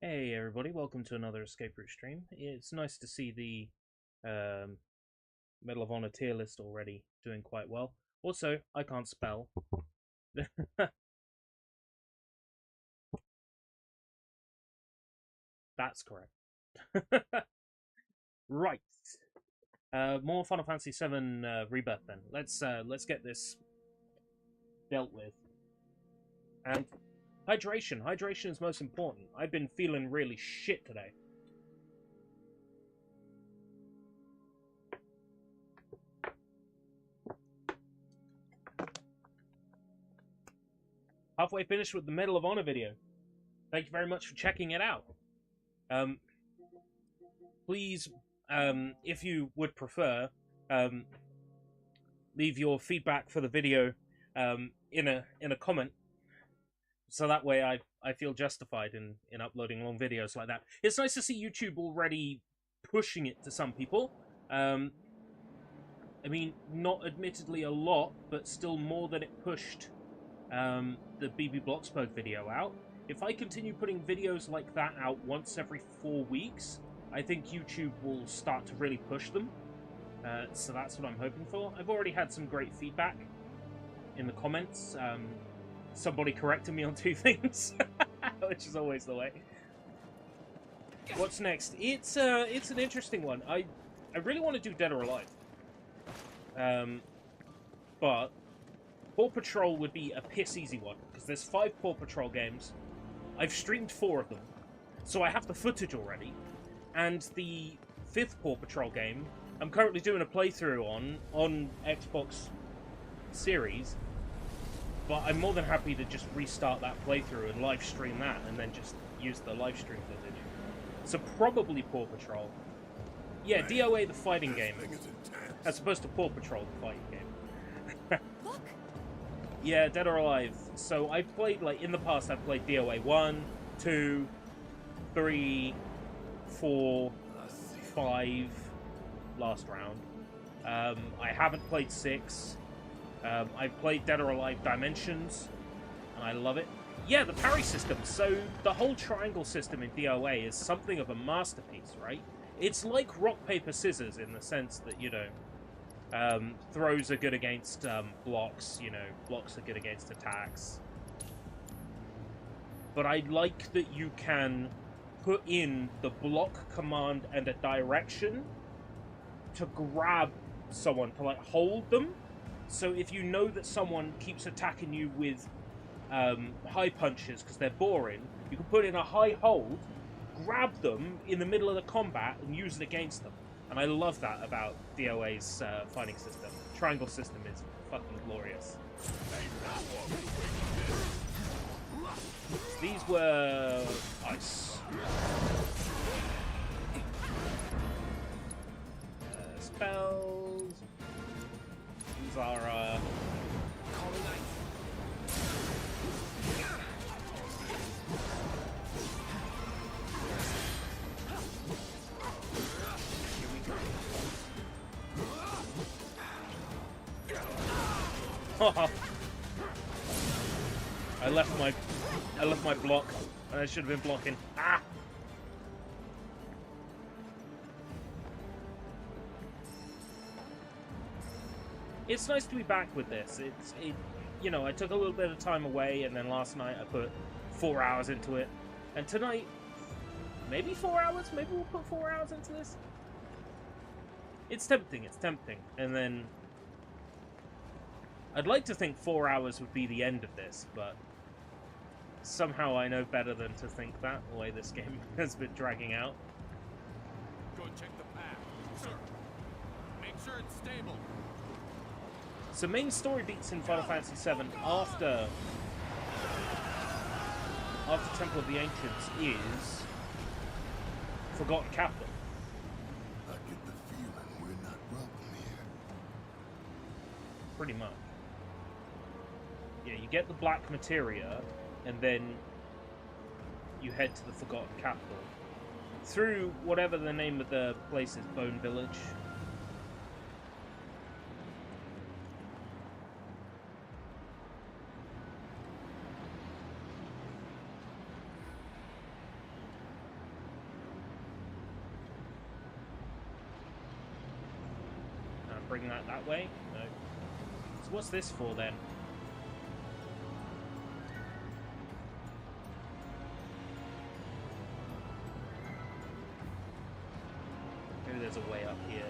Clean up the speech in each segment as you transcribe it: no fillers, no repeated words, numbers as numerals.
Hey everybody, welcome to another Escape Route stream. It's nice to see the Medal of Honor tier list already doing quite well. Also, I can't spell. That's correct. Right. More Final Fantasy VII Rebirth then. Let's get this dealt with. And hydration. Hydration is most important. I've been feeling really shit today. Halfway finished with the Medal of Honor video. Thank you very much for checking it out. Please, if you would prefer, leave your feedback for the video in a comment, so that way I feel justified in uploading long videos like that. It's nice to see YouTube already pushing it to some people. I mean, not admittedly a lot, but still more than it pushed the BB Bloxburg video out. If I continue putting videos like that out once every 4 weeks, I think YouTube will start to really push them. So that's what I'm hoping for. I've already had some great feedback in the comments. Somebody corrected me on 2 things, which is always the way. What's next? It's an interesting one. I really want to do Dead or Alive. But Paw Patrol would be a piss easy one, because there's 5 Paw Patrol games. I've streamed 4 of them, so I have the footage already. And the 5th Paw Patrol game, I'm currently doing a playthrough on Xbox Series, but I'm more than happy to just restart that playthrough and live stream that, and then just use the live stream footage. So probably Paw Patrol. Yeah, DOA the fighting game, as opposed to Paw Patrol the fighting game. Look. Yeah, Dead or Alive. So I've played, like, in the past I've played DOA 1, 2, 3, 4, 5, last round. I haven't played 6. I've played Dead or Alive Dimensions, and I love it. Yeah, the parry system. So the whole triangle system in DOA is something of a masterpiece, right? It's like rock, paper, scissors in the sense that, you know, throws are good against blocks, you know, blocks are good against attacks. But I like that you can put in the block command and a direction to grab someone, to like hold them. So if you know that someone keeps attacking you with high punches because they're boring, you can put in a high hold, grab them in the middle of the combat and use it against them. And I love that about DOA's fighting system. Triangle system is fucking glorious. These were ice. Spells. These are I left my block, and I should have been blocking. Ah! It's nice to be back with this. You know, I took a little bit of time away, and then last night I put 4 hours into it, and tonight maybe 4 hours. Maybe we'll put 4 hours into this. It's tempting. It's tempting, and then I'd like to think 4 hours would be the end of this, but somehow I know better than to think that, the way this game has been dragging out. Go check the path. Sir, make sure it's stable. So main story beats in Final Fantasy VII after Temple of the Ancients is Forgotten Capital. I get the feeling we're not welcome here. Pretty much. Yeah, you get the black materia, and then you head to the Forgotten Capital. Through whatever the name of the place is, Bone Village. bring that way? No. So what's this for then? Maybe there's a way up here.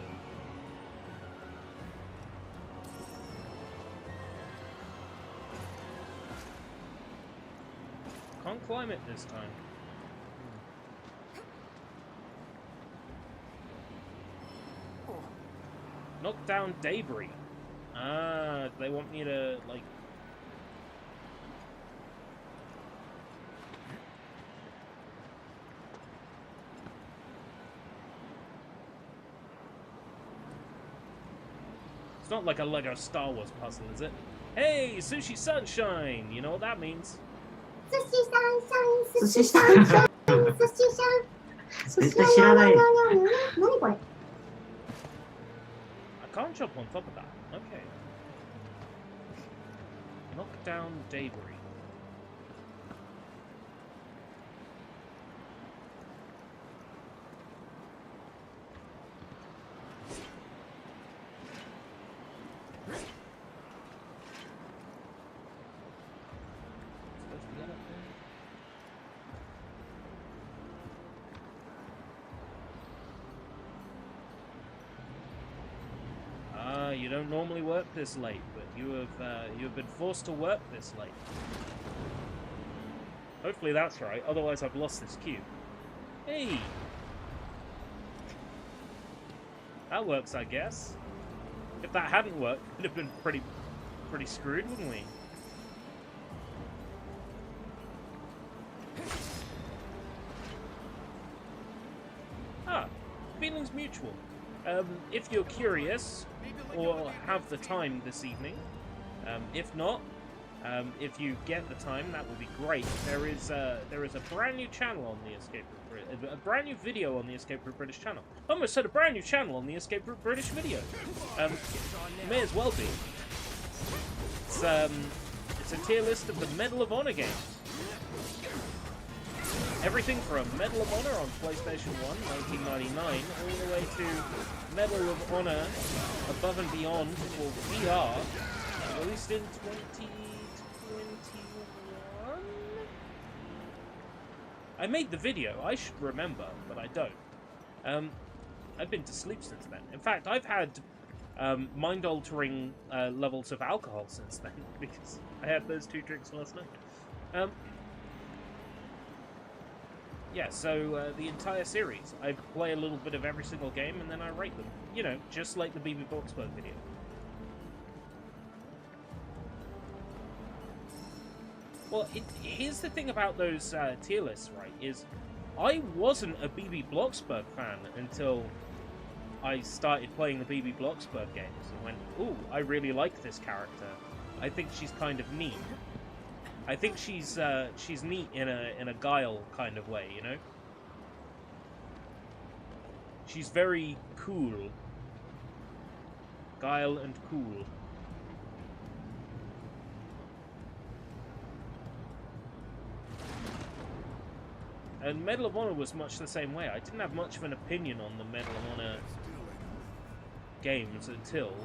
Can't climb it this time. Knock down debris. Ah, they want me to, like... It's not like a Lego Star Wars puzzle, is it? Hey, Sushi Sunshine! You know what that means. Sushi Sunshine, Sushi Sunshine, Sushi Sunshine. 絶対知らないよ。何これ I can't jump on top of that. Okay. Knock down debris. Supposed to get up there? You don't normally work this late, but you have been forced to work this late. Hopefully that's right, otherwise I've lost this cube. Hey! That works, I guess. If that hadn't worked, we'd have been pretty screwed, wouldn't we? Ah, feelings mutual. If you're curious, or have the time this evening, if not, if you get the time, that would be great. There is a brand new channel on the Escape Route, a brand new video on the Escape Route British channel. I almost said a brand new channel on the Escape Route British video. May as well be. It's a tier list of the Medal of Honor games. Everything from Medal of Honor on PlayStation 1, 1999, all the way to Medal of Honor Above and Beyond for VR, released in 2021? I made the video, I should remember, but I don't. I've been to sleep since then. In fact, I've had mind-altering levels of alcohol since then, because I had those 2 drinks last night. Yeah, so the entire series. I play a little bit of every single game and then I rate them. You know, just like the BB Bloxburg video. Well, here's the thing about those tier lists, right, is I wasn't a BB Bloxburg fan until I started playing the BB Bloxburg games and went, ooh, I really like this character. I think she's kind of neat. I think she's neat in a Guile kind of way, you know? She's very cool. Guile and cool. And Medal of Honor was much the same way. I didn't have much of an opinion on the Medal of Honor games until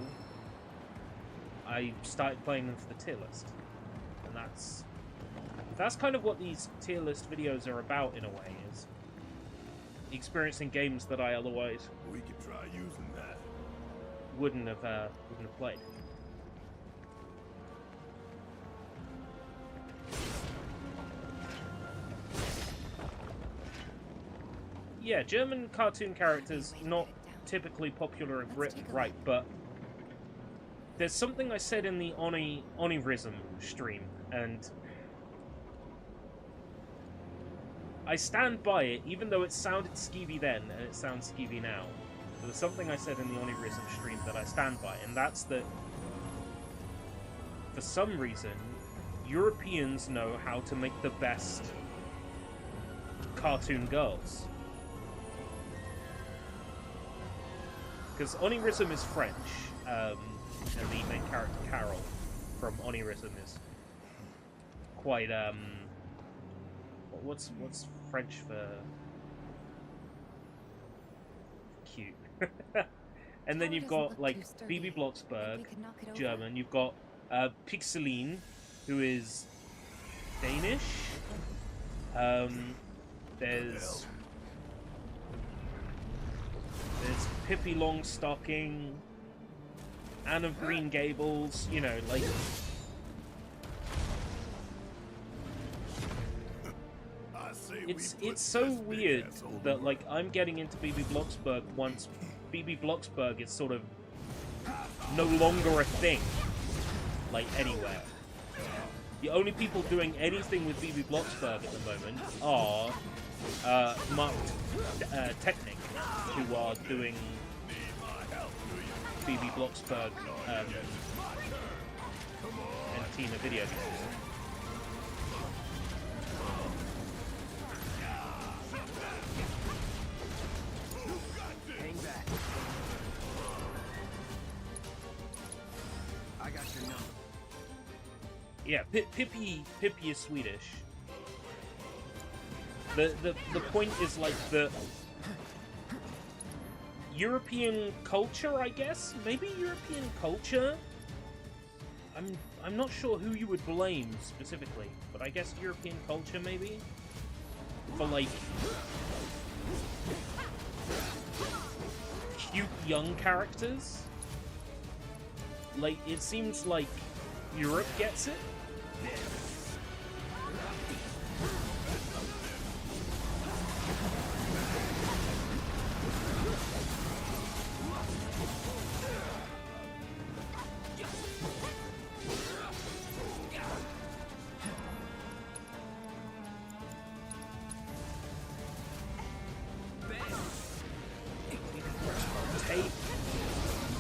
I started playing them for the tier list. And that's kind of what these tier list videos are about, in a way, is experiencing games that I otherwise We could try using that. wouldn't have played. Yeah, German cartoon characters, not typically popular in Britain, right, but there's something I said in the Onirism stream, and I stand by it, even though it sounded skeevy then, and it sounds skeevy now. There was something I said in the Onirism stream that I stand by, and that's that, for some reason, Europeans know how to make the best cartoon girls. Because Onirism is French, and the main character, Carol, from Onirism is quite, what's French for cute? And then you've got, like, BB Blocksberg, German. You've got Pixeline, who is Danish. There's Pippi Longstocking, Anne of Green Gables, you know, like... It's so weird that, like, I'm getting into BB Blocksberg once BB Blocksberg is sort of no longer a thing, like, anywhere. The only people doing anything with BB Blocksberg at the moment are Mark Technic, who are doing BB Blocksberg and Tina video games. Hang back. I got your number. Yeah, Pippi is Swedish. The point is, like, the European culture, I guess? Maybe European culture? I'm not sure who you would blame specifically, but I guess European culture, maybe? For, like, cute young characters? Like, it seems like Europe gets it?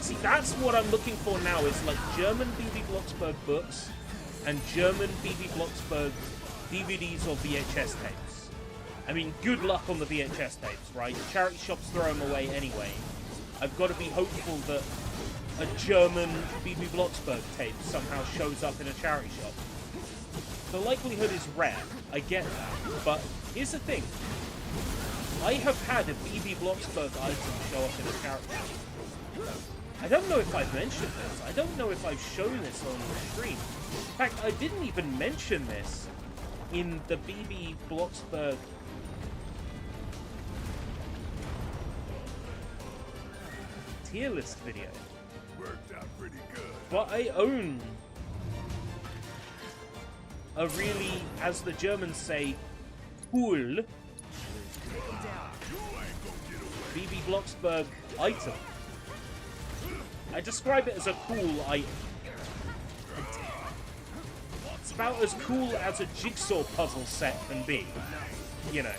See, that's what I'm looking for now, is like German BB Blocksberg books and German BB Blocksberg DVDs or VHS tapes. I mean, good luck on the VHS tapes, right? Charity shops throw them away anyway. I've got to be hopeful that a German BB Blocksberg tape somehow shows up in a charity shop. The likelihood is rare, I get that, but here's the thing. I have had a BB Blocksberg item show up in a charity shop. I don't know if I've mentioned this. I don't know if I've shown this on the stream. In fact, I didn't even mention this in the BB Blocksberg tier list video. Worked out pretty good. But I own a really, as the Germans say, cool BB Blocksberg item. I describe it as a cool item. It's about as cool as a jigsaw puzzle set can be, you know.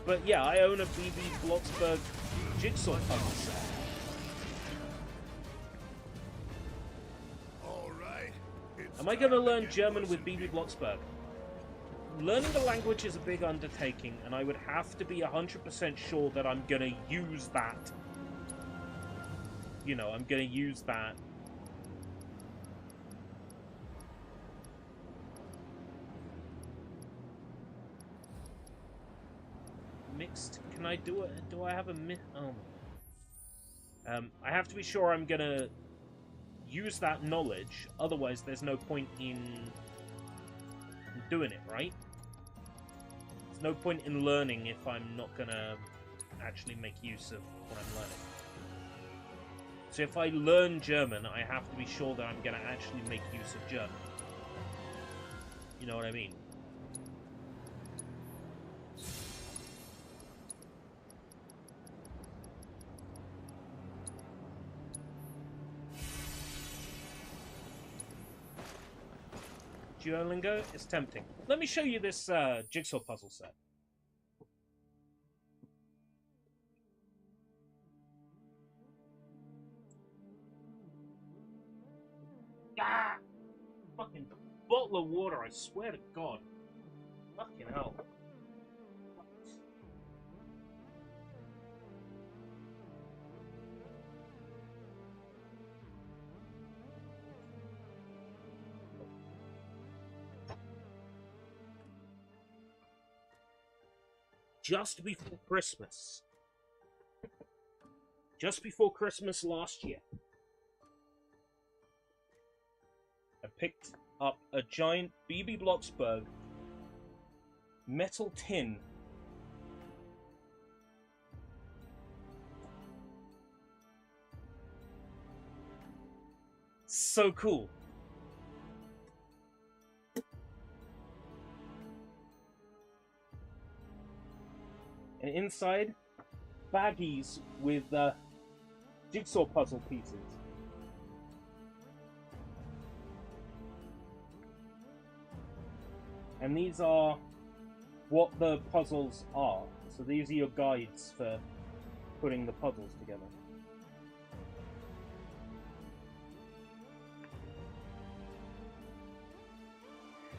But yeah, I own a BB Blocksberg jigsaw puzzle set. Am I going to learn German with BB Blocksberg? Learning the language is a big undertaking, and I would have to be 100% sure that I'm going to use that. You know, I'm going to use that. Mixed? Can I do it? Do I have a oh. I have to be sure I'm going to use that knowledge, otherwise there's no point in doing it, right? There's no point in learning if I'm not going to actually make use of what I'm learning. So if I learn German, I have to be sure that I'm going to actually make use of German. You know what I mean? Duolingo is tempting. Let me show you this jigsaw puzzle set. Ah! Fucking bottle of water, I swear to God. Fucking hell. Just before Christmas, just before Christmas last year, I picked up a giant BB Bloxburg metal tin. So cool. And inside, baggies with jigsaw puzzle pieces. And these are what the puzzles are. So these are your guides for putting the puzzles together.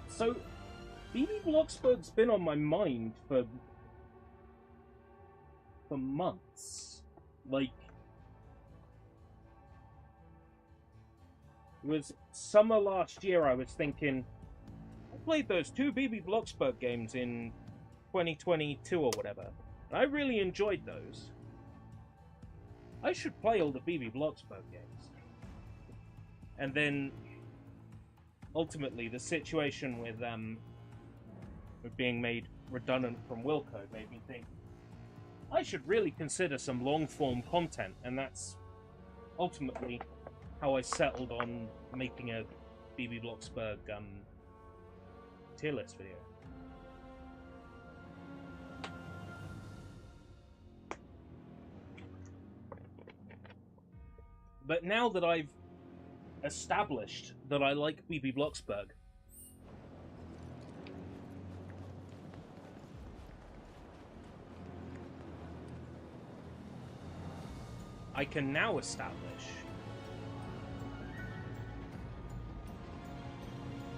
So, BB Bloxburg's been on my mind for months. Like, it was summer last year I was thinking, I played those 2 BB Bloxburg games in 2022 or whatever, and I really enjoyed those. I should play all the BB Bloxburg games. And then, ultimately, the situation with being made redundant from Wilco made me think, I should really consider some long-form content, and that's ultimately how I settled on making a BB Bloxburg tier list video. But now that I've established that I like BB Bloxburg, I can now establish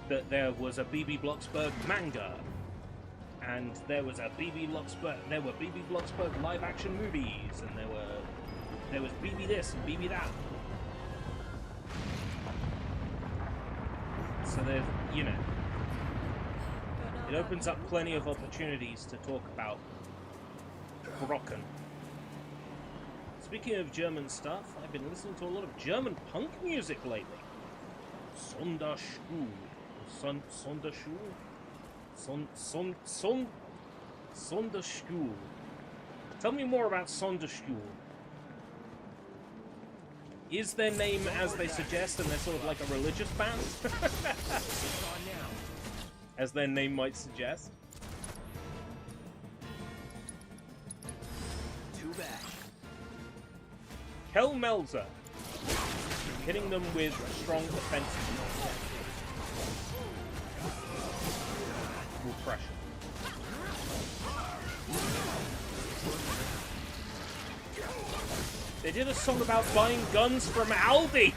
that there was a BB Bloxburg manga, and there was a BB Bloxburg, there were BB Bloxburg live action movies, and there was BB this and BB that. So there's, you know, it opens up plenty of opportunities to talk about Brocken. Speaking of German stuff, I've been listening to a lot of German punk music lately. Sonderschule. Sonderschule. Tell me more about Sonderschule. Is their name as they suggest, and they're sort of like a religious band? As their name might suggest. Too bad. Kel Melzer, hitting them with strong offensive repression. They did a song about buying guns from Aldi!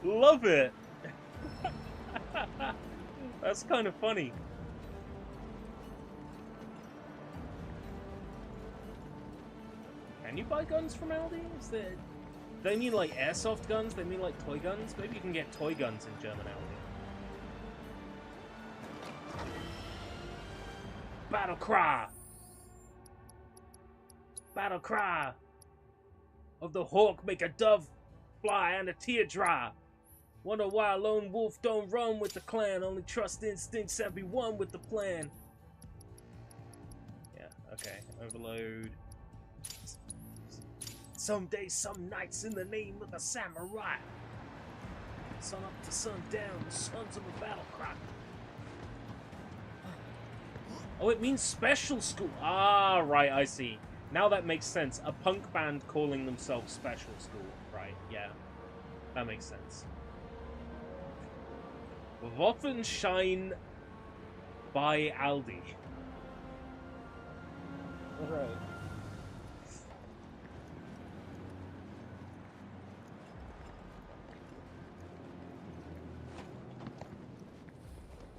Love it! That's kind of funny. Can you buy guns from Aldi? Is there... They mean like airsoft guns? They mean like toy guns? Maybe you can get toy guns in German Aldi. Battle cry! Battle cry! Of the hawk make a dove fly and a tear dry. Wonder why a lone wolf don't run with the clan. Only trust instincts and be one with the plan. Yeah, okay. Overload. Some days, some nights, in the name of the samurai. Sun up to sundown, the sons of a battle cry. Oh, it means special school. Ah, right, I see. Now that makes sense. A punk band calling themselves Special School. Right, yeah. That makes sense. Waffenschein by Aldi. Alright.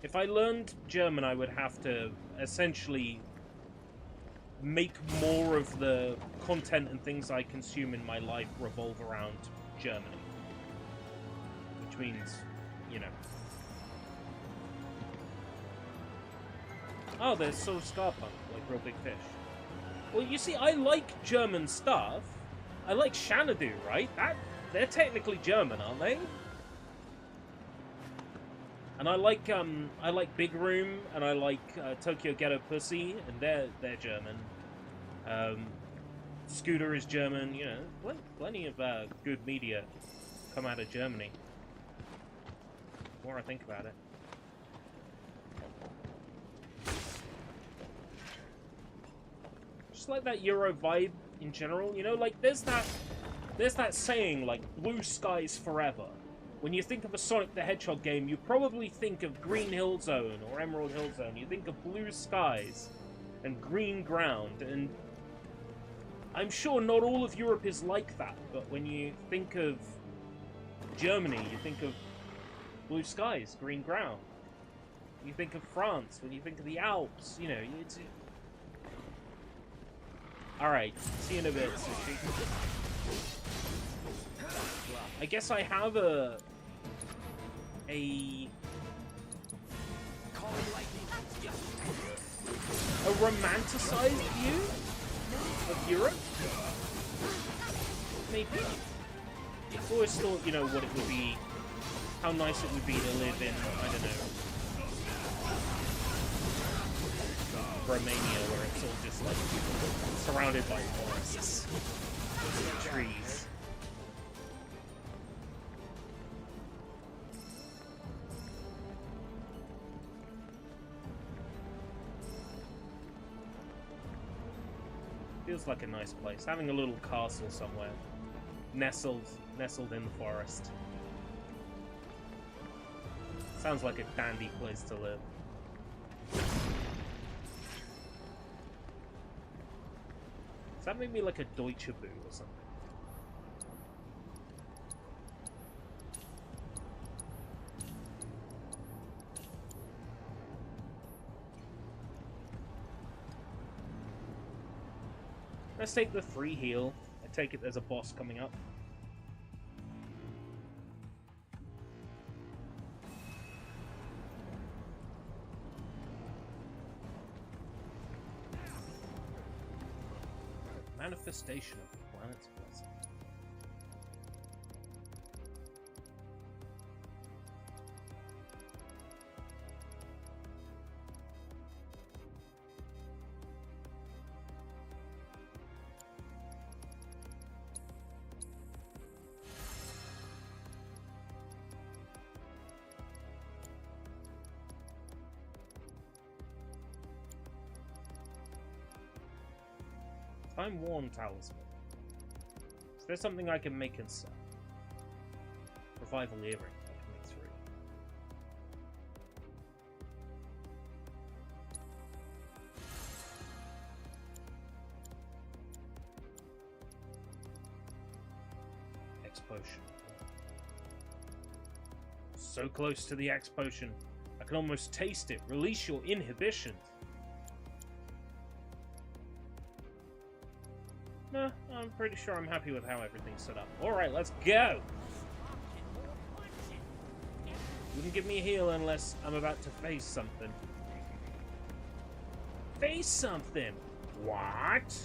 If I learned German, I would have to essentially make more of the content and things I consume in my life revolve around Germany. Which means, you know. Oh, there's sort of ska punk, like Real Big Fish. Well, you see, I like German stuff. I like Xanadu, right? They're technically German, aren't they? And I like Big Room, and I like Tokyo Ghetto Pussy, and they're German. Scooter is German. You know, plenty of good media come out of Germany. The more I think about it. Just like that Euro vibe in general, you know, like there's that saying like blue skies forever. When you think of a Sonic the Hedgehog game, you probably think of Green Hill Zone or Emerald Hill Zone. You think of blue skies and green ground, and I'm sure not all of Europe is like that, but when you think of Germany, you think of blue skies, green ground. You think of France, when you think of the Alps, you know, it's... Alright, see you in a bit, Sushi. I guess I have a romanticized view of Europe? Maybe. I've always thought, you know, what it would be, how nice it would be to live in, I don't know, Romania, where it's all just like surrounded by forests and trees. Feels like a nice place. Having a little castle somewhere, nestled in the forest. Sounds like a dandy place to live. Does that make me like a Deutsche Boo or something? Let's take the free heal. I take it there's a boss coming up. Manifestation of the planet's blessing. Time-worn talisman. Is there something I can make and sell? Revival earring. I can make 3. X potion. So close to the X potion. I can almost taste it. Release your inhibitions. No, I'm pretty sure I'm happy with how everything's set up. Alright, let's go! Wouldn't give me a heal unless I'm about to face something. Face something? What?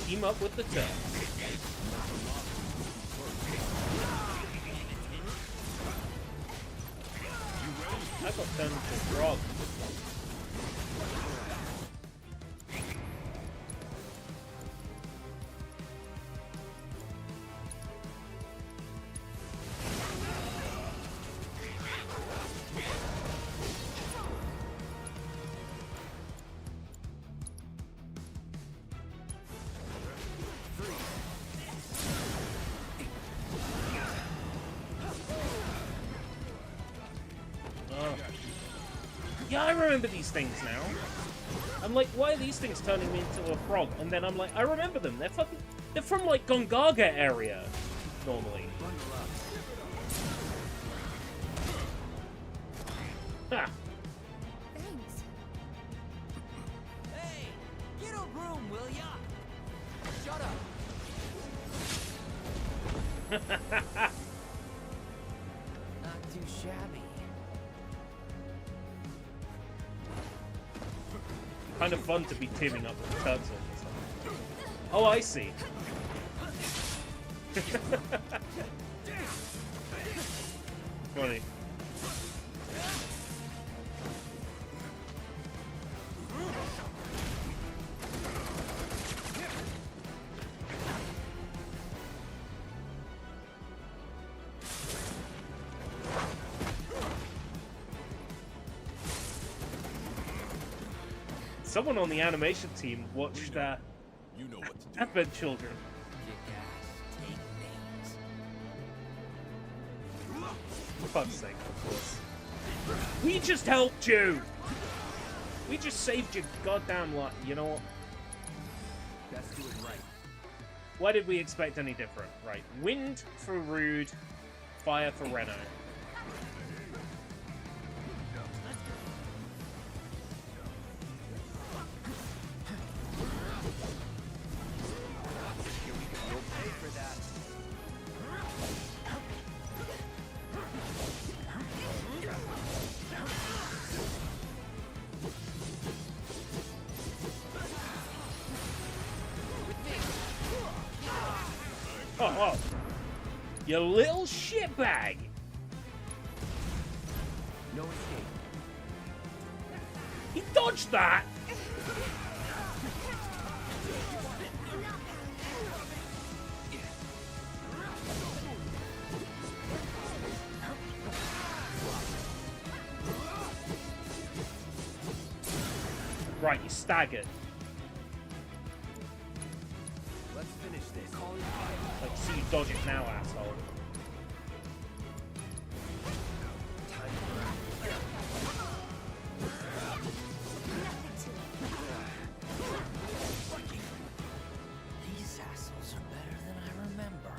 Team up with the turf. I got turned into a frog. Yeah, I remember these things now. I'm like, why are these things turning me into a frog? And then I'm like, I remember them. They're from like Gongaga area, normally. Ha! Thanks. Hey, get a room, will ya? Shut up. Not too shabby. Kind of fun to be teaming up with Turtle. Oh, I see. Funny. Someone on the animation team watched You know what to do. Advent Children. Kick-ass, take names. For fuck's sake, of course. We just helped you! We just saved your goddamn life. You know what? Let's do it right. Why did we expect any different? Right. Wind for Rude, fire for Reno. You'll pay for that. Oh. You little shitbag! No escape. He dodged that! Right, you staggered. Let's finish this. Like, see you dodge it now, asshole. These assholes are better than I remember.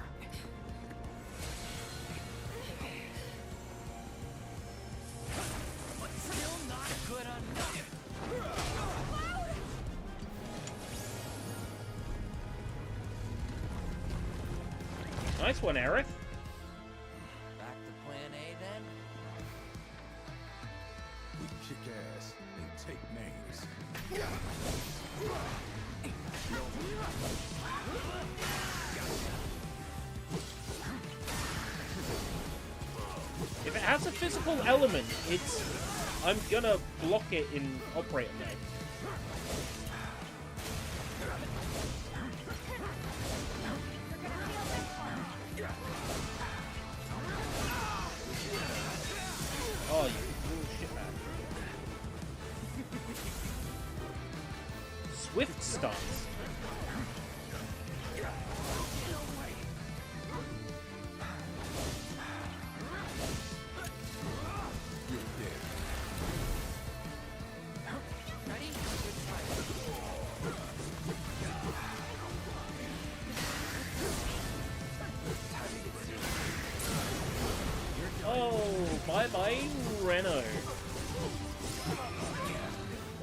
But still not good enough. Nice one, Eric. Back to plan A then? We kick ass and take names. If it has a physical element, I'm gonna block it in operator mode. Oh, you little shitbag. Swift stance. Ready? Oh, bye-bye, Reno.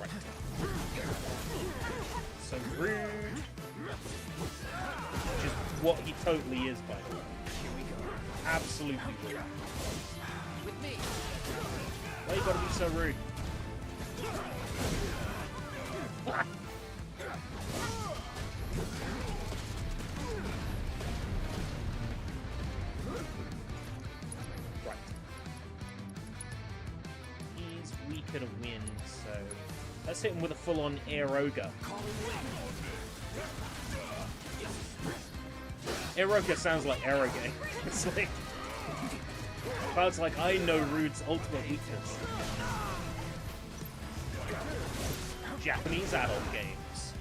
Right. So rude. Which is what he totally is, by the way. Absolutely rude. With me. Why you gotta be so rude? Right. He's weaker to wind, so let's hit him with a full-on air ogre. Air ogre sounds like arrogant. It's like Cloud's like, I know Rude's ultimate weakness. Japanese adult games.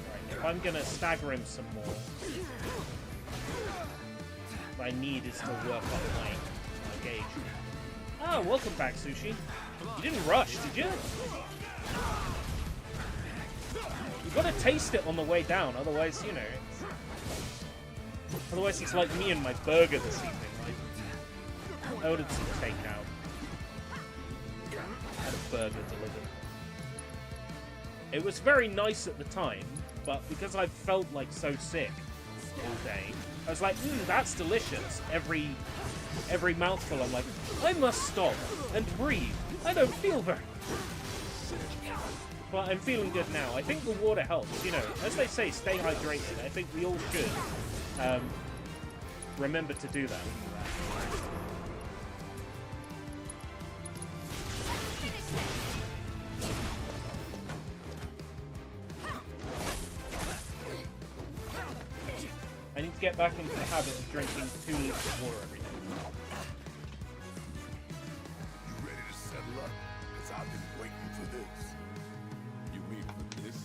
Right, if I'm gonna stagger him some more, what I need is to work on my gauge. Oh, welcome back, Sushi. You didn't rush, did you? You gotta taste it on the way down, otherwise, you know. Otherwise, it's like me and my burger this evening. I ordered some takeout. Had a burger delivered. It was very nice at the time, but because I felt like so sick all day, I was like, that's delicious. Every mouthful, I'm like, I must stop and breathe. I don't feel very... But I'm feeling good now. I think the water helps, you know. As they say, stay hydrated. I think we all should remember to do that. I need to get back into the habit of drinking 2 liters of water every day. You ready to settle up? Because I've been waiting for this. You mean for this?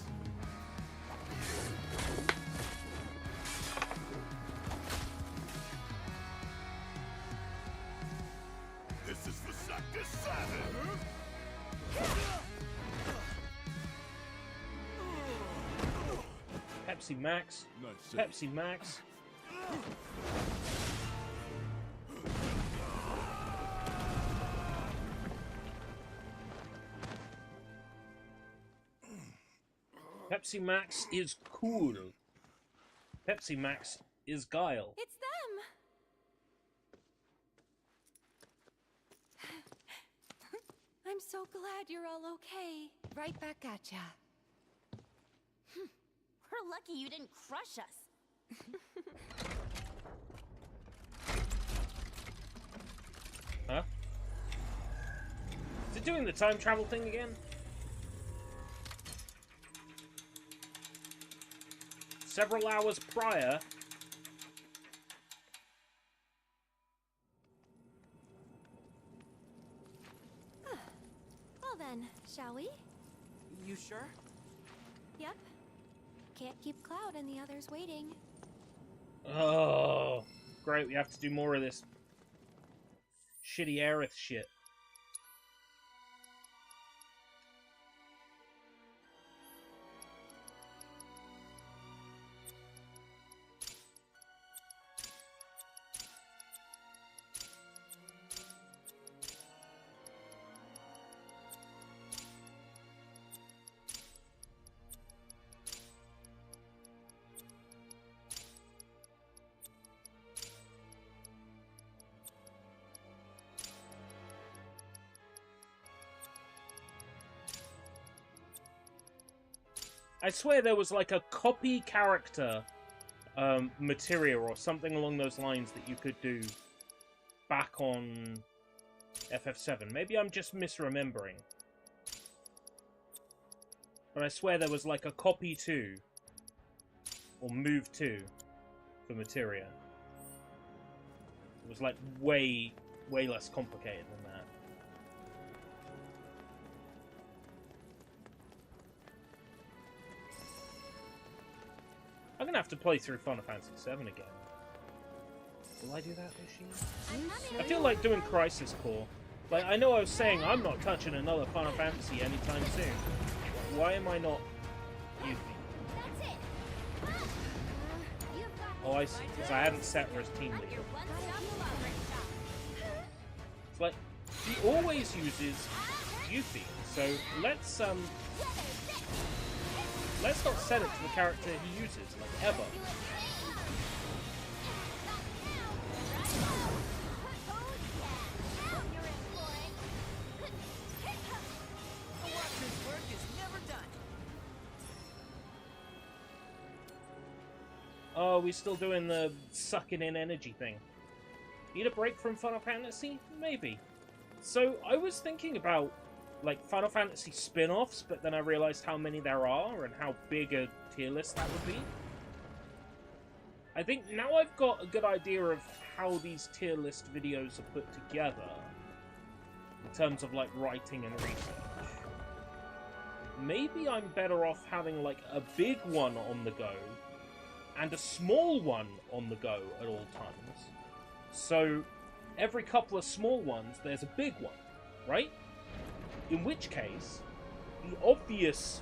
This is for Sector 7. Pepsi Max. Nice. Pepsi Max. Pepsi Max is cool. Pepsi Max is guile. It's them! I'm so glad you're all okay. Right back at ya. We're lucky you didn't crush us. Huh? Is it doing the time travel thing again? Several hours prior. Well then, shall we? You sure? Yep. Can't keep Cloud and the others waiting. Oh, great. We have to do more of this shitty Aerith shit. I swear there was like a copy character materia or something along those lines that you could do back on FF7. Maybe I'm just misremembering. But I swear there was like a copy 2 or move 2 for materia. It was like way less complicated than that. I'm gonna have to play through Final Fantasy VII again. Will I do that this year? I feel like doing Crisis Core. Like, I know I was saying I'm not touching another Final Fantasy anytime soon. Why am I not using it? That's it. Oh, I see. Because I hadn't set her as team leader. It's like, he always uses Yuffie, so let's not set it to the character he uses, like, ever. Oh, we're still doing the sucking in energy thing. Need a break from Final Fantasy? Maybe. So, I was thinking about, like, Final Fantasy spin-offs, but then I realized how many there are and how big a tier list that would be. I think now I've got a good idea of how these tier list videos are put together in terms of, like, writing and research. Maybe I'm better off having, like, a big one on the go and a small one on the go at all times. So, every couple of small ones, there's a big one, right? In which case, the obvious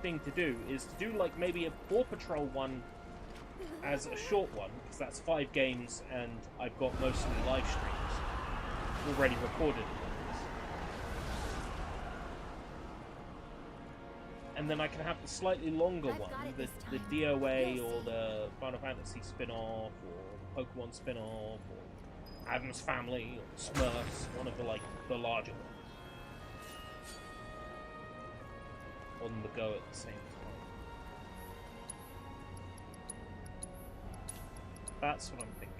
thing to do is to do, like, maybe a Paw Patrol one as a short one, because that's 5 games, and I've got most of the live streams already recorded. and then I can have the slightly longer I've one, got it the this time. DOA You'll or see. the Final Fantasy spin-off, or the Pokemon spin-off, or Adam's Family, or Smurfs, one of the, like, the larger ones. On the go at the same time. That's what I'm thinking.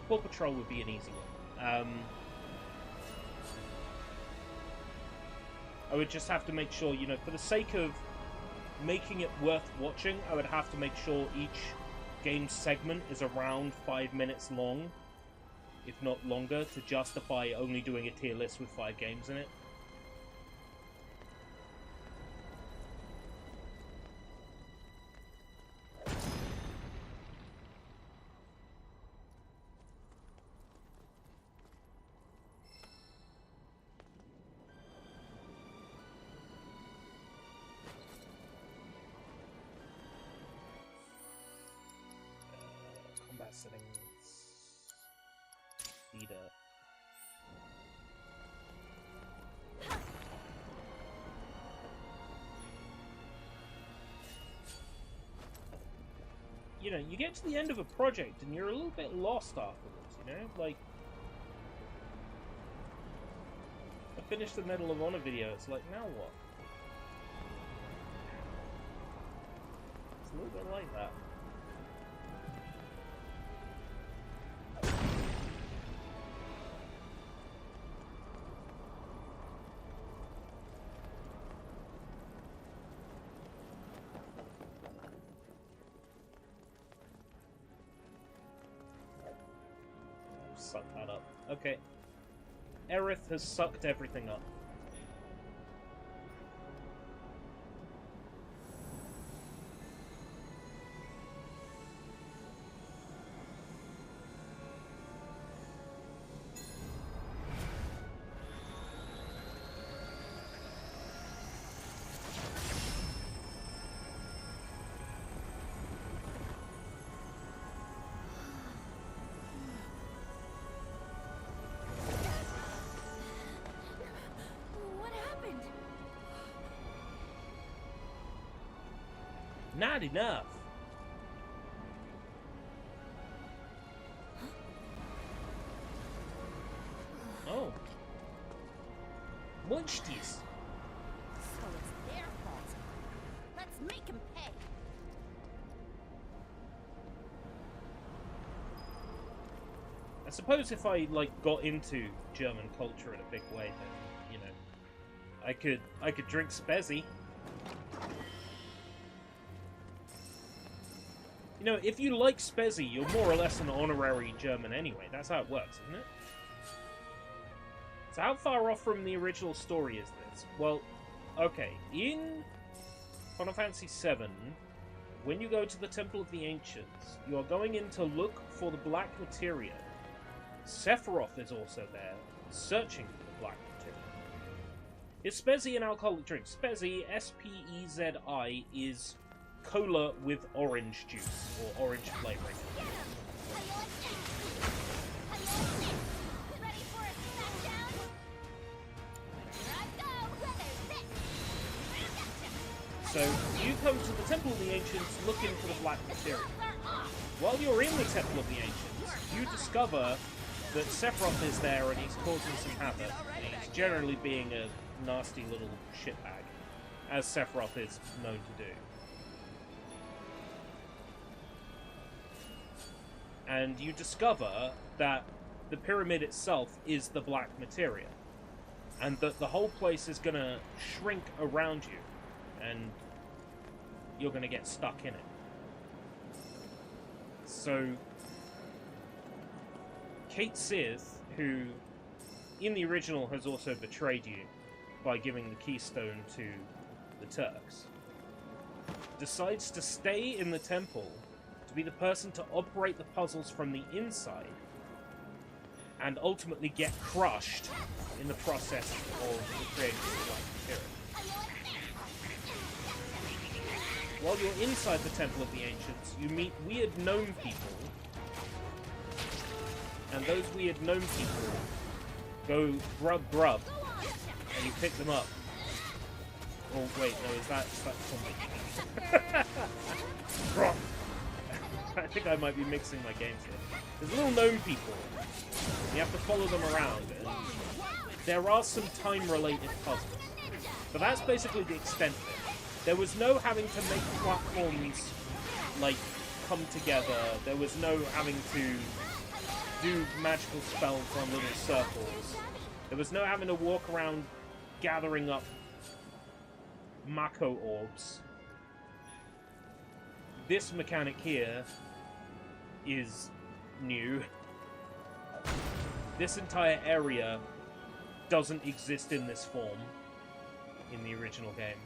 Paw Patrol would be an easy one. I would just have to make sure, you know, for the sake of making it worth watching, I would have to make sure each game segment is around 5 minutes long, if not longer, to justify only doing a tier list with 5 games in it. Combat settings. Leader. You know, you get to the end of a project and you're a little bit lost afterwards, you know? Like, I finished the Medal of Honor video, it's like, now what? It's a little bit like that. Suck that up. Okay. Aerith has sucked everything up. What happened? Not enough. Oh. Munchties. So it's their fault. Let's make them pay. I suppose if I, like, got into German culture in a big way, then, you know, I could drink Spezi. You know, if you like Spezi, you're more or less an honorary German anyway. That's how it works, isn't it? So how far off from the original story is this? Well, okay, in Final Fantasy VII, when you go to the Temple of the Ancients, you are going in to look for the Black Materia. Sephiroth is also there, searching for the Black Materia. Is Spezi an alcoholic drink? Spezi, S-P-E-Z-I, is cola with orange juice, or orange flavoring. How you like that? How you like this? Ready for a smackdown? Here I go. There's this. So, you come to the Temple of the Ancients looking for the Black Materia. They're off. While you're in the Temple of the Ancients, you discover that Sephiroth is there and he's causing some havoc. And he's generally being a nasty little shitbag, as Sephiroth is known to do. And you discover that the pyramid itself is the Black Materia, and that the whole place is going to shrink around you, and you're going to get stuck in it. So, Kate Sith, who in the original has also betrayed you by giving the keystone to the Turks, decides to stay in the temple to be the person to operate the puzzles from the inside and ultimately get crushed in the process of creating the light material. While you're inside the Temple of the Ancients, you meet weird gnome people, and those weird gnome people go grub, and you pick them up. Oh wait, no, is that something? I think I might be mixing my games here. There's little gnome people. You have to follow them around, and there are some time-related puzzles. But that's basically the extent of it. There was no having to make platforms, like, come together. There was no having to do magical spells on little circles. There was no having to walk around gathering up Mako orbs. This mechanic here is new. This entire area doesn't exist in this form in the original game.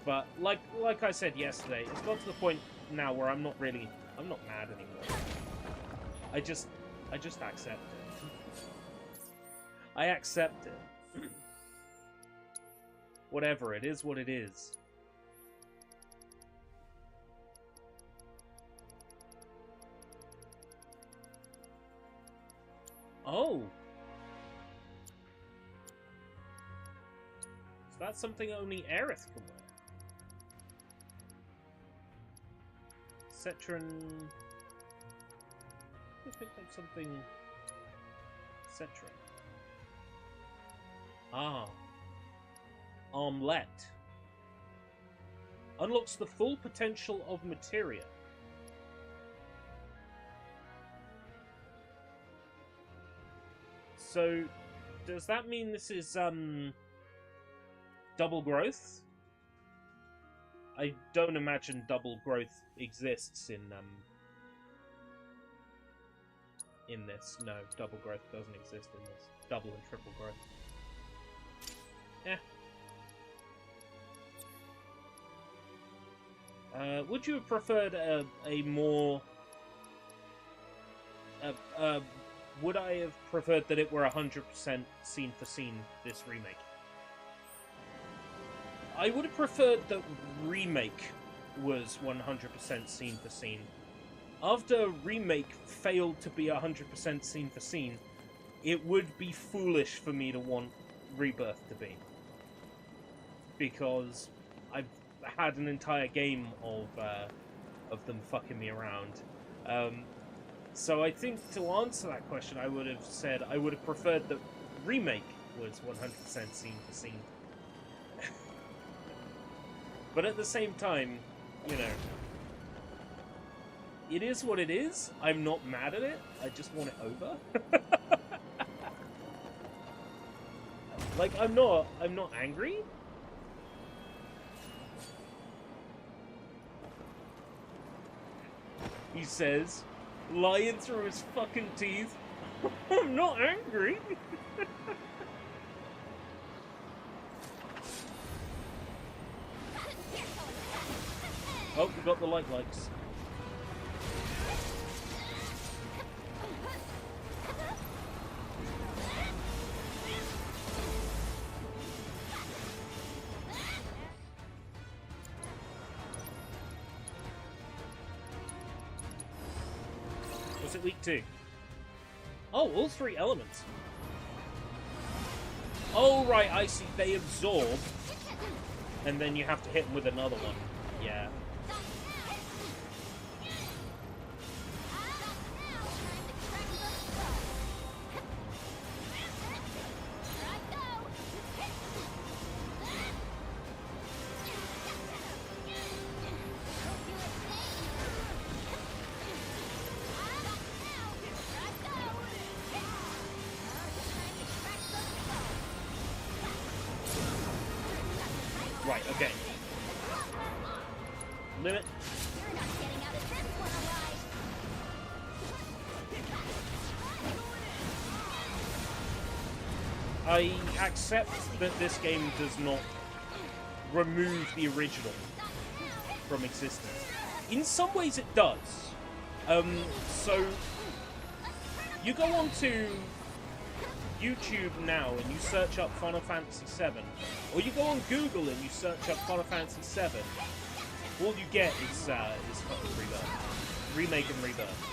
But like I said yesterday, it's got to the point now where I'm not mad anymore. I just accept it. I accept it. Whatever, it is what it is. Oh! Is that something only Aerith can wear? Cetron... I think that's something... Cetron. Ah. Armlet. Unlocks the full potential of materia. So, does that mean this is, double growth? I don't imagine double growth exists in this. No, double growth doesn't exist in this. Double and triple growth. Yeah. Would you have preferred a more... would I have preferred that it were 100% scene for scene, this remake? I would have preferred that Remake was 100% scene for scene. After Remake failed to be 100% scene for scene, it would be foolish for me to want Rebirth to be. Because I've had an entire game of them fucking me around. So I think to answer that question, I would have said I would have preferred that Remake was 100% scene for scene. But at the same time, you know, it is what it is. I'm not mad at it. I just want it over. Like, I'm not angry. He says, lying through his fucking teeth. I'm not angry. Oh, we got the likes. Was it week 2? Oh, all 3 elements. Oh, right, I see. They absorb, and then you have to hit them with another one. Yeah. Right, okay. Limit. You're not getting out of this one alive. I accept that this game does not remove the original from existence. In some ways it does. So, you go on to YouTube now and you search up Final Fantasy VII, or you go on Google and you search up Final Fantasy VII, all you get is fucking Rebirth. Remake and Rebirth.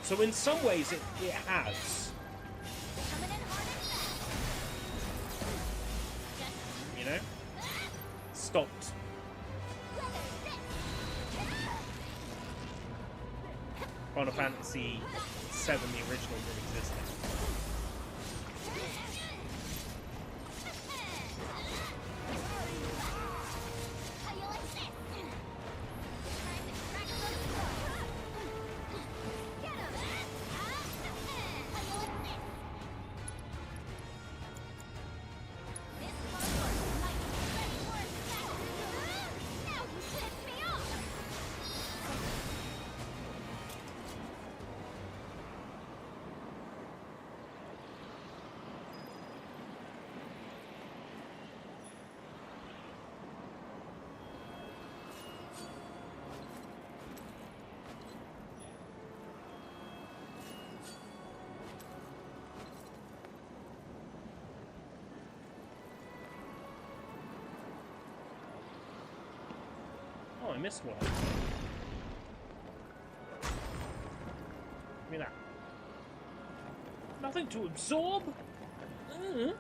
So in some ways it has. You know? Stopped. Final Fantasy VII, the original, from existing. Oh, I missed one. Give me that. Nothing to absorb? Do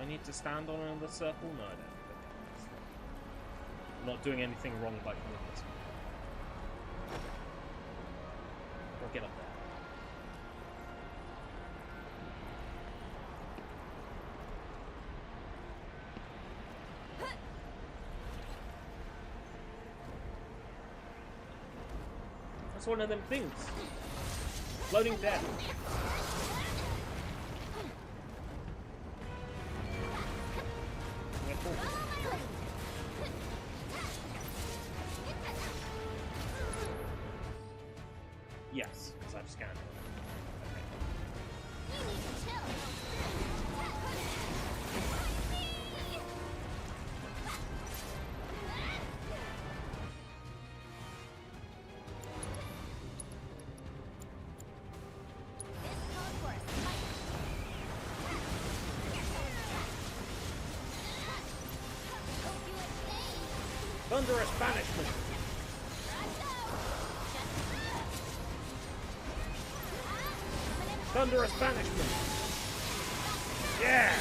I need to stand on another circle? No, I don't. I'm not doing anything wrong by doing this. Or get up there. That's one of them things. Floating death. Yes, because I've scanned it. Thunderous banishment. Thunderous banishment. Yeah.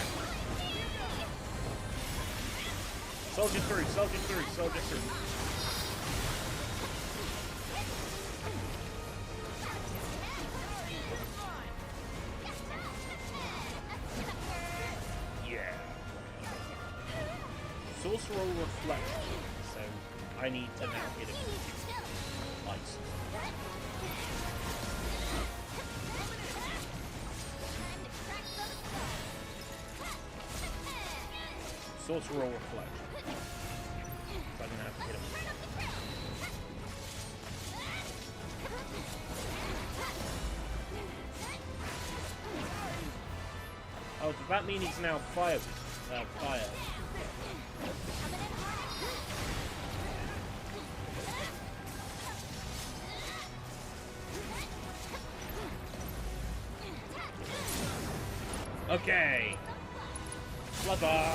Soldier through. Soldier through. Soldier through. Yeah. Sorcerer reflection. So I need to now hit him with ice. Sorcerer reflection. So I'm gonna have to hit him. Oh, does that mean he's now fire? Fire. Okay. Blubber.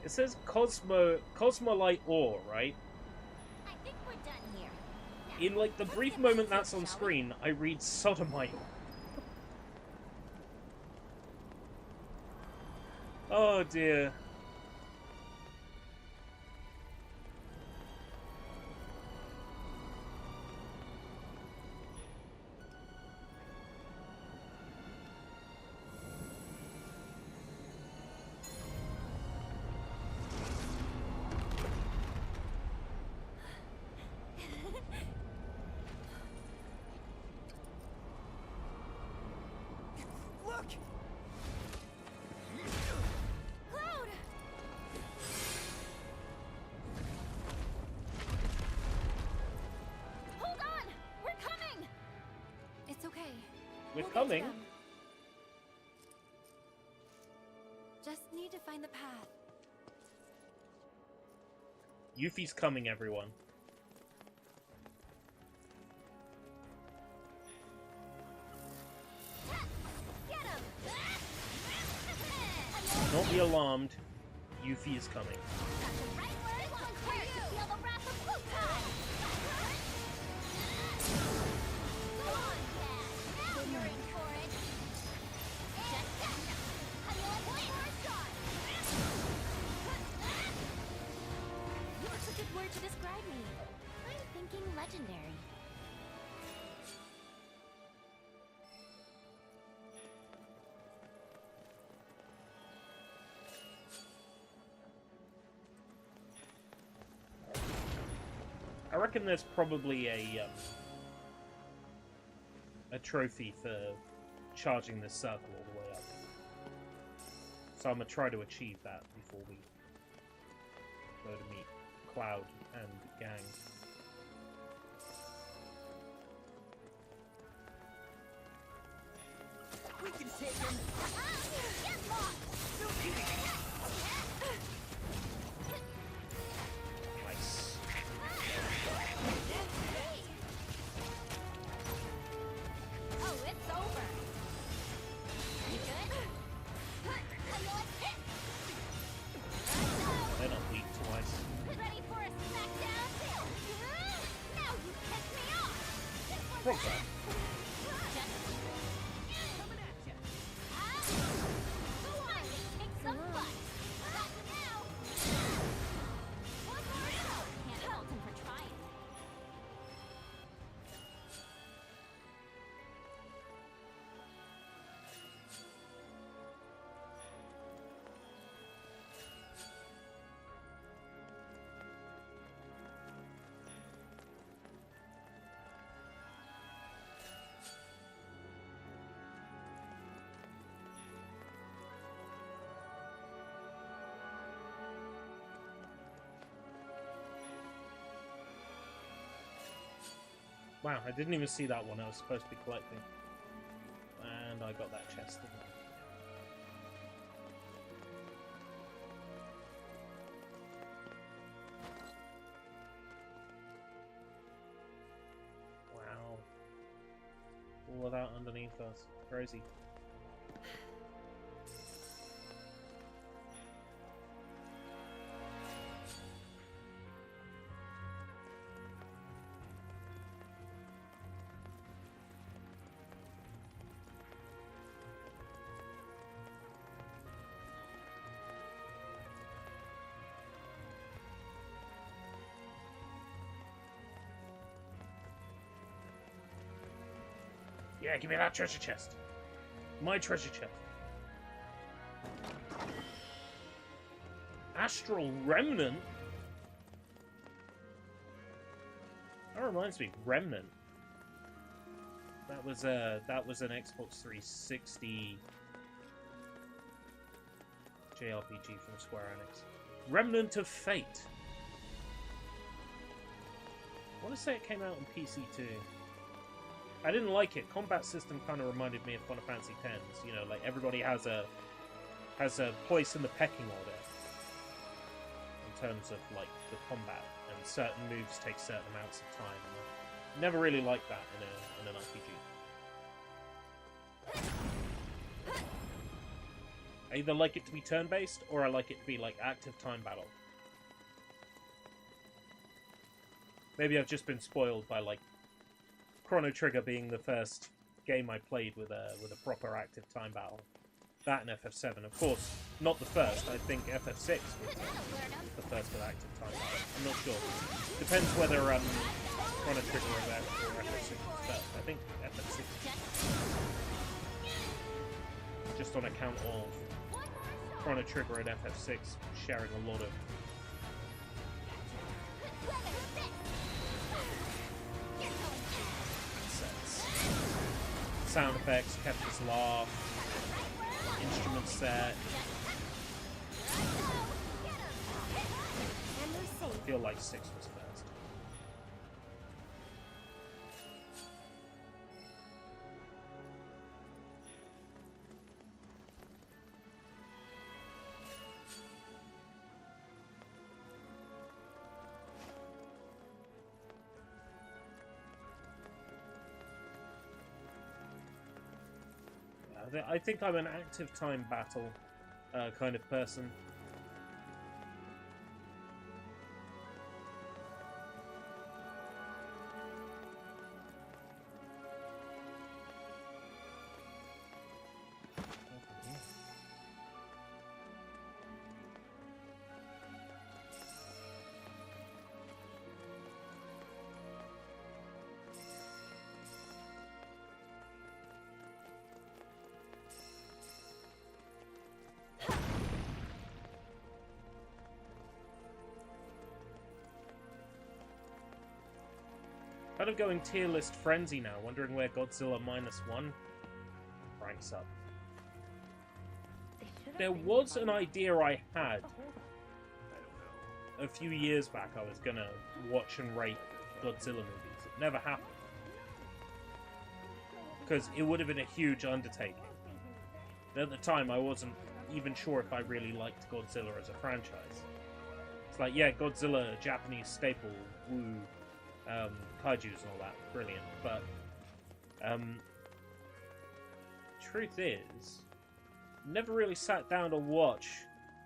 It says Cosmolite ore, right? I think we're done here. In like the brief moment that's on screen, I read Sodomite ore. Oh dear. Cloud! Hold on! We're coming! It's okay. We're We'll get to coming. them. Just need to find the path. Yuffie's coming, everyone. Get him! Don't be alarmed. Yuffie is coming. That's the right word. This one's for you. Feel the wrath of Pluton. Go on, Dad. Now you're in for it. And gotcha. I'm going for a shot. What's a good word to describe me? I'm thinking legendary. I reckon there's probably a trophy for charging this circle all the way up. So I'm gonna try to achieve that before we go to meet Cloud and gang. We can take him. Get lost! Nice. Oh, it's over. You good? They're not weak twice. Ready for a smackdown? Now you piss me off! Frog back. Coming at ya! Go on, kick some butt! Not now! One more go! Can't fault him for trying. Wow, I didn't even see that one I was supposed to be collecting. And I got that chest. Didn't I? Wow. All of that underneath us. Crazy. Yeah, give me that treasure chest. My treasure chest. Astral Remnant? That reminds me, Remnant. That was an Xbox 360 JRPG from Square Enix. Remnant of Fate. I want to say it came out on PC too. I didn't like it. Combat system kind of reminded me of Final Fantasy X. You know, like everybody has a place in the pecking order in terms of like the combat, and certain moves take certain amounts of time. And I never really liked that in an RPG. I either like it to be turn-based, or I like it to be like active time battle. Maybe I've just been spoiled by like Chrono Trigger being the first game I played with a proper active time battle. That and FF7, of course, not the first. I think FF6 was the first with active time battle. I'm not sure. Depends whether Chrono Trigger or FF6 was first. I think FF6. Just on account of Chrono Trigger and FF6 sharing a lot of sound effects, kept us laugh, instrument set. And we're I safe. feel like 6 was first. I think I'm an active time battle kind of person. Kind of going tier list frenzy now, wondering where Godzilla -1 ranks up. There was an idea I had a few years back. I was gonna watch and rate Godzilla movies. It never happened. Because it would have been a huge undertaking. At the time, I wasn't even sure if I really liked Godzilla as a franchise. It's like, yeah, Godzilla, Japanese staple, woo, kaijus and all that, brilliant. But truth is, never really sat down to watch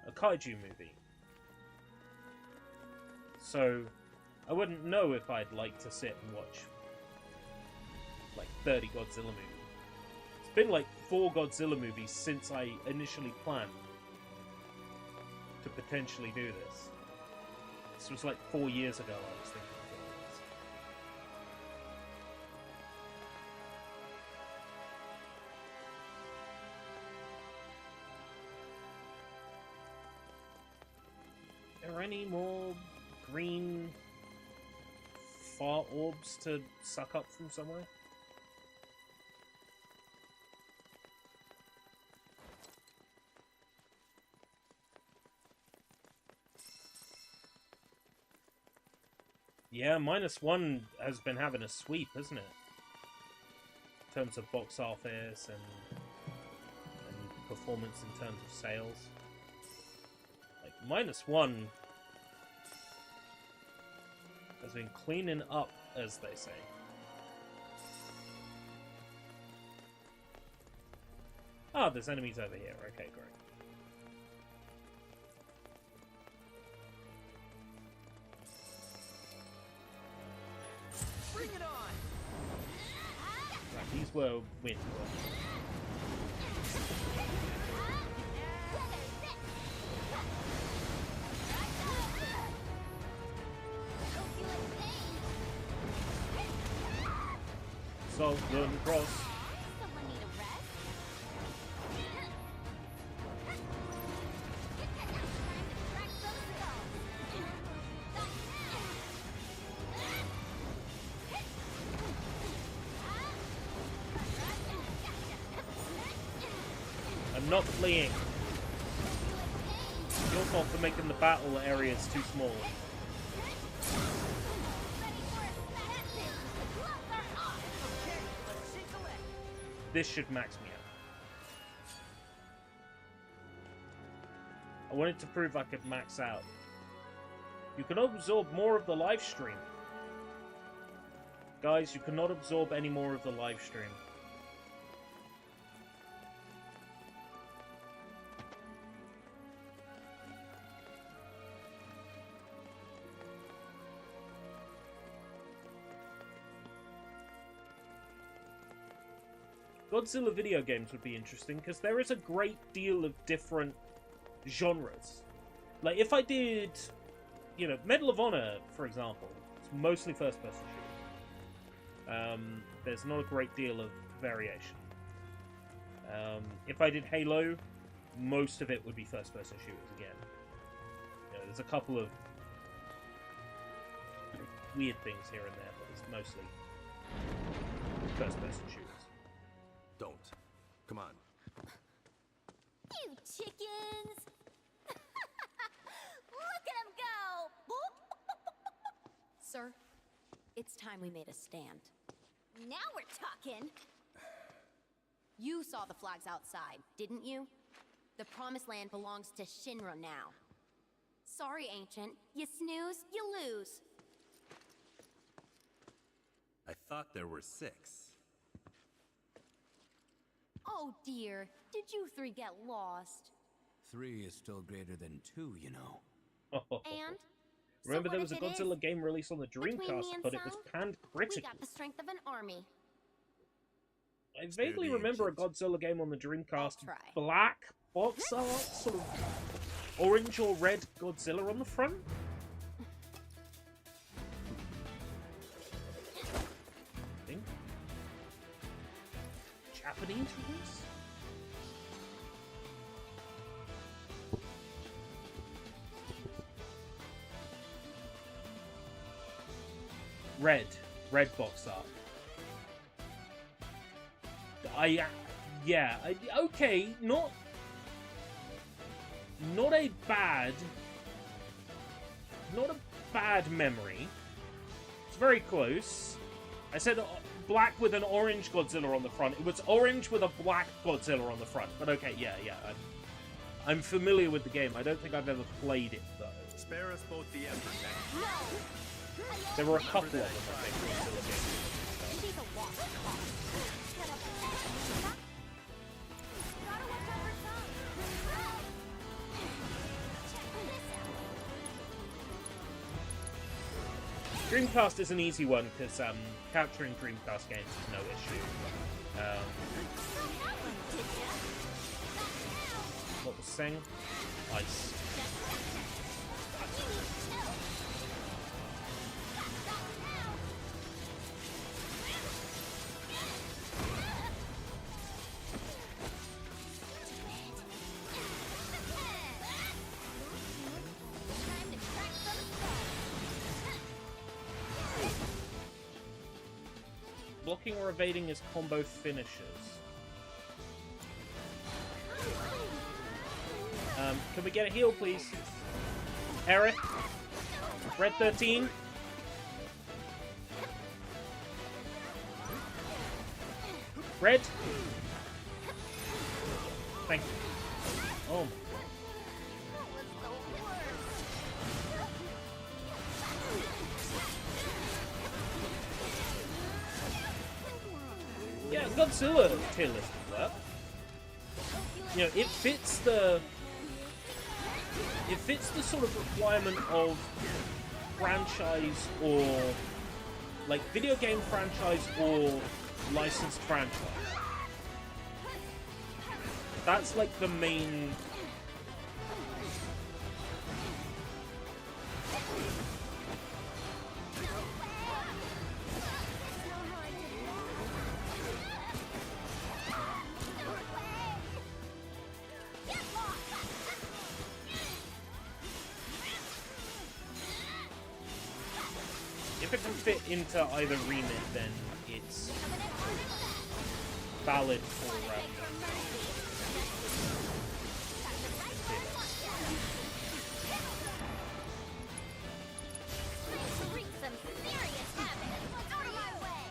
a kaiju movie, so I wouldn't know if I'd like to sit and watch like 30 Godzilla movies. It's been like 4 Godzilla movies since I initially planned to potentially do this. This was like 4 years ago I was thinking. Any more green far orbs to suck up from somewhere? Yeah, -1 has been having a sweep, hasn't it? In terms of box office and performance in terms of sales. Like, -1 has been cleaning up, as they say. Ah, there's enemies over here. Okay, great. Bring it on! Right, these were wind. So, run across. Someone need a rest? Time to crack those skulls. I'm not fleeing. It's your fault for making the battle areas too small. This should max me out. I wanted to prove I could max out. You can absorb more of the live stream. Guys, you cannot absorb any more of the live stream. Godzilla video games would be interesting because there is a great deal of different genres. Like, if I did, you know, Medal of Honor, for example, it's mostly first-person shooters. There's not a great deal of variation. If I did Halo, most of it would be first-person shooters again. You know, there's a couple of weird things here and there, but it's mostly first-person shooters. Don't. Come on. chickens. Look at them go. Sir, it's time we made a stand. Now we're talking. You saw the flags outside, didn't you? The Promised Land belongs to Shinra now. Sorry, Ancient. You snooze, you lose. I thought there were 6. Oh dear, did you 3 get lost? 3 is still greater than 2, you know. And? Remember, So there what was a if it is? Godzilla game released on the Between me Dreamcast, and but it was Sound, panned We critically. got the strength of an army. I vaguely the remember a Ancients. Godzilla game on the Dreamcast. try. Black box art, sort of orange or red Godzilla on the front. I think. Japanese release? Red box art. Okay, not a bad memory. It's very close. I said black with an orange Godzilla on the front. It was orange with a black Godzilla on the front. But okay, yeah. I'm familiar with the game. I don't think I've ever played it though. Spare us both the effort, man. There were a couple of them, I think, Godzilla games. She's a walk. Gotta watch out for some. Check this out. Dreamcast is an easy one because capturing Dreamcast games is no issue. What was saying? Ice. Time to crack some Blocking or evading is combo finishers. Can we get a heal, please? Eric? Red 13? Red? Thank you. Oh my. Yeah, Godzilla tier list is that. You know, it fits the sort of requirement of franchise or like video game franchise or licensed franchise. That's like the main. If it can fit into either remit, then it's valid for wreak some serious havoc. Out of my way.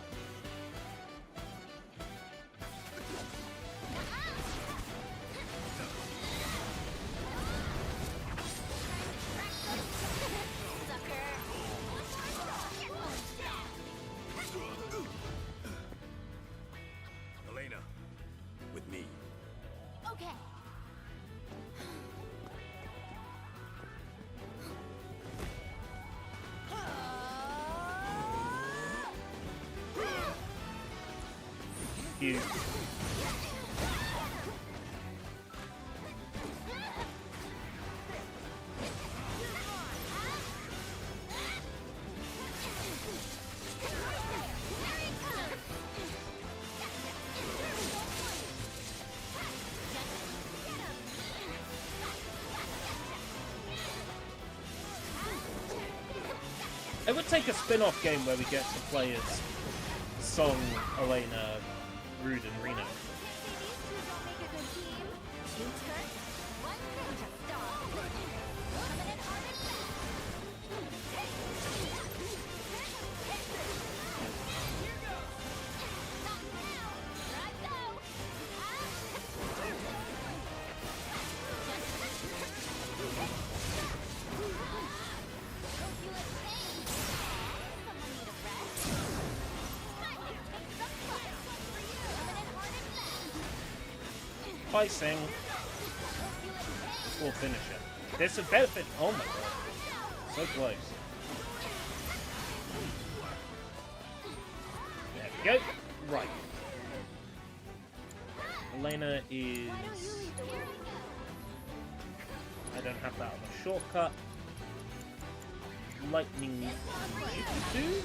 Elena, with me. Okay. you. It would take a spin-off game where we get to play as Song, Elena, Rude, and Reno. sacrificing. We'll finish it. There's a benefit. Oh my god. So close. There we go. Right. Elena is... I don't have that on a shortcut. Lightning Jutsu?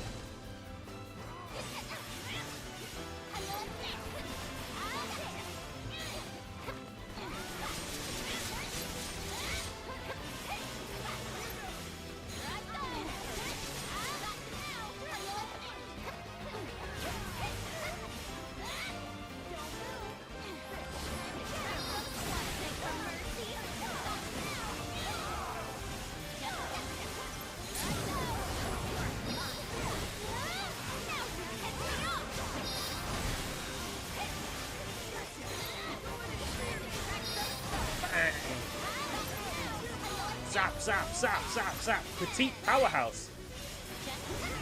Zap, zap, zap, zap, zap. Petite powerhouse.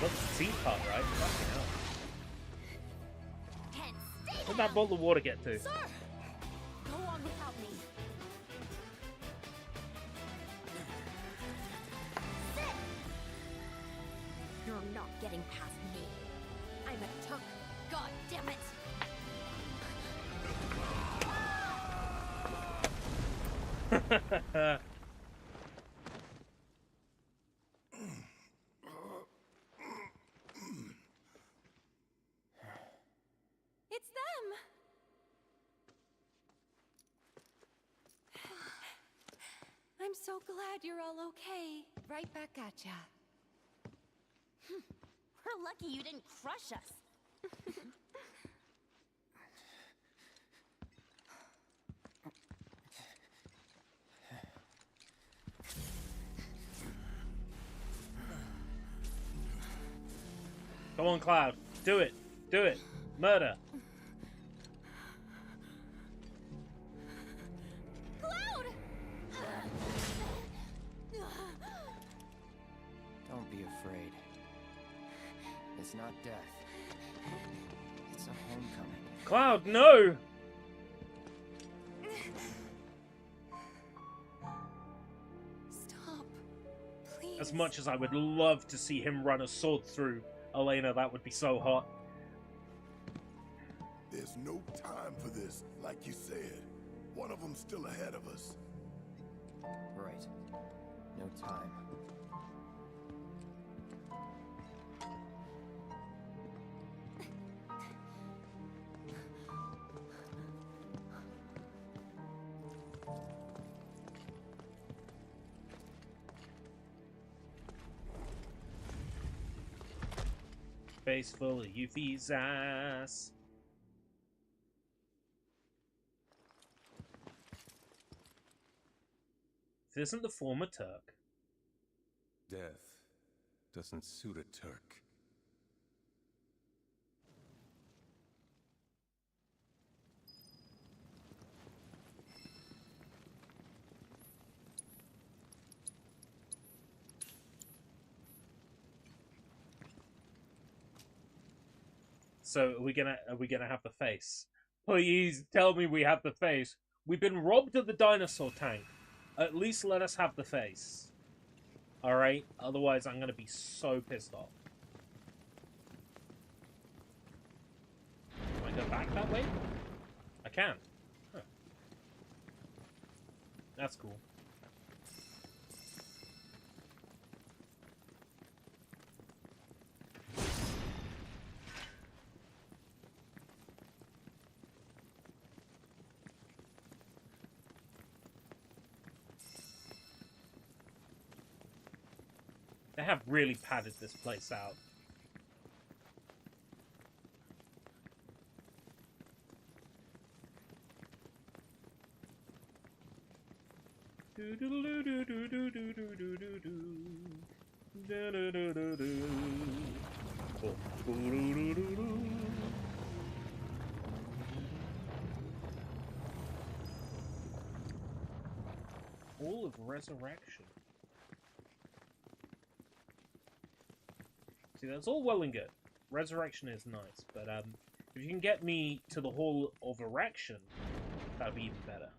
Look, petite part, right? Fucking hell. Where'd that bottle of water get to? Sir! Go on without me. Sit! You're not getting past me. I'm a Turk. God damn it! It's them! I'm so glad you're all okay. Right back at ya. We're lucky you didn't crush us. Come on, Cloud. Do it. Do it. Murder. Cloud! Don't be afraid. It's not death. It's a homecoming. Cloud, no! Stop. Please. As much as I would love to see him run a sword through Elena, that would be so hot. There's no time for this, like you said. One of them's still ahead of us. Right. No time. Face full of Yuffie's ass. This isn't the former Turk. Death doesn't suit a Turk. So are we gonna have the face? Please tell me we have the face. We've been robbed of the dinosaur tank. At least let us have the face. Alright? Otherwise I'm gonna be so pissed off. Can I go back that way? I can. Huh. That's cool. They have really padded this place out. All of Resurrection. See, that's all well and good. Resurrection is nice, but if you can get me to the Hall of Erection, That'd be even better.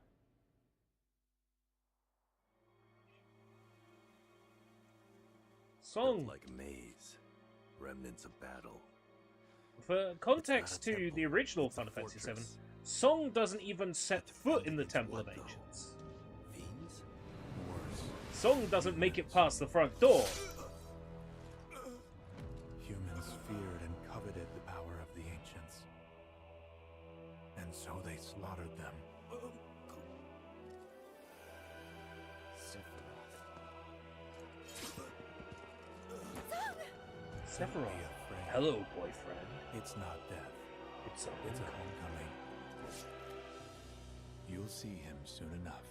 Song. Built like a maze, remnants of battle. For context to the original Final Fantasy VII, Song doesn't even set foot in the Temple of Ancients. Fiends? Worse. Song doesn't make it past the front door. Humans feared and coveted the power of the ancients. And so they slaughtered them. Sephiroth. Hello, boyfriend. It's not death. It's a It's a homecoming. You'll see him soon enough.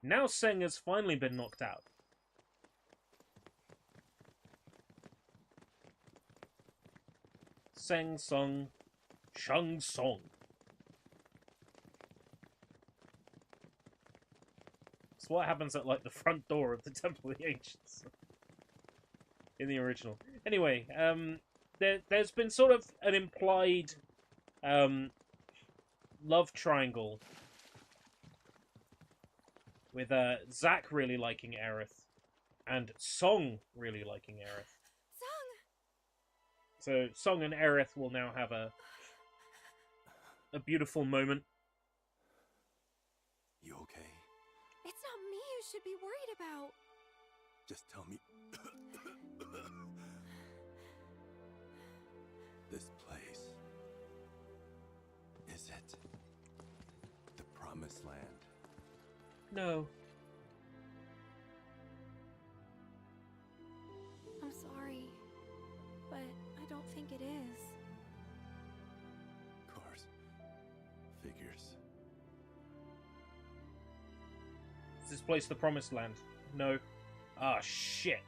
Now Seng has finally been knocked out. Seng Song, Shang Song. It's what happens at like the front door of the Temple of the Ancients in the original. Anyway, there's been sort of an implied love triangle with Zack really liking Aerith and Song really liking Aerith. So Song and Aerith will now have a beautiful moment. You okay? It's not me you should be worried about. Just tell me. This place. Is it the Promised Land? No. I'm sorry, but I don't think it is. Of course. Figures. Is this place the Promised Land? No. Ah, shit.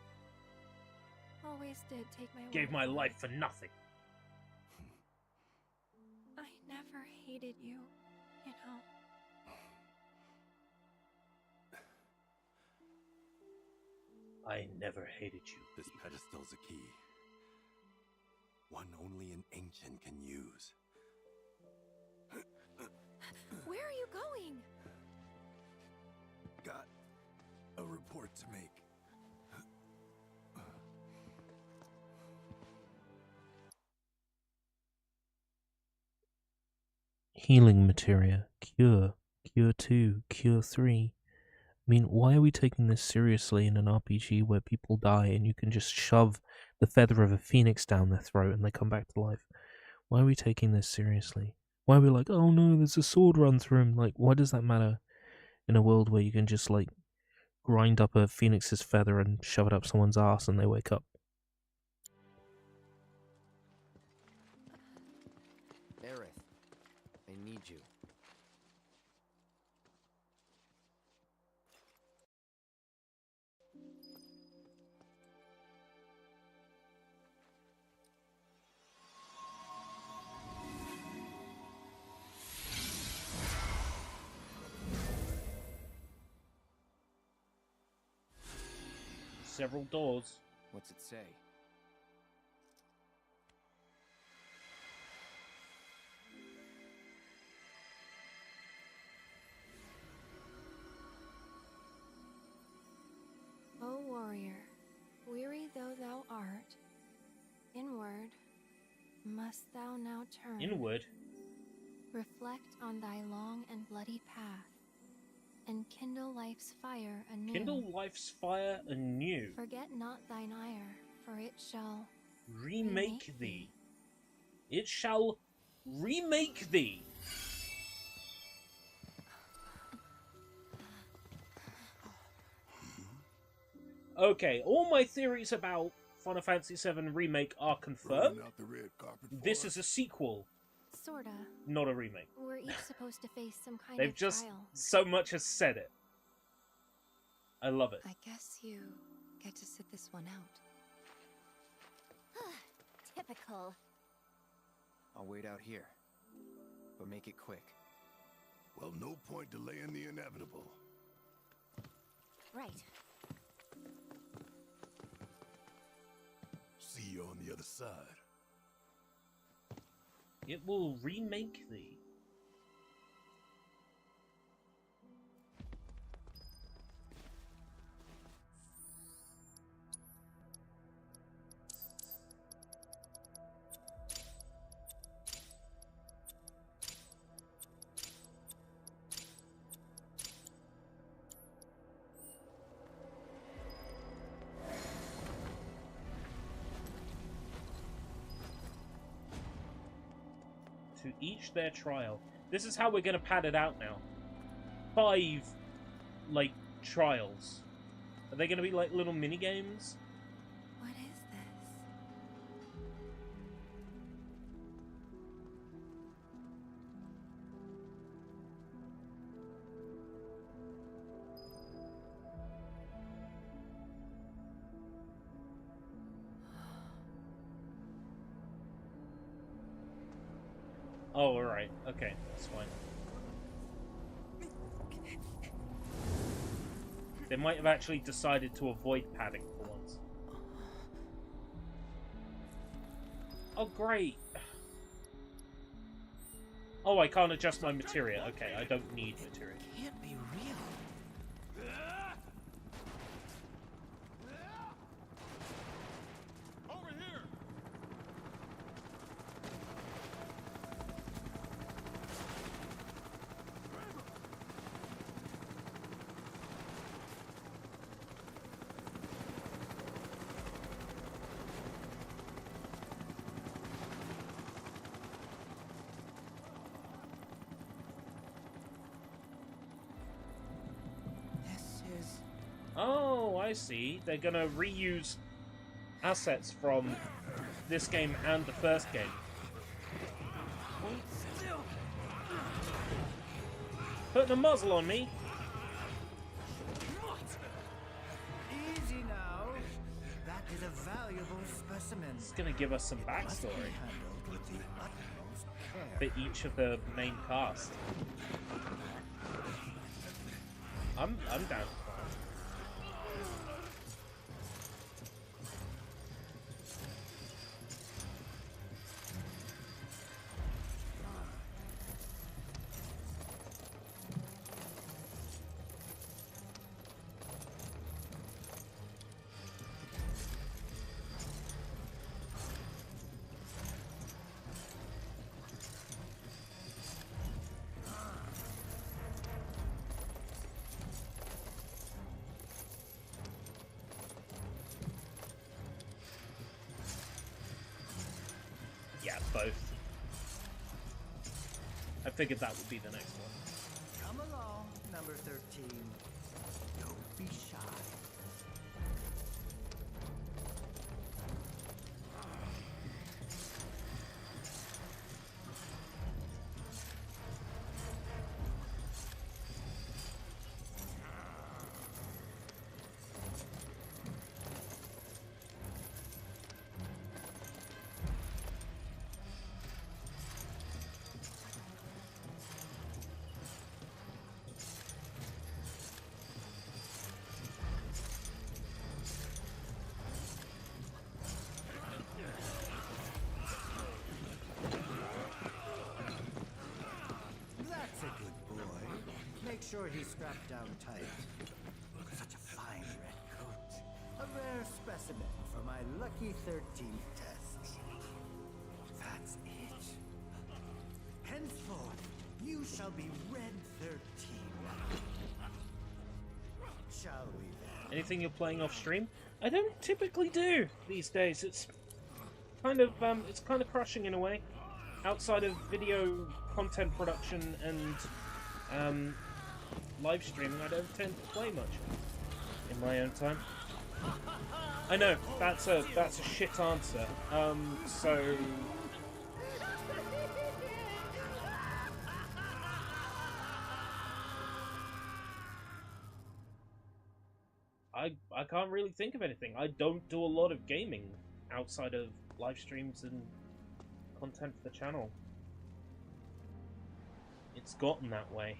Always did take my Gave word my for life it. for nothing. I never hated you, you know. I never hated you. This pedestal's a key. One only an ancient can use. Where are you going? Got a report to make. Healing materia, cure, cure 2, cure 3. I mean, why are we taking this seriously in an RPG where people die and you can just shove the feather of a phoenix down their throat and they come back to life? Why are we taking this seriously? Why are we like, oh no, there's a sword run through him? Like, why does that matter in a world where you can just, like, grind up a phoenix's feather and shove it up someone's ass and they wake up? Aerith, I need you. Several doors. What's it say? O warrior, weary though thou art, inward must thou now turn. Inward. Reflect on thy long and bloody path, and kindle life's fire anew. Kindle life's fire anew. Forget not thine ire, for it shall Remake thee. It shall remake thee. Okay, all my theories about Final Fantasy VII Remake are confirmed. Rolling out the red carpet for This us. is a sequel, sorta. not a remake. We're each supposed to face some kind They've of just trial. so much as said it. I love it. I guess you get to sit this one out. Typical. I'll wait out here. But make it quick. Well Well, no point delaying the inevitable. Right. See you on the other side. It will remake thee. To each their trial. This is how we're going to pad it out now. 5, like, trials. Are they going to be like little mini games? What is this? Oh, alright. Okay, that's fine. They might have actually decided to avoid padding for once. Oh, great! Oh, I can't adjust my materia. Okay, I don't need materia. Can't be real. Over here! This is... Oh, I see. They're gonna reuse assets from this game and the first game. Putting a muzzle on me. Easy now. That is a valuable specimen. It's gonna give us some Must be backstory handled with the utmost care. for each of the main cast. I'm down. Yeah, both. I figured that would be the next one. Come along, number 13. Don't be shy. That's a good boy. Make sure he's strapped down tight. Such a fine red coat. A rare specimen for my lucky 13th test. That's it. Henceforth, you shall be Red 13. Shall we then? Anything you're playing off stream? I don't typically do these days. It's kind of crushing in a way. Outside of video content production and live streaming, I don't tend to play much in my own time. I know that's a shit answer. So I can't really think of anything. I don't do a lot of gaming outside of live streams and content for the channel. It's gotten that way.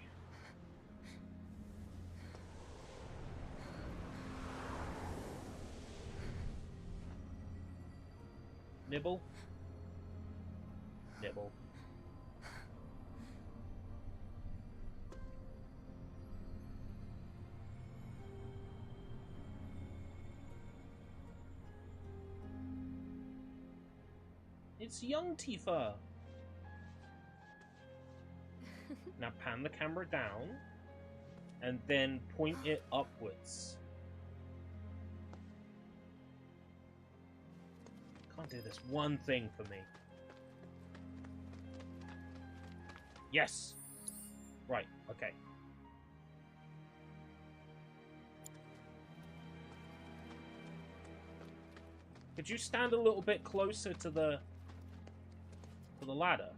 Nibble. Nibble. It's young Tifa. Now pan the camera down and then point it upwards. Can't do this one thing for me. Yes. Right, okay. Could you stand a little bit closer to the ladder?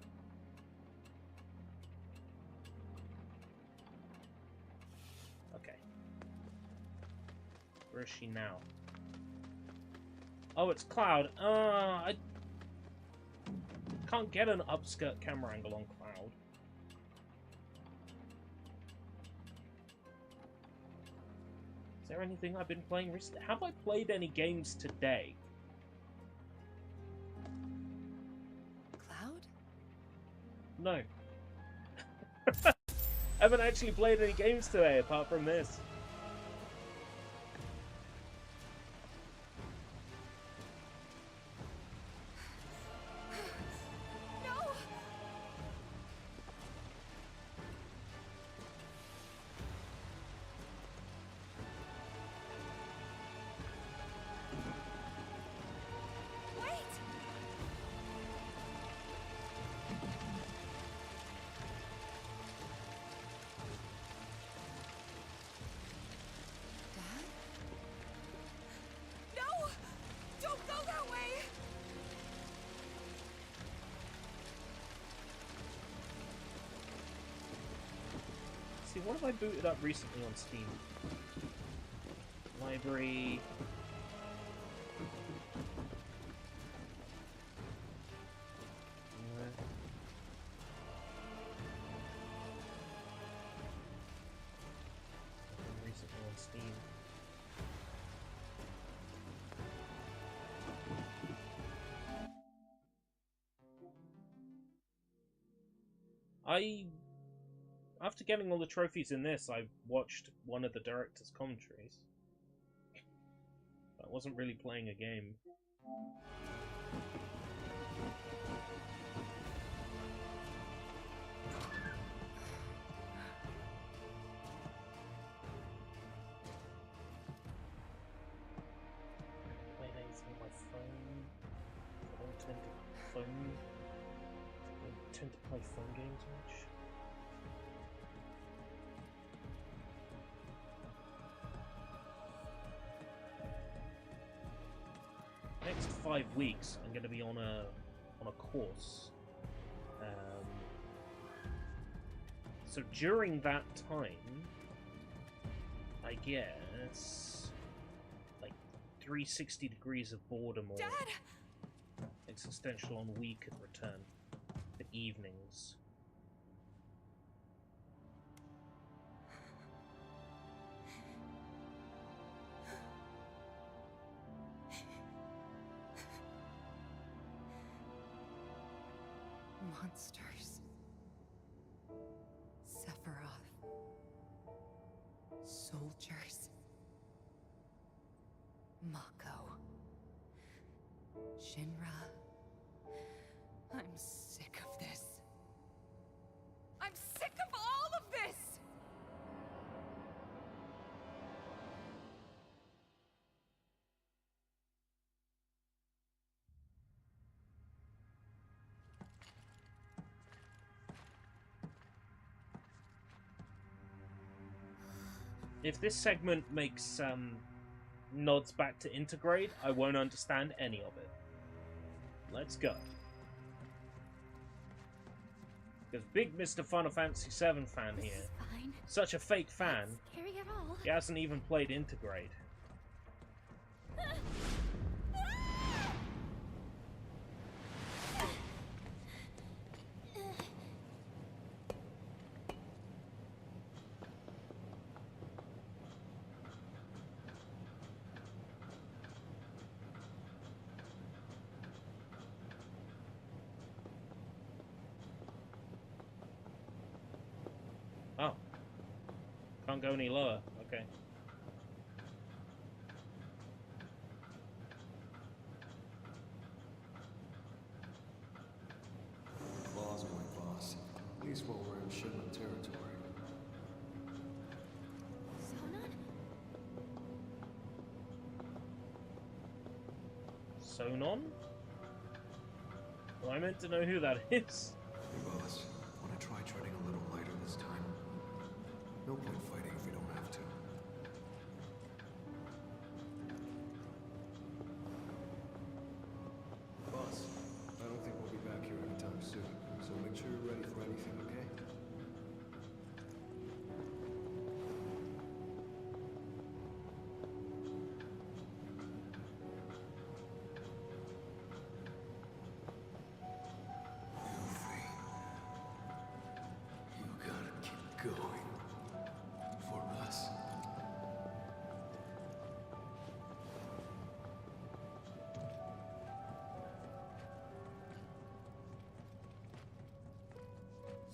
Okay. Where is she now? Oh, it's Cloud. I can't get an upskirt camera angle on Cloud. Is there anything I've been playing recently? Have I played any games today? Cloud? No. I haven't actually played any games today apart from this. See, what have I booted up recently on Steam? Library. Recently on Steam. After getting all the trophies in this, I watched one of the director's commentaries. I wasn't really playing a game. Playing anything on my phone. I don't tend to play phone games much. Next 5 weeks, I'm going to be on a course. So during that time, I guess like 360 degrees of boredom or Dad! existential ennui could return for evenings. Monsters. Sephiroth. Soldiers. Mako. Shinra. I'm sick of this. I'm sick of all of this! If this segment makes nods back to Intergrade, I won't understand any of it. Let's go. Because big Mr. Final Fantasy VII fan here. Fine. Such a fake fan. Not scary at all. He hasn't even played Intergrade. Can't go any lower. Okay. Laws are my boss. At least while we're in Shinra territory. Sonon? Sonon? Well, I meant to know who that is. Hey, boss. Want to try treading a little lighter this time? No point fighting if we don't have to. Boss, I don't think we'll be back here anytime soon, so make sure you're ready for anything, okay? You gotta keep going. For us.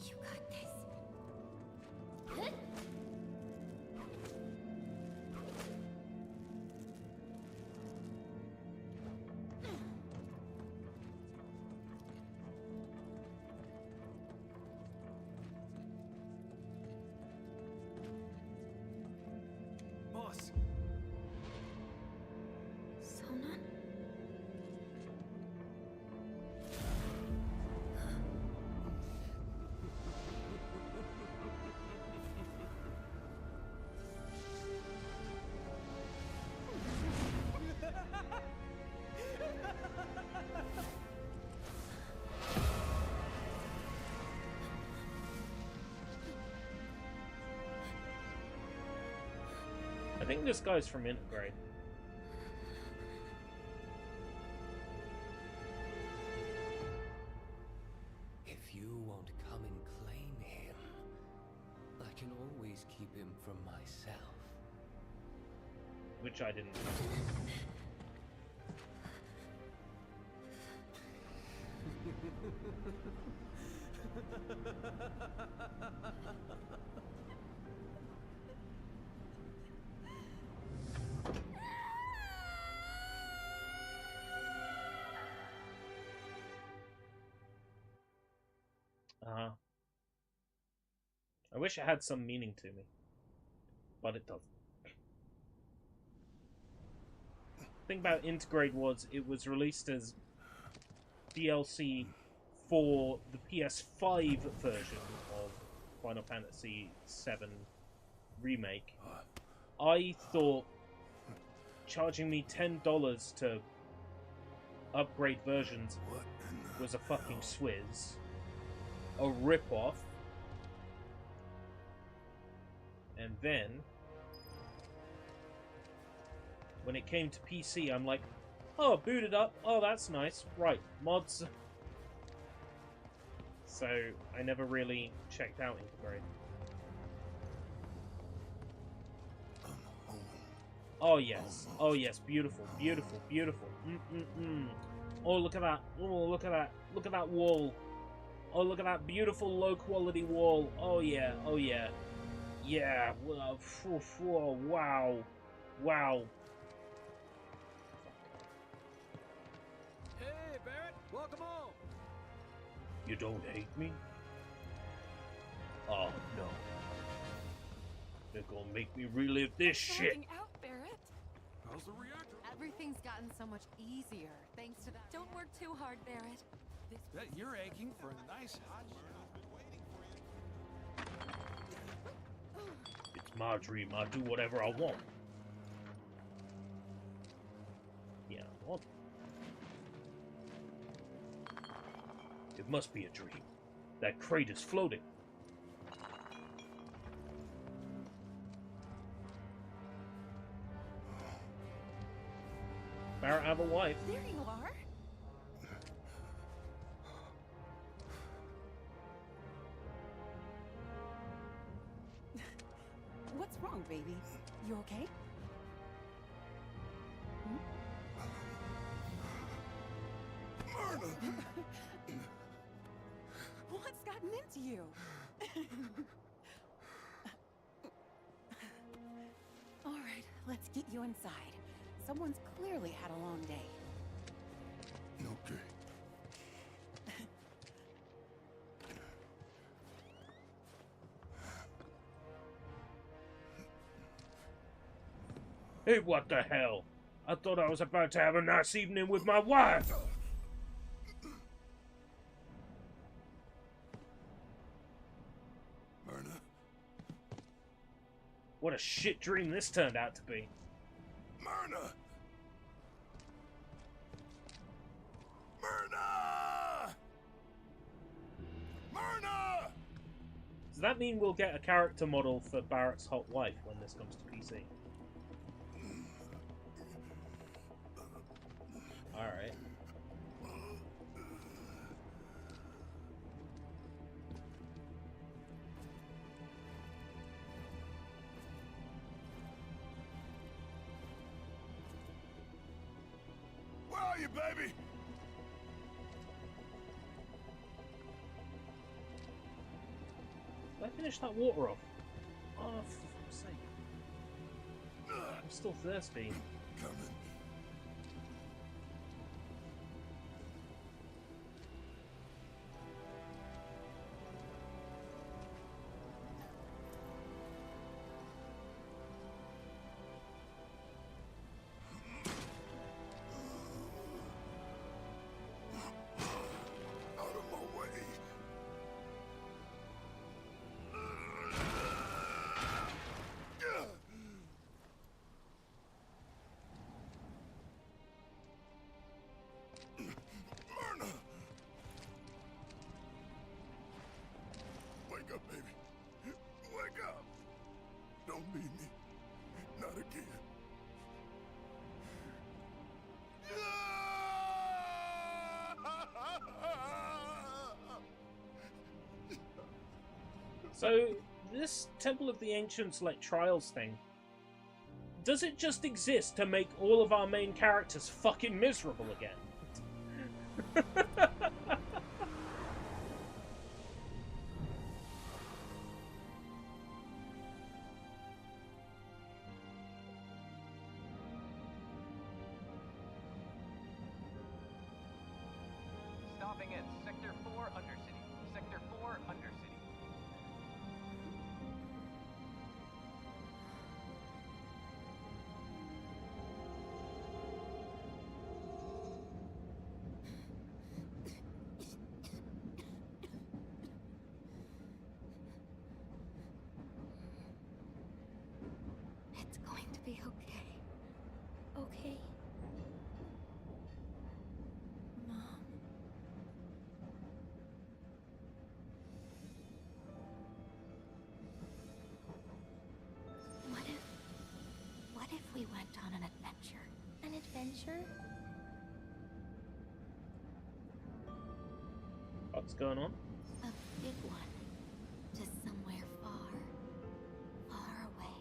You got this. Boss! Sonon? I think this guy's from Integrate. If you won't come and claim him, I can always keep him from myself. Which I didn't. I wish it had some meaning to me, but it doesn't. The thing about Integrate was it was released as DLC for the PS5 version of Final Fantasy VII Remake. I thought charging me $10 to upgrade versions was a fucking swizz, a rip-off. And then, when it came to PC, I'm like, oh, boot it up. Oh, that's nice. Right, mods. So, I never really checked out Integrate. Oh, yes. Oh, yes. Beautiful, beautiful, beautiful. Oh, look at that. Oh, look at that. Look at that wall. Oh, look at that beautiful, low-quality wall. Oh, yeah. Oh, yeah. Yeah, wow, wow. Hey, Barrett, welcome home. You don't hate me? Oh, no. They're gonna make me relive this shit. Out, Barrett. How's the reactor? Everything's gotten so much easier thanks to that. Don't work too hard, Barrett. Bet you're aching for a nice hot It's my dream. I do whatever I want. Yeah, what? It must be a dream. That crate is floating. Barrett have a wife. There you are. What's wrong, baby? You okay? What's gotten into you? Let's get you inside. Someone's clearly had a long day. Okay. Hey, what the hell? I thought I was about to have a nice evening with my wife. Myrna? What a shit dream this turned out to be. Myrna! Myrna! Myrna! Does that mean we'll get a character model for Barrett's hot wife when this comes to PC? Alright. Where are you, baby? Did I finish that water off? Oh, for fuck's sake. I'm still thirsty. Coming. Out of my way. Myrna! Wake up, baby. Wake up. Don't leave me. Not again. So, this Temple of the Ancients, like, Trials thing, does it just exist to make all of our main characters fucking miserable again? Stopping at Sector 4 Undercity. Sector 4 Undercity. It's going to be okay. Okay? Mom? What if we went on an adventure? An adventure? What's going on? A big one. To somewhere far, far away.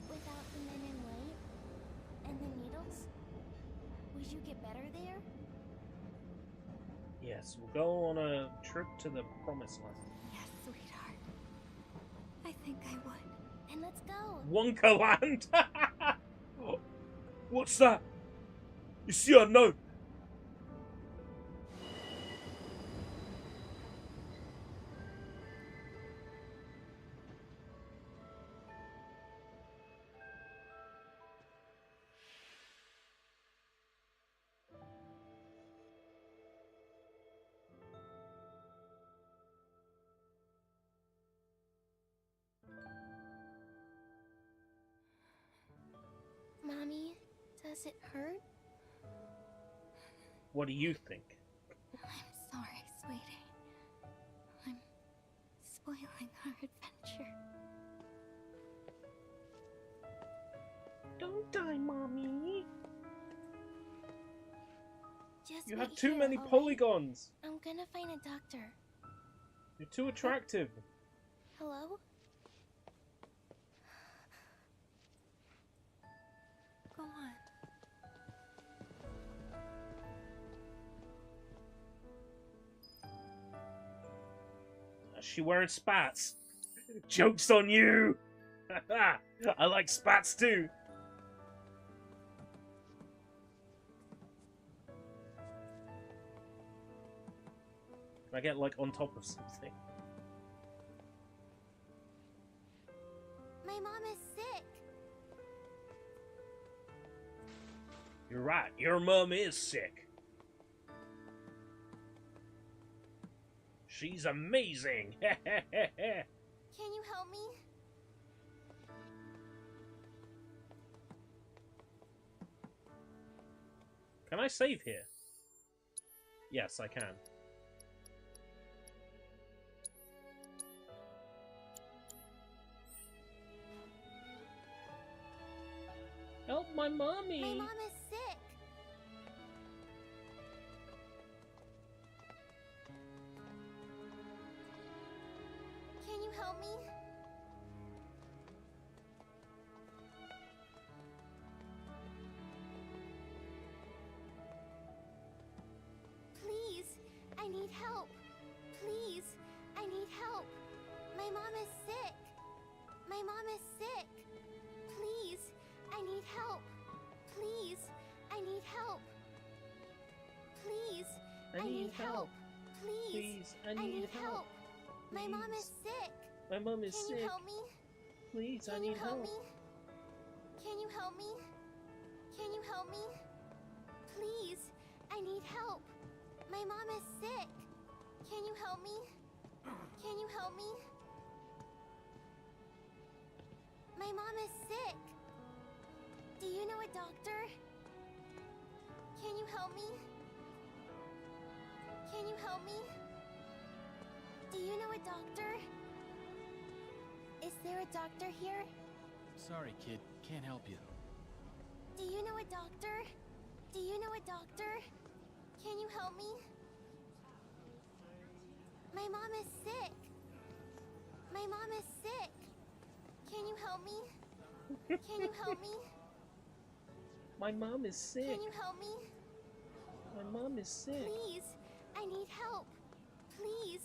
Without the men in white and the needles? Would you get better there? Yes, we'll go on a trip to the Promised Land. Yes, sweetheart. I think I would. Then let's go. Wonka Land! What's that? You see, I know. Mommy, does it hurt? What do you think? I'm sorry, sweetie. I'm spoiling our adventure. Don't die, Mommy. Just You wait have too here, many alright? polygons. I'm gonna find a doctor. You're too attractive. Hello? Go on. Is she wearing spats? Joke's on you! I like spats too! Can I get, like, on top of something? My mom is sick. You're right, your mum is sick. She's amazing! Can you help me? Can I save here? Yes, I can. Help my mommy! My mom is sick. Can you help me? Please, I need help. Please, I need help. My mom is sick. My mom is sick. Please, I need help. Please, I need help. Please, I need help. Please, I need help. My mom is sick. My mom is sick. Can you help me? Please, I Can need you help help. me? Can you help me? Can you help me? Please, I need help. My mom is sick. Can you help me? Can you help me? My mom is sick. Do you know a doctor? Can you help me? Can you help me? Do you know a doctor? Is there a doctor here? Sorry, kid. Can't help you. Do you know a doctor? Do you know a doctor? Can you help me? My mom is sick. My mom is sick. Can you help me? Can you help me? My mom is sick. Can you help me? My mom is sick. Please, I need help. Please,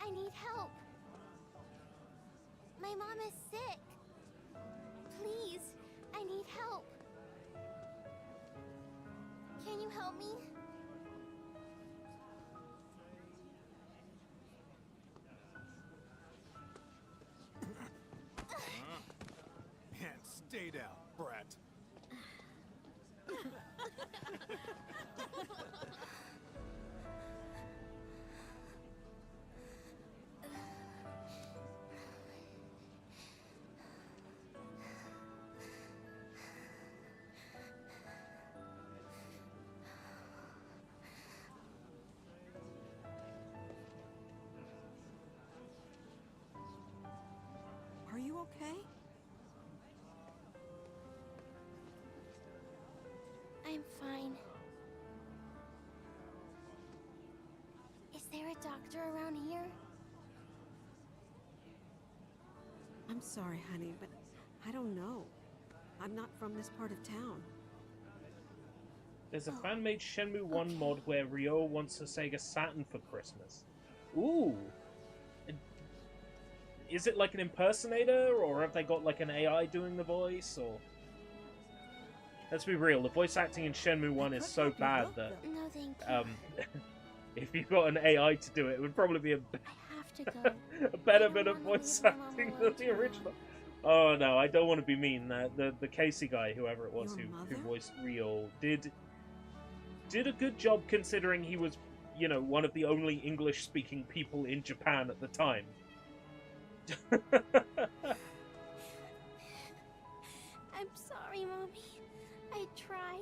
I need help. My mom is sick. Please, I need help. Can you help me? Man, stay down, brat. Are you okay? I'm fine. Is there a doctor around here? I'm sorry, honey, but I don't know. I'm not from this part of town. There's a fan-made Shenmue 1 mod where Ryo wants a Sega Saturn for Christmas. Ooh! Is it like an impersonator, or have they got like an AI doing the voice, or... Let's be real, the voice acting in Shenmue 1 is so bad that... No, thank you. If you got an AI to do it, it would probably be I have to go. a better bit of voice acting than the original. Oh no, I don't want to be mean. The Casey guy, whoever it was who voiced Ryo, did a good job considering he was, you know, one of the only English-speaking people in Japan at the time. I'm sorry, Mommy. I tried.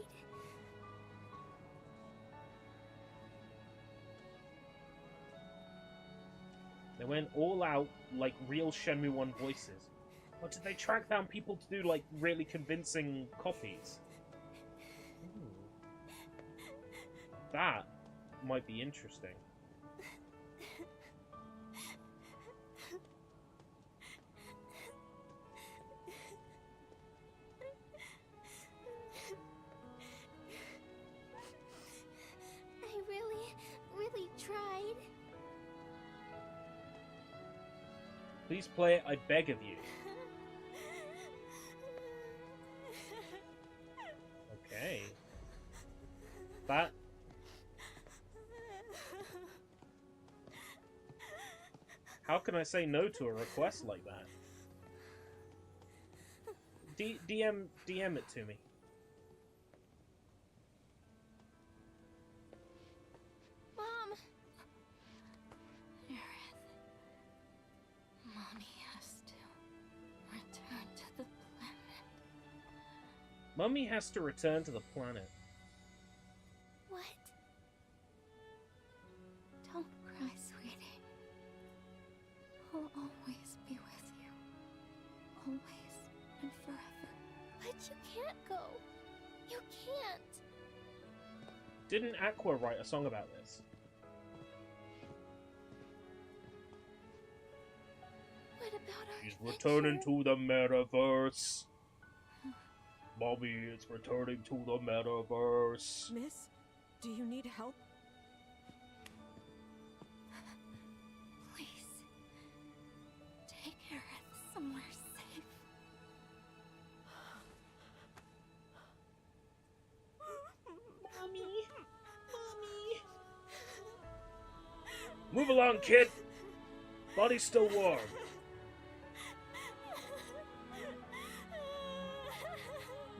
They went all out like real Shenmue 1 voices. Or did they track down people to do like really convincing copies? That might be interesting. I really tried. Please play it, I beg of you. Okay. That... How can I say no to a request like that? DM it to me. Mom! Aerith. Mommy has to return to the planet. Mummy has to return to the planet. What? Don't cry, sweetie. I'll always be with you. Always and forever. But you can't go. You can't. Didn't Aqua write a song about this? What about our She's returning to the metaverse. Mommy is returning to the metaverse. Miss, do you need help? Please. Take Aerith somewhere safe. Mommy. Move along, kid. Body's still warm.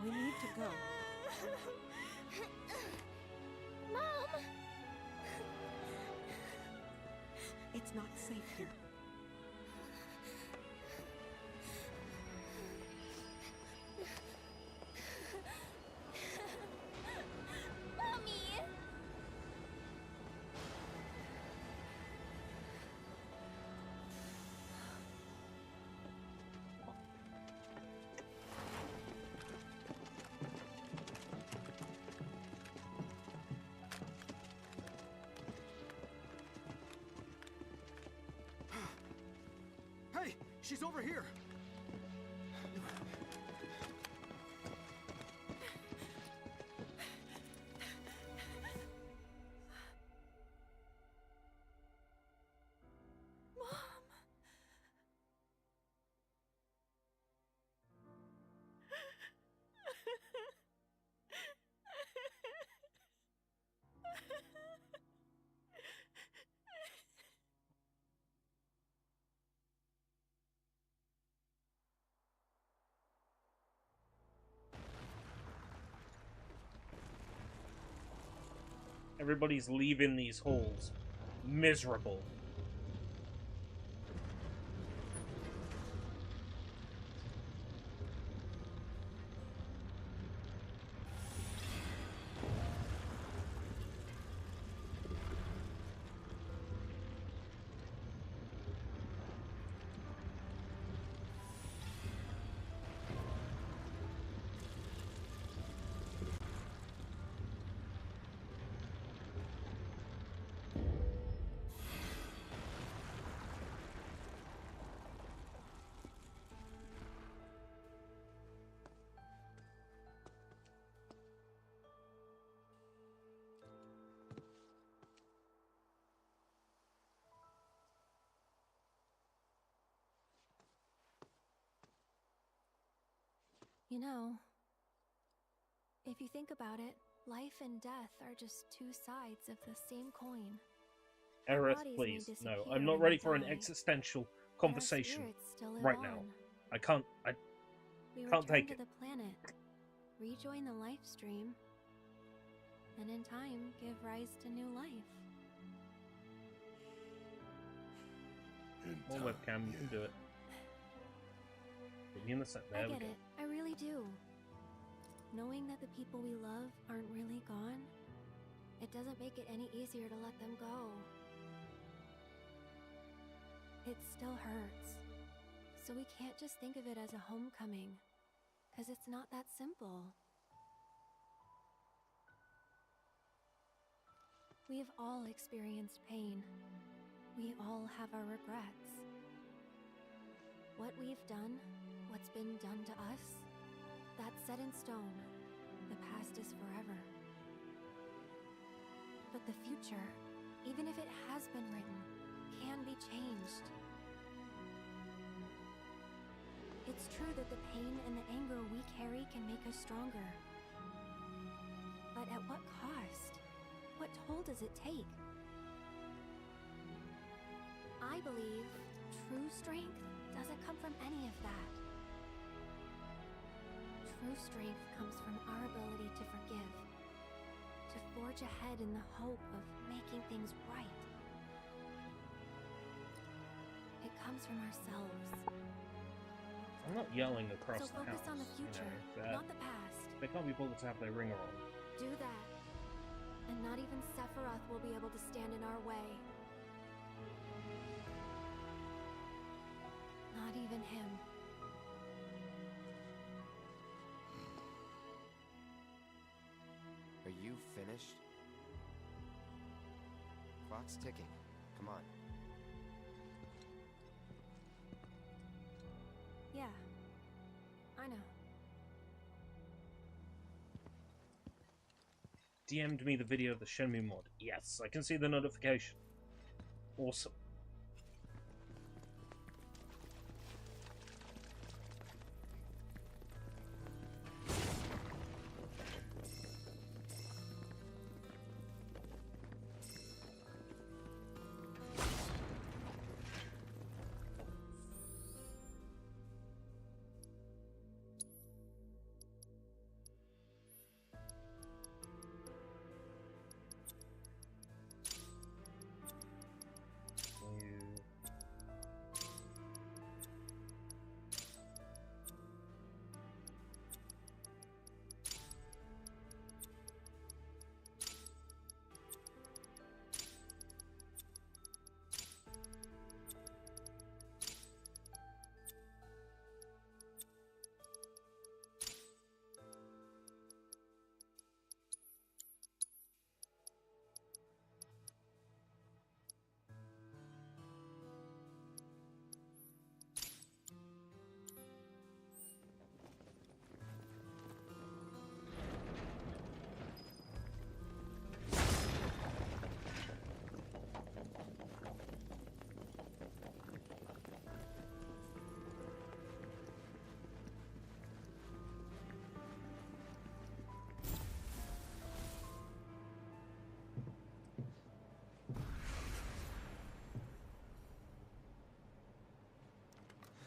We need to go. Mom! It's not safe here. Mommy! Hey, she's over here. Everybody's leaving these halls. Miserable. You know, if you think about it, life and death are just two sides of the same coin. Aerith, bodies may please. No, disappear I'm not when ready we for an die, existential but our conversation spirits still live right now. on. I can't We can't return take to it. the planet, rejoin the life stream, and in time give rise to new life. More webcam, you can do it. Put me in the set. There I we get go. it. I really do. Knowing that the people we love aren't really gone, it doesn't make it any easier to let them go. It still hurts. So we can't just think of it as a homecoming, because it's not that simple. We have all experienced pain. We all have our regrets. What we've done, what's been done to us, that's set in stone. The past is forever. But the future, even if it has been written, can be changed. It's true that the pain and the anger we carry can make us stronger. But at what cost? What toll does it take? I believe true strength doesn't come from any of that. True strength comes from our ability to forgive, to forge ahead in the hope of making things right. It comes from ourselves. I'm not yelling across So the house. focus on the future, not the past. They can't be bothered to have their ringer on. Do that, and not even Sephiroth will be able to stand in our way. Not even him. Are you finished? Clock's ticking. Come on. Yeah, I know. DM'd me the video of the Shenmue mod. Yes, I can see the notification. Awesome.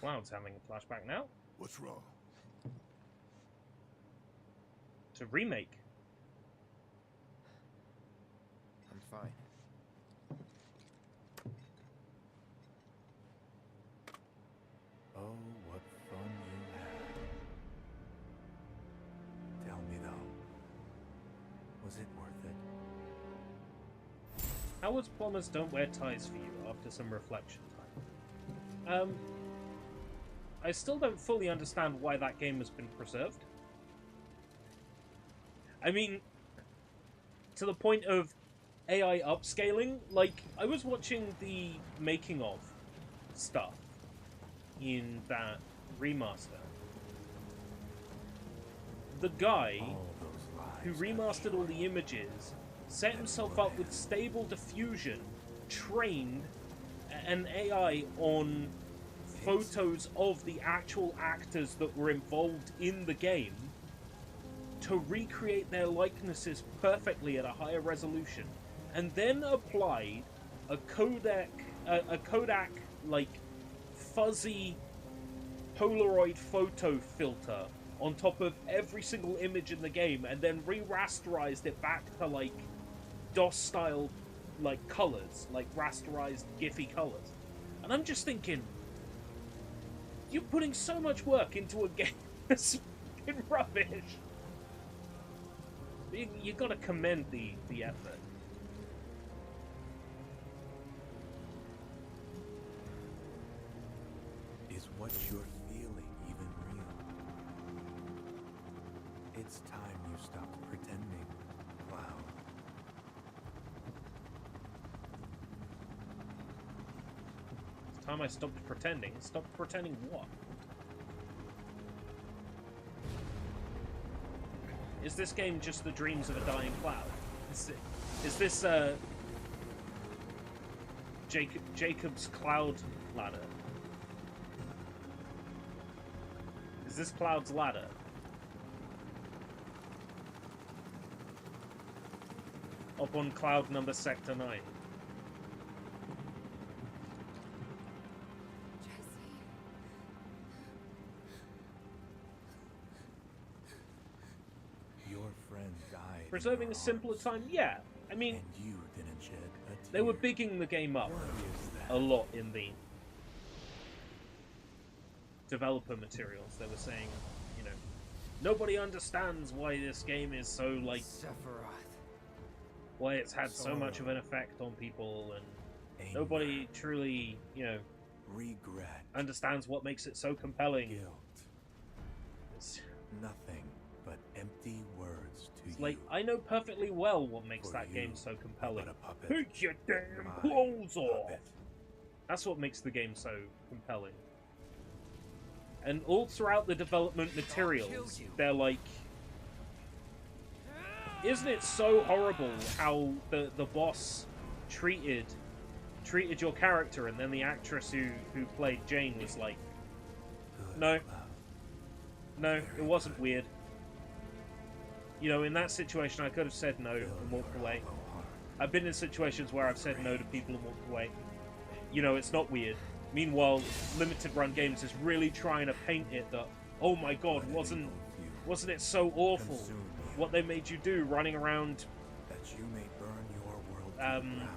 Cloud's having a flashback now. What's wrong? To remake. I'm fine. Oh, what fun you had. Tell me though, was it worth it? Howard's plumbers don't wear ties for you after some reflection time. I still don't fully understand why that game has been preserved. I mean, to the point of AI upscaling, like, I was watching the making of stuff in that remaster. The guy who remastered all the images set himself up with stable diffusion, trained an AI on photos of the actual actors that were involved in the game to recreate their likenesses perfectly at a higher resolution, and then applied a Kodak like fuzzy Polaroid photo filter on top of every single image in the game, and then re-rasterized it back to like DOS style like colors, like rasterized Giphy colors. And I'm just thinking, you're putting so much work into a game that's fucking rubbish. You gotta commend the effort. Is what you're feeling even real? It's time you stopped pretending, Cloud. It's time I stopped pretending. Stop pretending what? Is this game just the dreams of a dying Cloud? Is this Jacob's Cloud ladder? Is this Cloud's ladder? Up on Cloud number Sector 9. Your friend died. Preserving a simpler time? Yeah. I mean, And you didn't shed a tear. they were bigging the game up a lot in the developer materials. They were saying, you know, nobody understands why this game is so, like, Sephiroth. why it's had so much of an effect on people, and nobody truly, you know, regret, understands what makes it so compelling. guilt. It's Nothing but empty words to you. like, I know perfectly well what makes For that you, game so compelling. but a puppet. Take your damn My clothes off! puppet. That's what makes the game so compelling. And all throughout the development materials, they're like, isn't it so horrible how the boss treated your character? And then the actress who played Jane was like, no, it wasn't weird. You know, in that situation I could have said no and walked away. I've been in situations where I've said no to people and walked away. You know, it's not weird. Meanwhile, Limited Run Games is really trying to paint it that, oh my god, wasn't it so awful what they made you do running around that you may burn your world to the ground.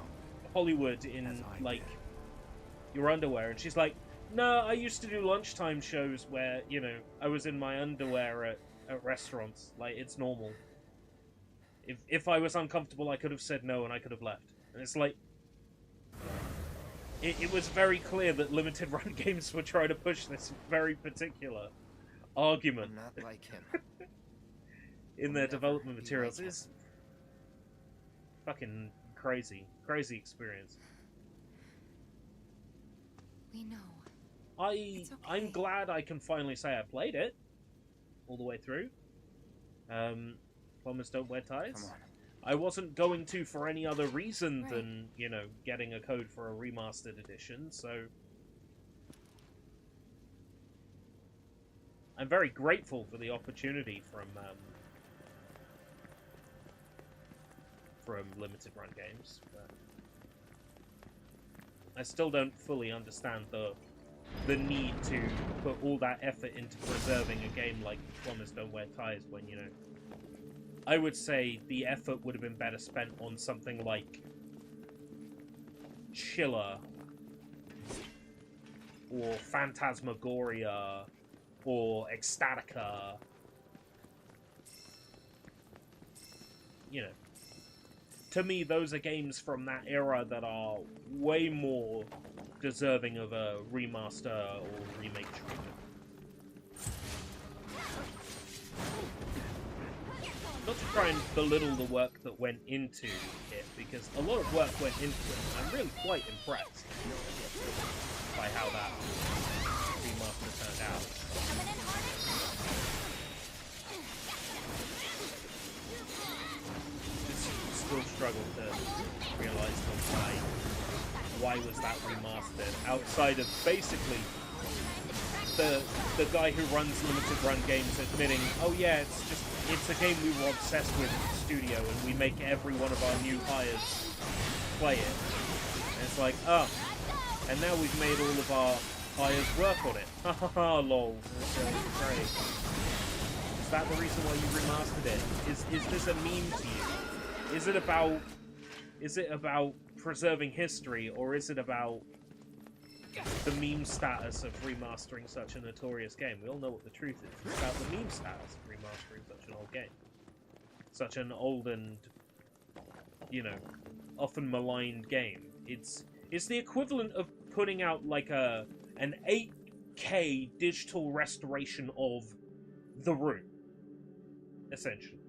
Hollywood in, like, your underwear. And she's like, no, I used to do lunchtime shows where, you know, I was in my underwear at restaurants. Like, it's normal. If I was uncomfortable, I could have said no and I could have left. And it's like, it was very clear that Limited Run Games were trying to push this very particular argument. I'm not like him. In their development materials. It's fucking crazy. Crazy experience. We know. I'm glad I can finally say I played it all the way through. Plumbers Don't Wear Ties. Come on. I wasn't going to for any other reason than, you know, getting a code for a remastered edition, so I'm very grateful for the opportunity from Limited Run Games, but I still don't fully understand the need to put all that effort into preserving a game like Plumbers Don't Wear Ties when, you know, I would say the effort would have been better spent on something like Chiller or Phantasmagoria or Ecstatica. You know, to me, those are games from that era that are way more deserving of a remaster or remake treatment. Not to try and belittle the work that went into it, because a lot of work went into it, and I'm really quite impressed by how that remaster turned out. Just still struggle to realise why was that remastered, outside of basically the guy who runs Limited Run Games admitting, oh yeah, it's a game we were obsessed with at the studio and we make every one of our new hires play it. And it's like, oh, and now we've made all of our hires work on it. Ha ha ha, lol. Great. Is that the reason why you remastered it? Is this a meme to you? Is it about preserving history, or is it about the meme status of remastering such a notorious game? We all know what the truth is. It's about the meme status of remastering such an old game. Such an old and, you know, often maligned game. It's the equivalent of putting out like an 8K digital restoration of The Room, essentially.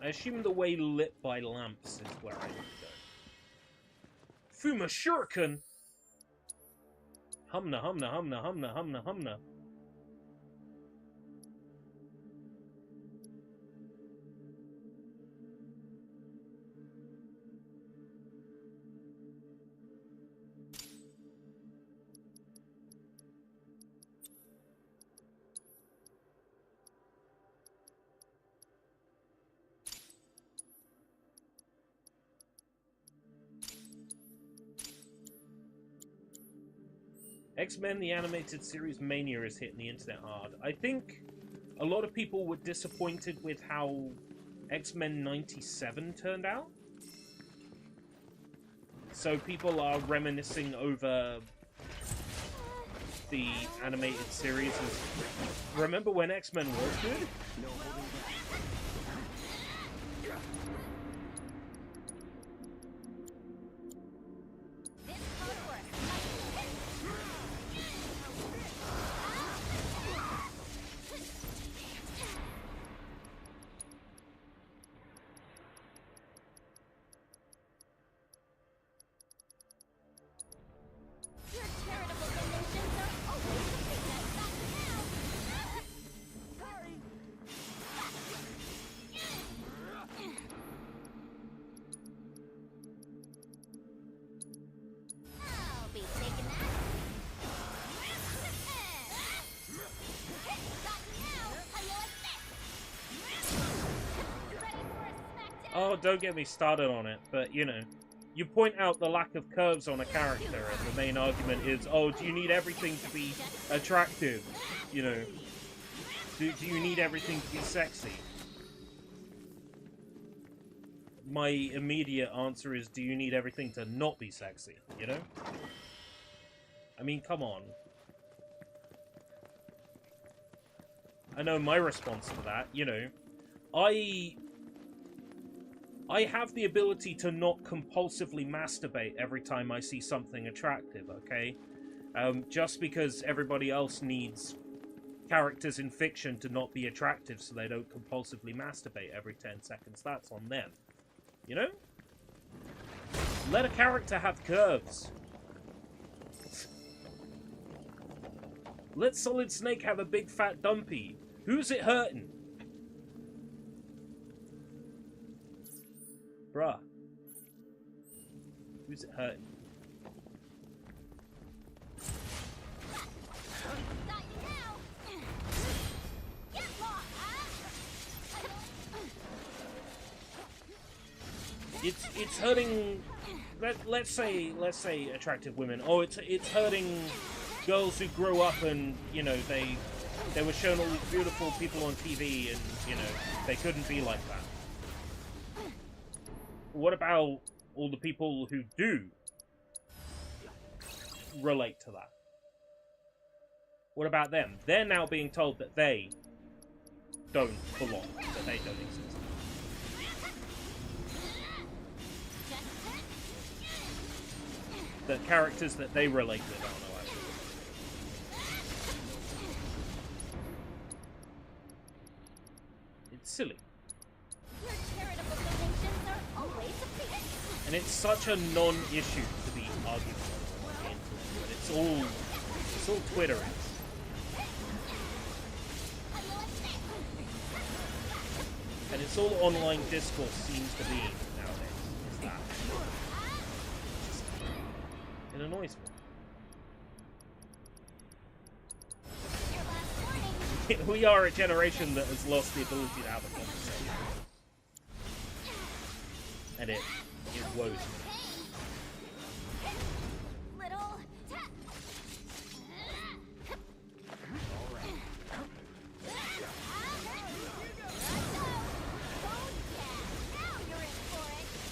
I assume the way lit by lamps is where I need to go. Fuma Shuriken! Humna, humna, humna, humna, humna, humna. X-Men, the animated series mania is hitting the internet hard. I think a lot of people were disappointed with how X-Men 97 turned out. So people are reminiscing over the animated series. Remember when X-Men was good? Oh, don't get me started on it, but, you know, you point out the lack of curves on a character, and the main argument is, oh, do you need everything to be attractive? You know, do you need everything to be sexy? My immediate answer is, do you need everything to not be sexy, you know? I mean, come on. I know my response to that, you know, I have the ability to not compulsively masturbate every time I see something attractive, okay? Just because everybody else needs characters in fiction to not be attractive so they don't compulsively masturbate every 10 seconds, that's on them. You know? Let a character have curves. Let Solid Snake have a big fat dumpy. Who's it hurting? Bruh. Who's it hurting? It's hurting. Let's say attractive women. Oh, it's hurting girls who grow up and, you know, they were shown all these beautiful people on TV and, you know, they couldn't be like that. What about all the people who do relate to that? What about them? They're now being told that they don't belong, that they don't exist. The characters that they relate with are no actually. It's silly. And it's such a non-issue to be arguing on the internet, but it's all Twitter is. And it's all online discourse seems to be nowadays. Is that? It annoys me. We are a generation that has lost the ability to have a conversation. And it woes me.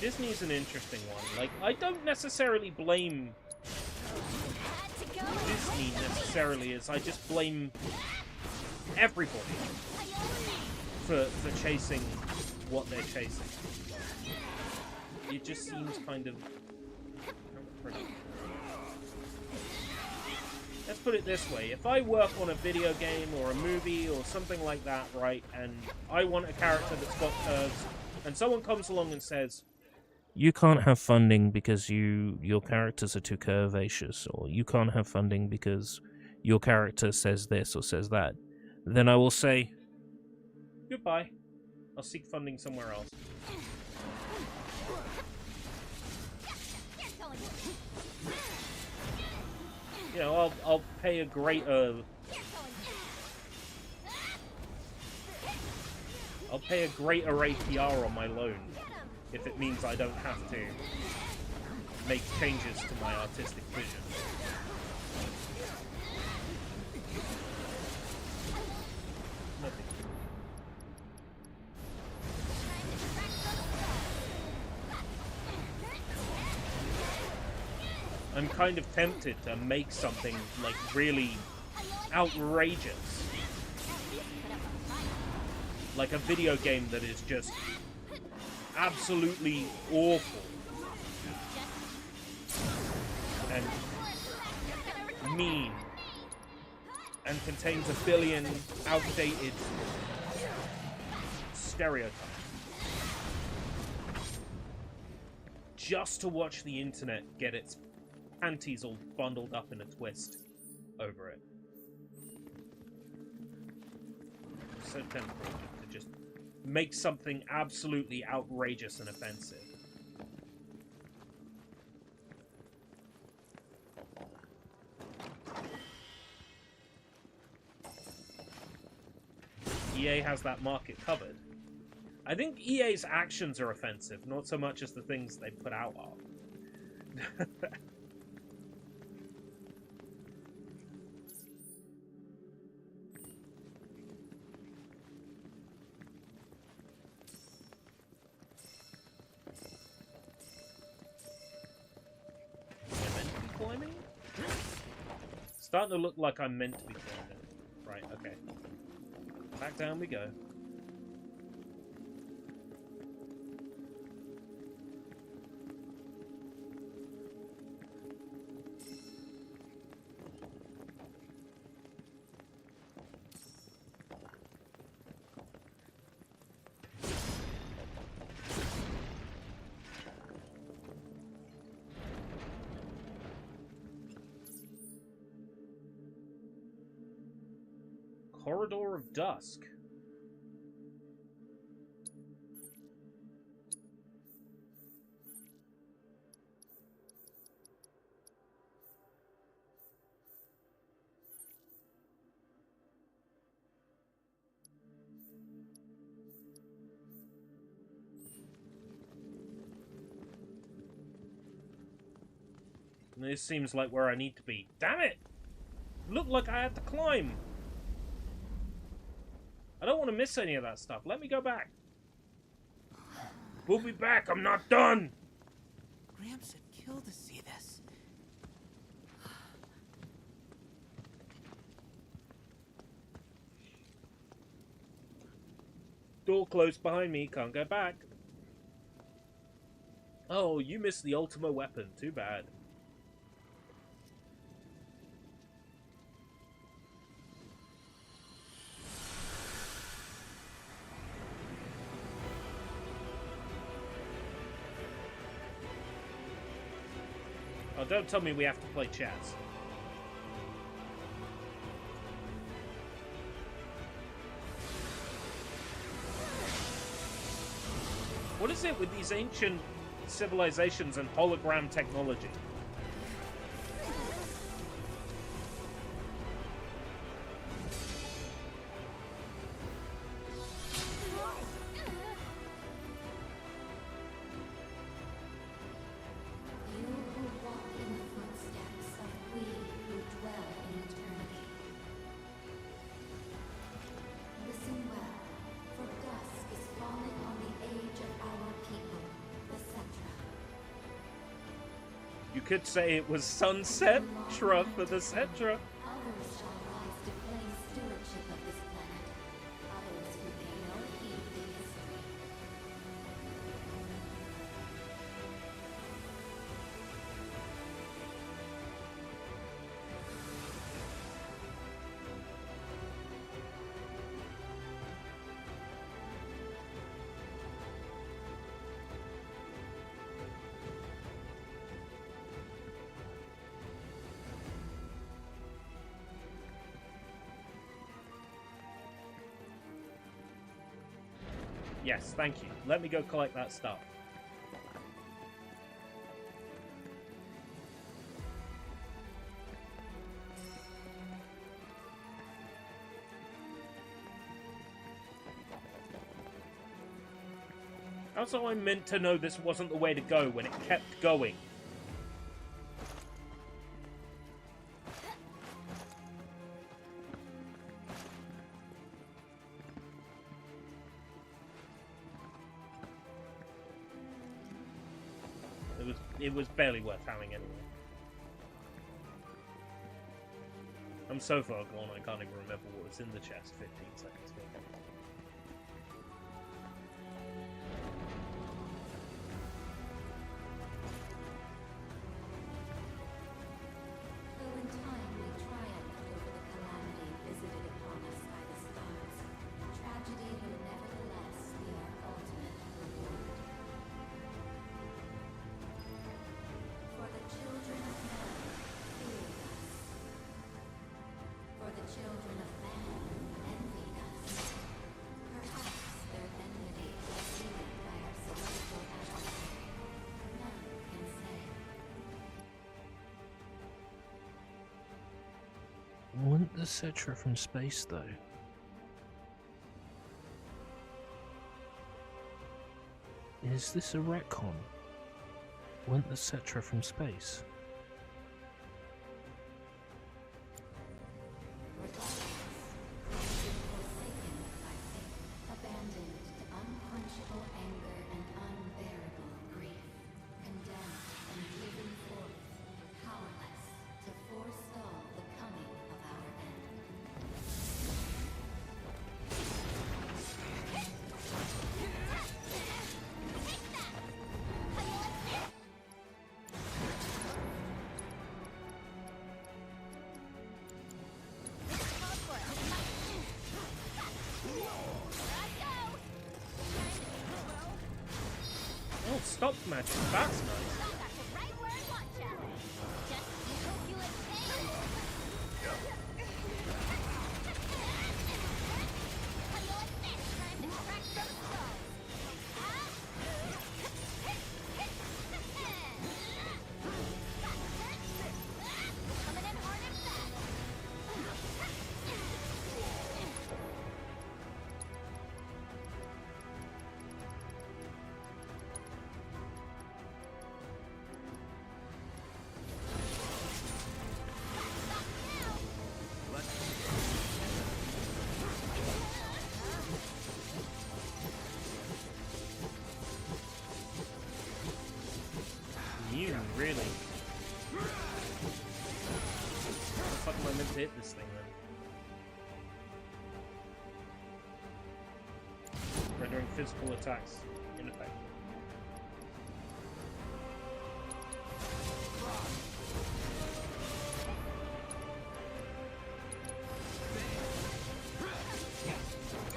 Disney's an interesting one. Like, I don't necessarily blame Disney necessarily, as I just blame everybody for chasing what they're chasing. It just seems kind of... Let's put it this way. If I work on a video game or a movie or something like that, right, and I want a character that's got curves, and someone comes along and says, you can't have funding because your characters are too curvaceous, or you can't have funding because your character says this or says that, then I will say, goodbye. I'll seek funding somewhere else. You know, I'll pay a greater APR on my loan if it means I don't have to make changes to my artistic vision. I'm kind of tempted to make something, like, really outrageous. Like a video game that is just absolutely awful. And mean. And contains a billion outdated stereotypes. Just to watch the internet get its panties all bundled up in a twist over it. So tempting to just make something absolutely outrageous and offensive. EA has that market covered. I think EA's actions are offensive, not so much as the things they put out are. Starting to look like I'm meant to be climbing. Right, okay. Back down we go. Corridor of Dusk. This seems like where I need to be. Damn it! Looked like I had to climb. I don't want to miss any of that stuff. Let me go back. We'll be back. I'm not done. Gramps would kill to see this. Door closed behind me. Can't go back. Oh, you missed the Ultima weapon. Too bad. Oh, don't tell me we have to play chess. What is it with these ancient civilizations and hologram technology? You could say it was Sunset Tra for the Cetra. Others shall rise to claim stewardship of this planet. Others who pay no heed to history. Yes, thank you. Let me go collect that stuff. Also, I meant to know this wasn't the way to go when it kept going. It was barely worth having anyway. I'm so far gone I can't even remember what was in the chest 15 seconds ago. Though in time we triumphed over the calamity visited upon us by the stars, tragedy will nevertheless be our ultimate reward. For the children of man feared us. For the children of man envied us. Perhaps their enmity was sealed by our celestial adversary. None can say. Wasn't the Cetra from space, though? Is this a retcon? Wasn't the Cetra from space? Abandoned to unquenchable anger and unbearable grief, condemned and driven forth, powerless to forestall the coming of our end. Oh, stop magic. That's nice. Immune, really? How the fuck am I meant to hit this thing then? Rendering physical attacks ineffective.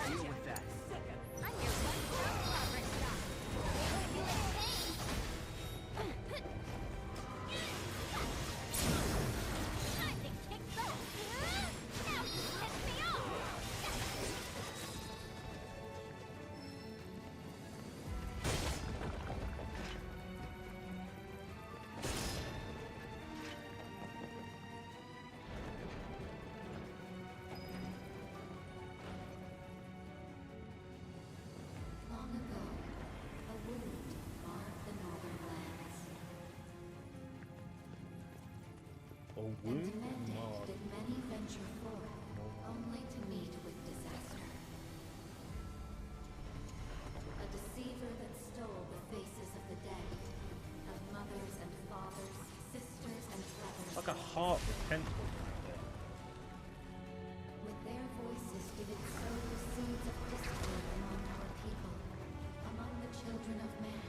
Deal with that. Long ago, a wound marred the northern lands. A And wound? to mend it Marred. did many venture forth, only to meet with disaster. A deceiver that stole the faces of the dead, of mothers and fathers, sisters and brothers. Like a heart with tentacles right there. With their voices did it sow the seeds of discord among our people, among the children of man.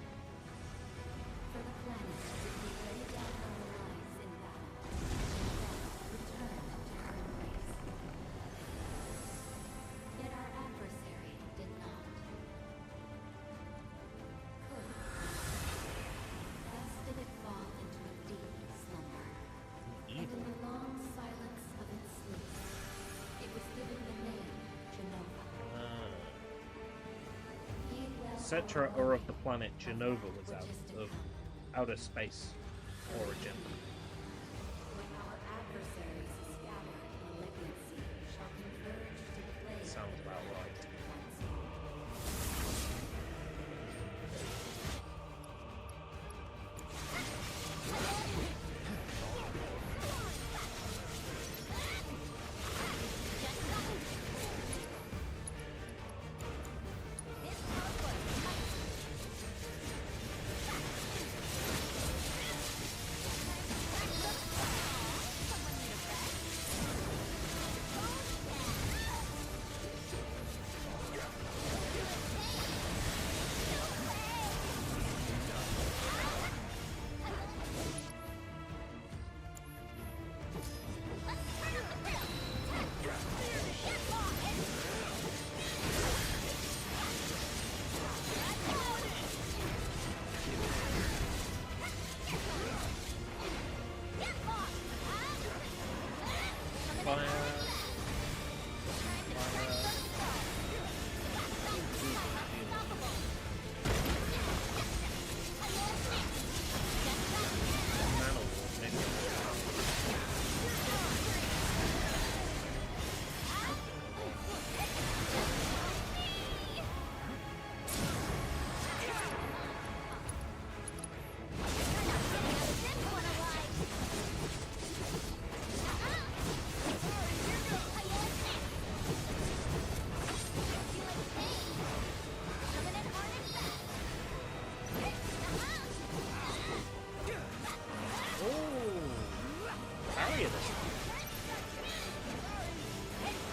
For the planet did we lay down our lives in battle, and then returned to her embrace. Yet our adversary did not. Could. Thus did it fall into a deep slumber. And in the long etc. are of the planet Genova was out of outer space origin. When our adversaries scatter malignancy shall converge to play. Sounds about right.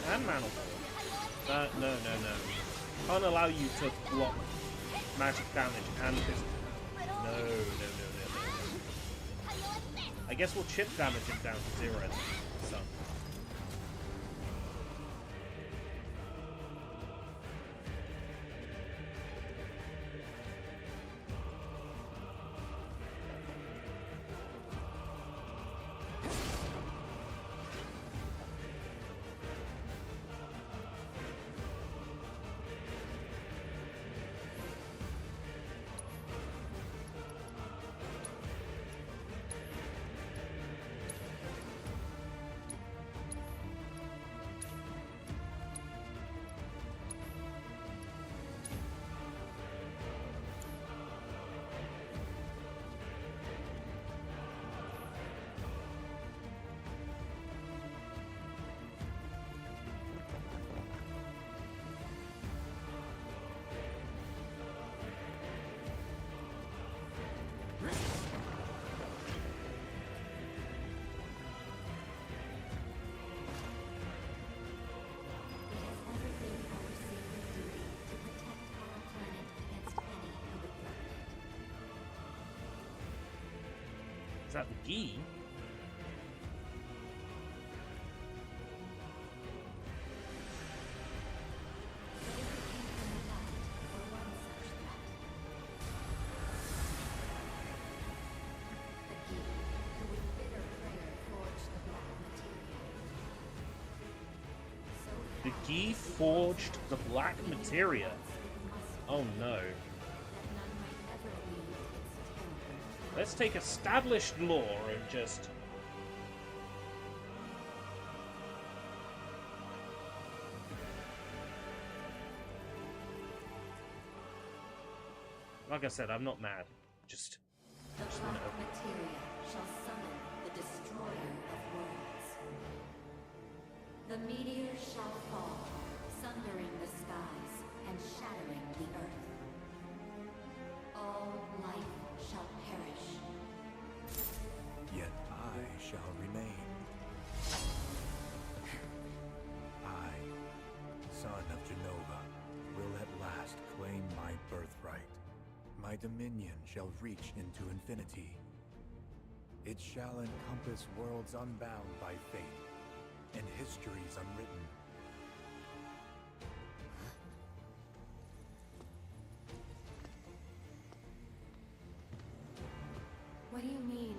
And Mantle. No. Can't allow you to block magic damage and physical. No. I guess we'll chip damage it down to 0 then. So. Is that the key? The Gi forged the black materia. Oh no. Let's take established lore and just... Like I said, I'm not mad. Just The black materia shall summon the destroyer of worlds. The meteor shall fall, sundering the skies and shattering the earth. All life shall perish. Yet I shall remain. I, son of Genova, will at last claim my birthright. My dominion shall reach into infinity. It shall encompass worlds unbound by fate and histories unwritten. What do you mean?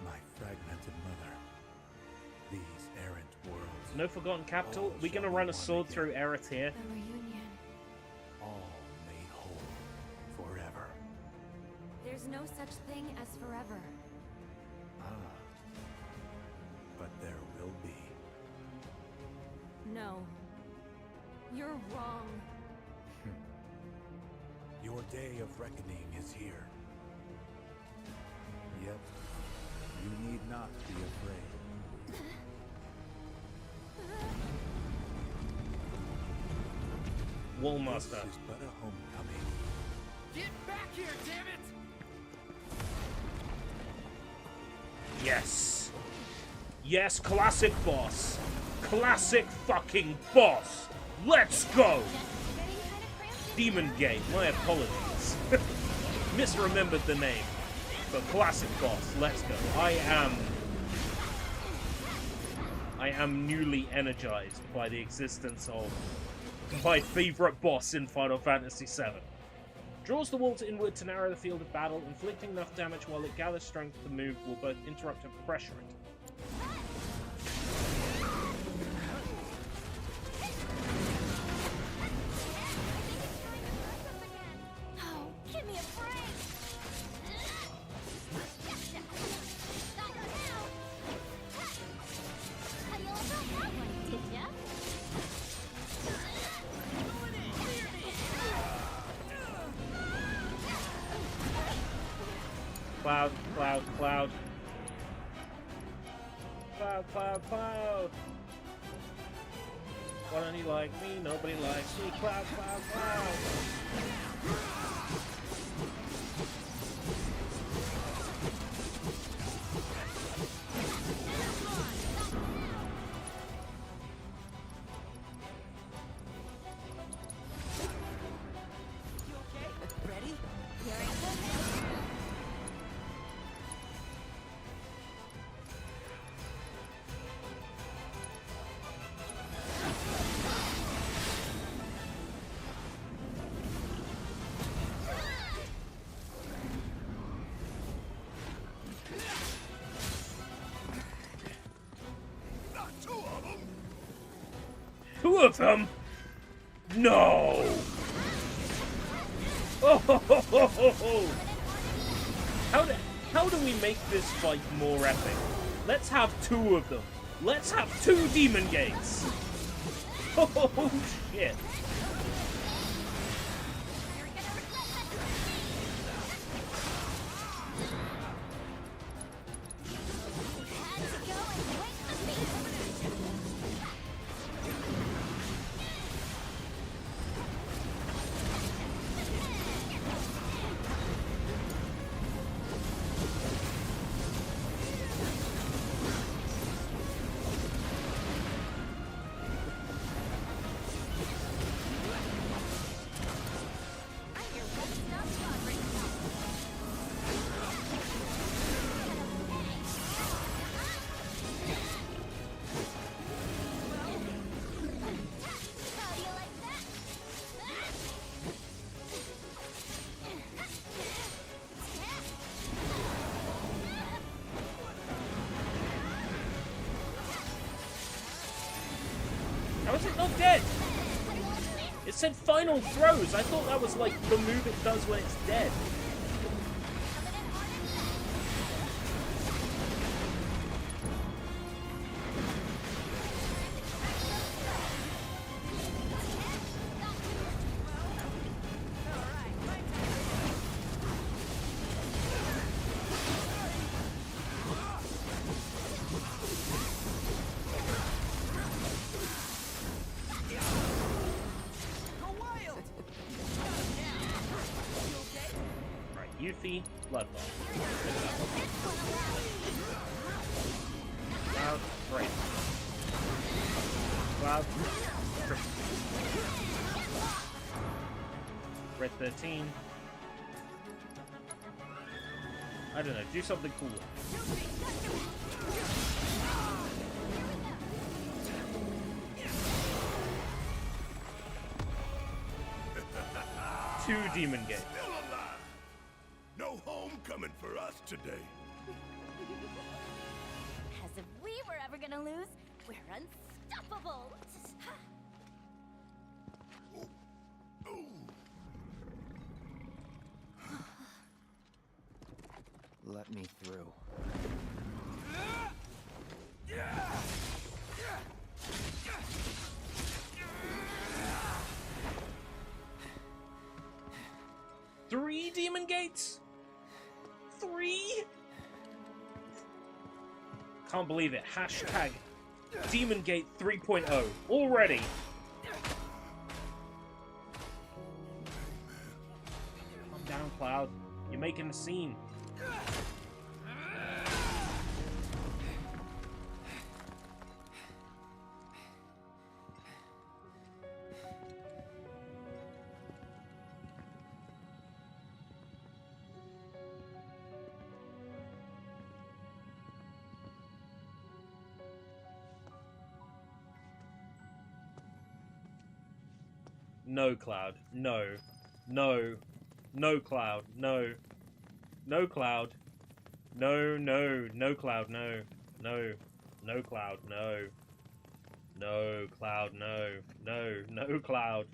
My fragmented mother. These errant worlds. No forgotten capital. We're gonna run a sword through Eretיר. The reunion. All made whole. no such thing as forever. Ah. But there will be. No. You're wrong. Your day of reckoning is here. Yet, you need not be afraid. Wallmaster. This is but a homecoming. Get back here, damn it! Yes. Yes, classic boss. Classic fucking boss. Let's go. Demon Gate. My apologies. Misremembered the name. But classic boss. Let's go. I am newly energized by the existence of my favorite boss in Final Fantasy VII. Draws the walls inward to narrow the field of battle, inflicting enough damage while it gathers strength to move will both interrupt and pressure it. Oh, give me a break! You also had one, did ya? Cloud, cloud, cloud. Cloud, cloud, cloud. Why don't you like me? Nobody likes me. Cloud, cloud, cloud. Ready? Here I come. Two of them? No! Oh, ho, ho, ho, ho, ho. How do we make this fight more epic? Let's have two of them. Let's have two demon gates. Oh shit. How is it not dead? It said final throws. I thought that was like the move it does when it's dead. Yuffie, Bloodball. Cloud, right. Cloud, Red 13. I don't know, do something cool. Two Demon Gates. No homecoming for us today. As if we were ever gonna lose, we're unstoppable. let me through. Three demon gates? 3? Can't believe it. Hashtag Demon Gate 3.0 already. Calm down, Cloud. You're making a scene. No, Cloud. No. No. No, Cloud. No. No, Cloud. No, no. No, Cloud. No. No. No, Cloud. No. No, Cloud. No. No. No, Cloud.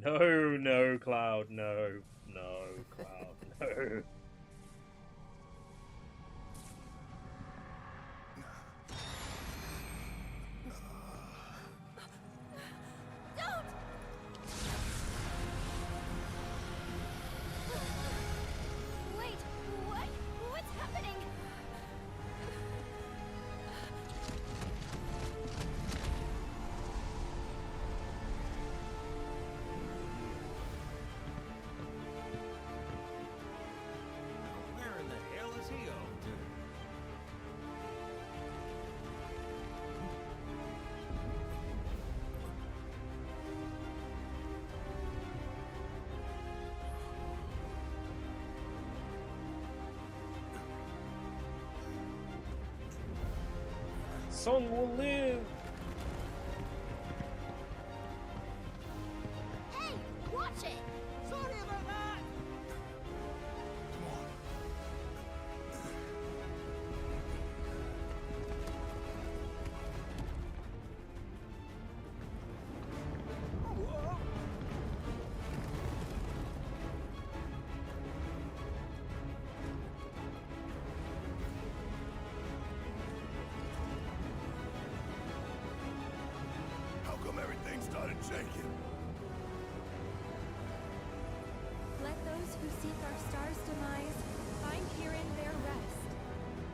No, no, Cloud. No. No, Cloud. No. Wait, what? What's happening? Where in the hell is he off to? Song will live. Hey, watch it! Sorry about that! How come everything started shaking? Let those who seek our star's demise find herein their rest.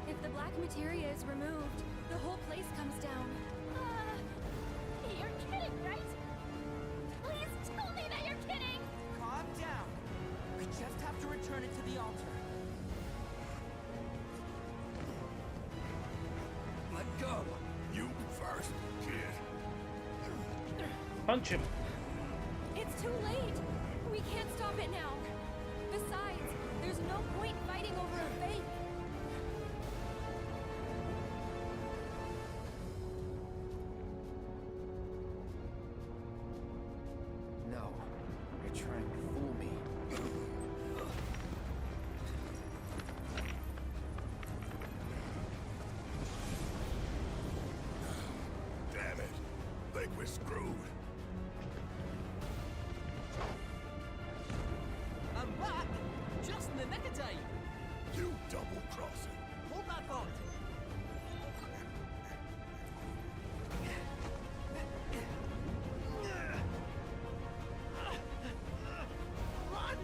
If the black materia is removed, the whole place comes down. You're kidding, right? Please tell me that you're kidding! Calm down. We just have to return it to the altar. Let go. You first, kid. Punch him. It's too late. We can't stop it now. Besides, there's no point fighting over a fake. No, you're trying to fool me. Damn it. Think we're screwed. I'm back! Just in the nick of time! You double-crossing. Hold that thought! Run!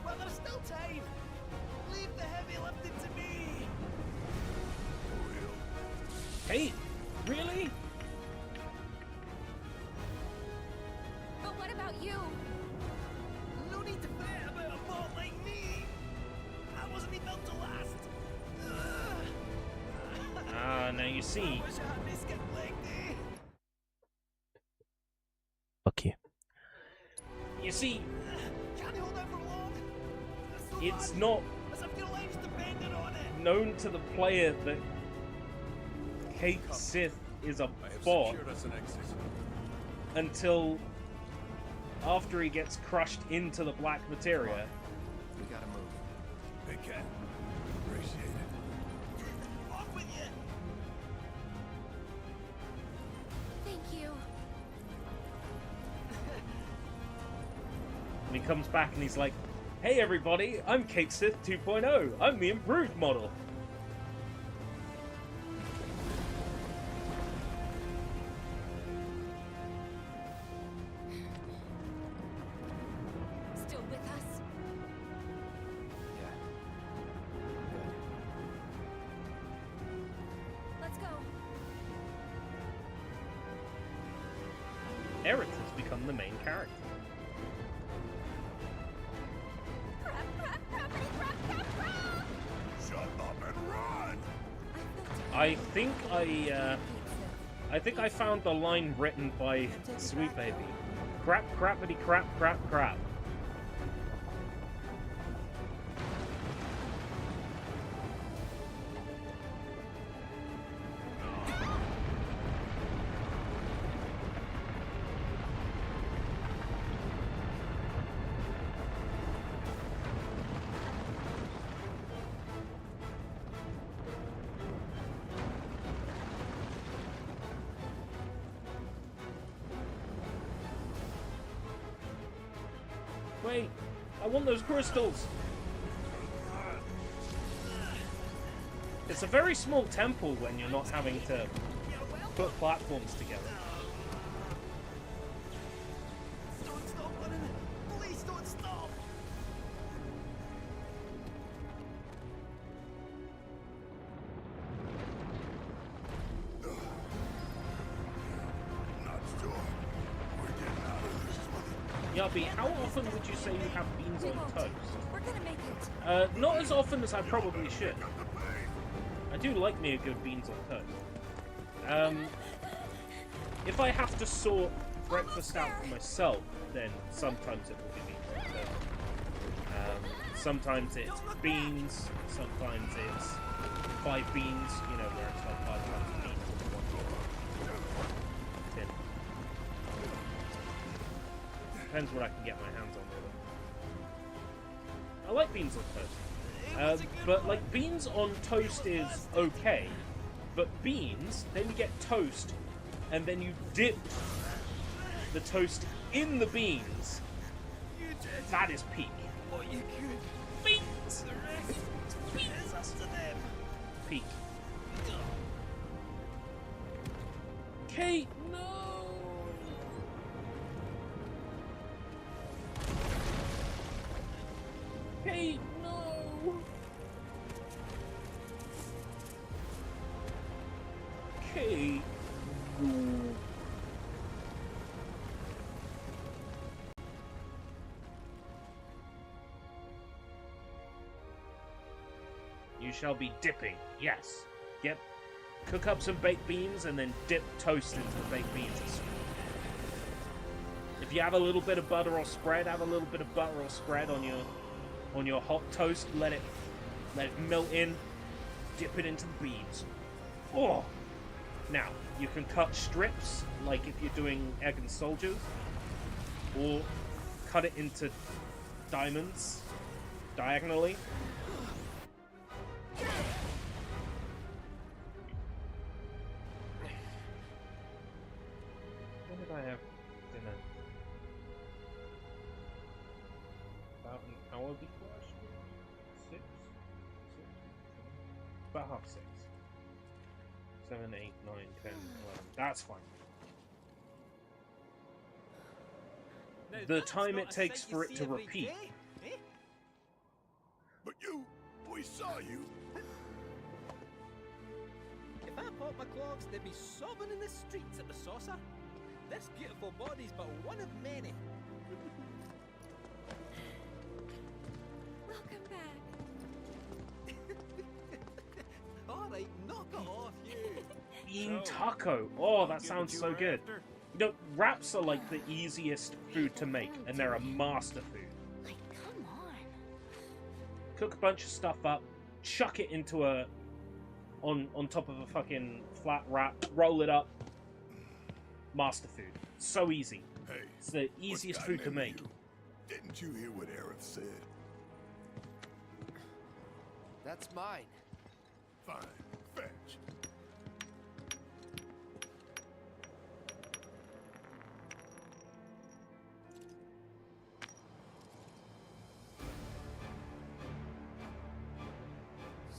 Well, there's still time! Leave the heavy lifting to me! Hey, really? But what about you? No need to fret about a bot like me! I wasn't even built to last! Ah, now you see. I wish I had me skip leg day! Fuck you. You see, Can't hold out for long! it's not As if your life's dependent on it! known to the player that Kate Sith is a bot Secured us an exit. until after he gets crushed into the black materia. We gotta move. Big cat. Appreciate it. Off with you! Thank you. And he comes back and he's like, Hey everybody, I'm Cake Sith 2.0. I'm the improved model. Still with us? Yeah. Let's go. Aerith has become the main character. Shut up and run! I think I found the line written by Sweet Baby. Crap, crappity, crap, crap, crap. Wait, I want those crystals! It's a very small temple when you're not having to put platforms together. Don't stop running! Please don't stop! Not sure. We're getting out of this one. Yubby, how often would you say you have beans We on won't. toast? We're gonna make it. Not as often as I probably should. I do like me a good beans on toast. If I have to sort breakfast out for myself, then sometimes it will be beans on toast. Sometimes it's beans, sometimes it's 5 beans, you know, where it's like 5 tons of beans in one tin. Depends what I can get my hands on with it. I like beans on toast. But like beans on toast is okay, but beans, then you get toast, and then you dip the toast in the beans. That is peak. What you could. Beans! The rest is up to them. Peak. Kate, no! Kate, no! Kate, no. You shall be dipping, yes. Cook up some baked beans and then dip toast into the baked beans. If you have a little bit of butter or spread, have a little bit of butter or spread on your hot toast. Let it melt in. Dip it into the beans. Oh! Now you can cut strips, like if you're doing egg and soldiers, or cut it into diamonds diagonally. When did I have dinner? About an hour before I should? 6? About half 6. 7, 8, 9, 10, 11. That's fine. Now The that's time not it a takes sight you for it see to every repeat. day, eh? But we saw you. If I popped my clogs, they'd be sobbing in the streets at the saucer. This beautiful body's but one of many. Welcome back. Alright, knock it off, you. Bean taco. Oh, that sounds so good. You know, wraps are like the easiest food to make, and they're a master food. Like, come on. Cook a bunch of stuff up, chuck it into on top of a fucking flat wrap, roll it up. Master food. So easy. Hey, it's the easiest food to make. Didn't you hear what Aerith said? That's mine. Fine. Fetch.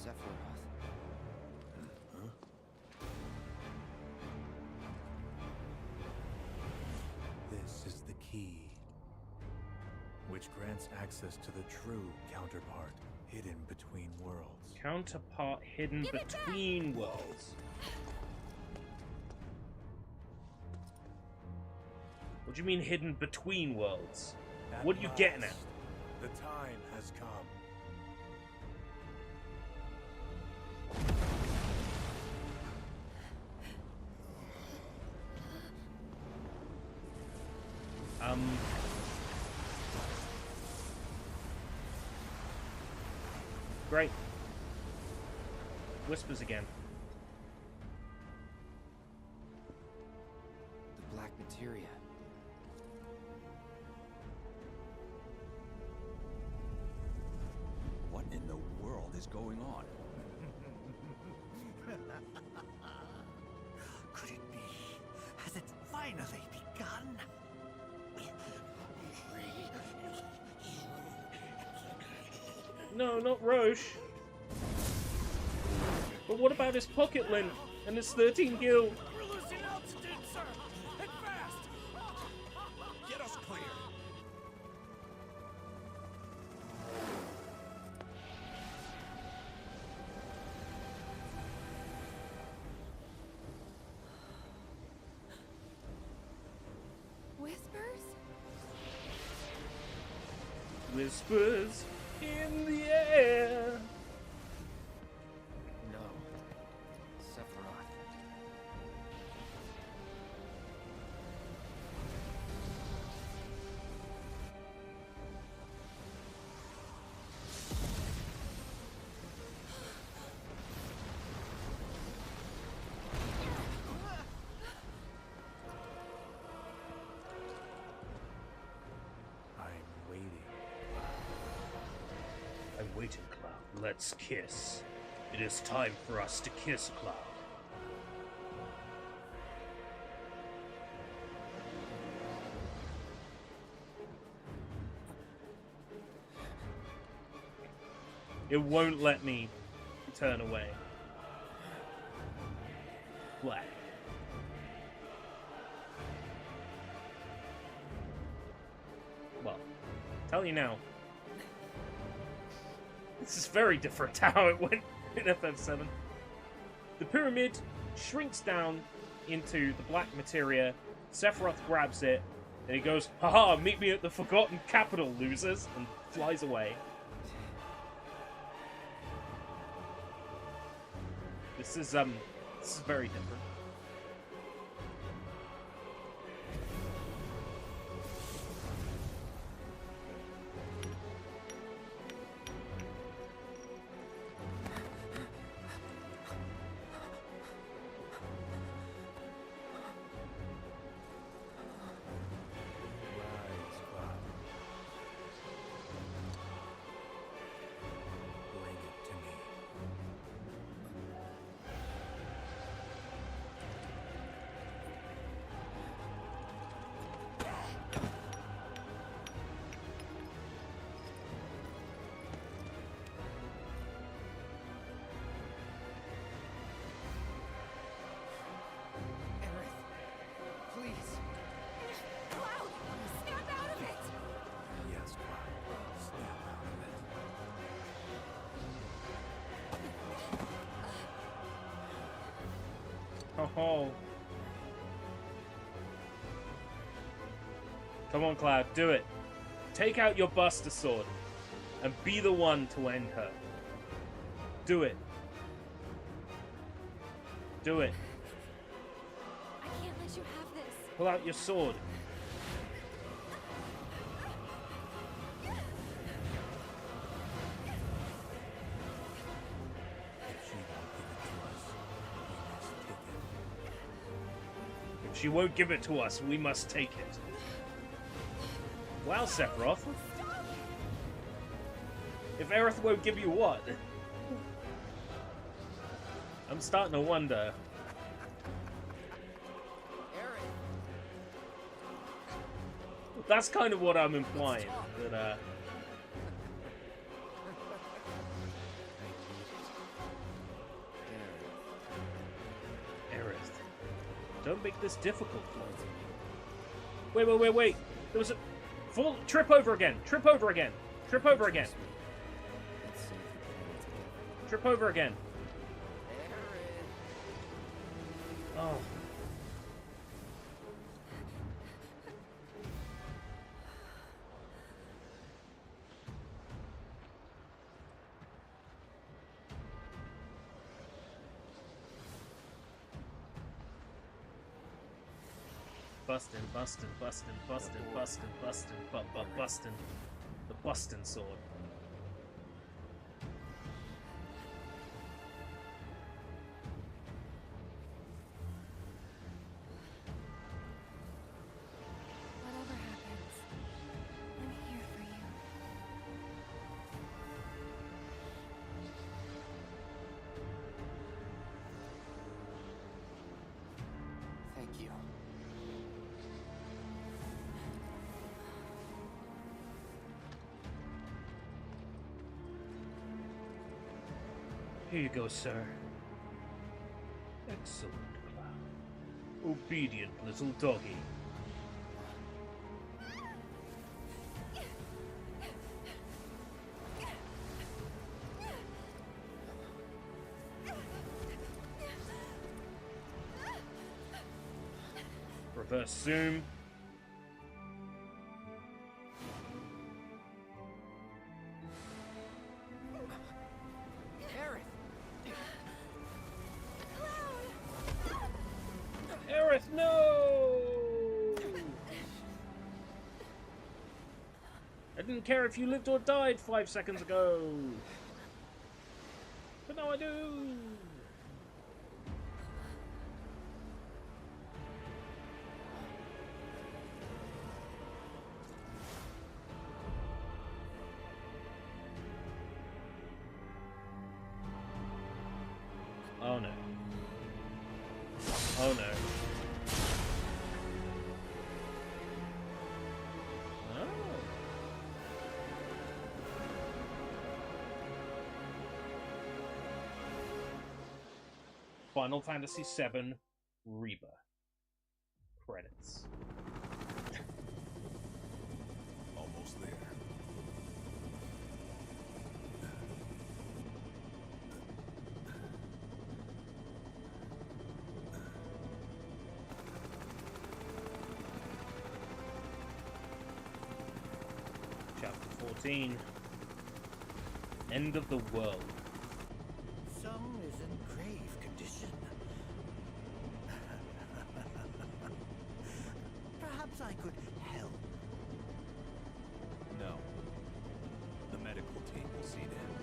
Sephiroth. Huh? This is the key, which grants access to the true counterpart hidden between worlds. Counterpart hidden between worlds. What do you mean hidden between worlds? What are you getting at? The time has come. Great. Whispers again. The black materia. What in the world is going on? Could it be? Has it finally begun? No, not Roche. But what about his pocket lint and his 13 gil? We're losing altitude, sir! Head fast! Get us clear! Whispers? Whispers in the air. No. Sephiroth. I'm waiting. I'm waiting, Cloud. Let's kiss. It is time for us to kiss, Cloud. It won't let me turn away. Black. Well, tell you now. This is very different to how it went in FF7. The pyramid shrinks down into the black materia. Sephiroth grabs it, and he goes, "Haha, meet me at the Forgotten Capital, losers," and flies away. This is very different. Rise, Cloud. Bring it to me. Aerith, please. Cloud! Snap out of it! Yes, Cloud. Snap out of it. Oh. Come on, Cloud, do it. Take out your Buster Sword and be the one to end her. Do it. Do it. I can't let you have this. Pull out your sword. If she won't give it to us, we must take it. If she won't give it to us, we must take it. Wow, Sephiroth. If Aerith won't give you what? I'm starting to wonder. That's kind of what I'm implying. That, Don't make this difficult, Floyd. Wait. There was a... Fall... Trip over again. Trip over again. Trip over again. Trip over again. Oh. Bustin'. The bustin' sword. Whatever happens, I'm here for you. Thank you. Here you go, sir. Excellent, Cloud. Obedient little doggy. Reverse zoom. Aerith, no! I didn't care if you lived or died 5 seconds ago. But now I do. Oh no. Oh no. Oh. Final Fantasy VII Rebirth. Credits. Almost there. Chapter 14. End of the world. Song is in grave condition. Perhaps I could help. No. The medical team will see to him.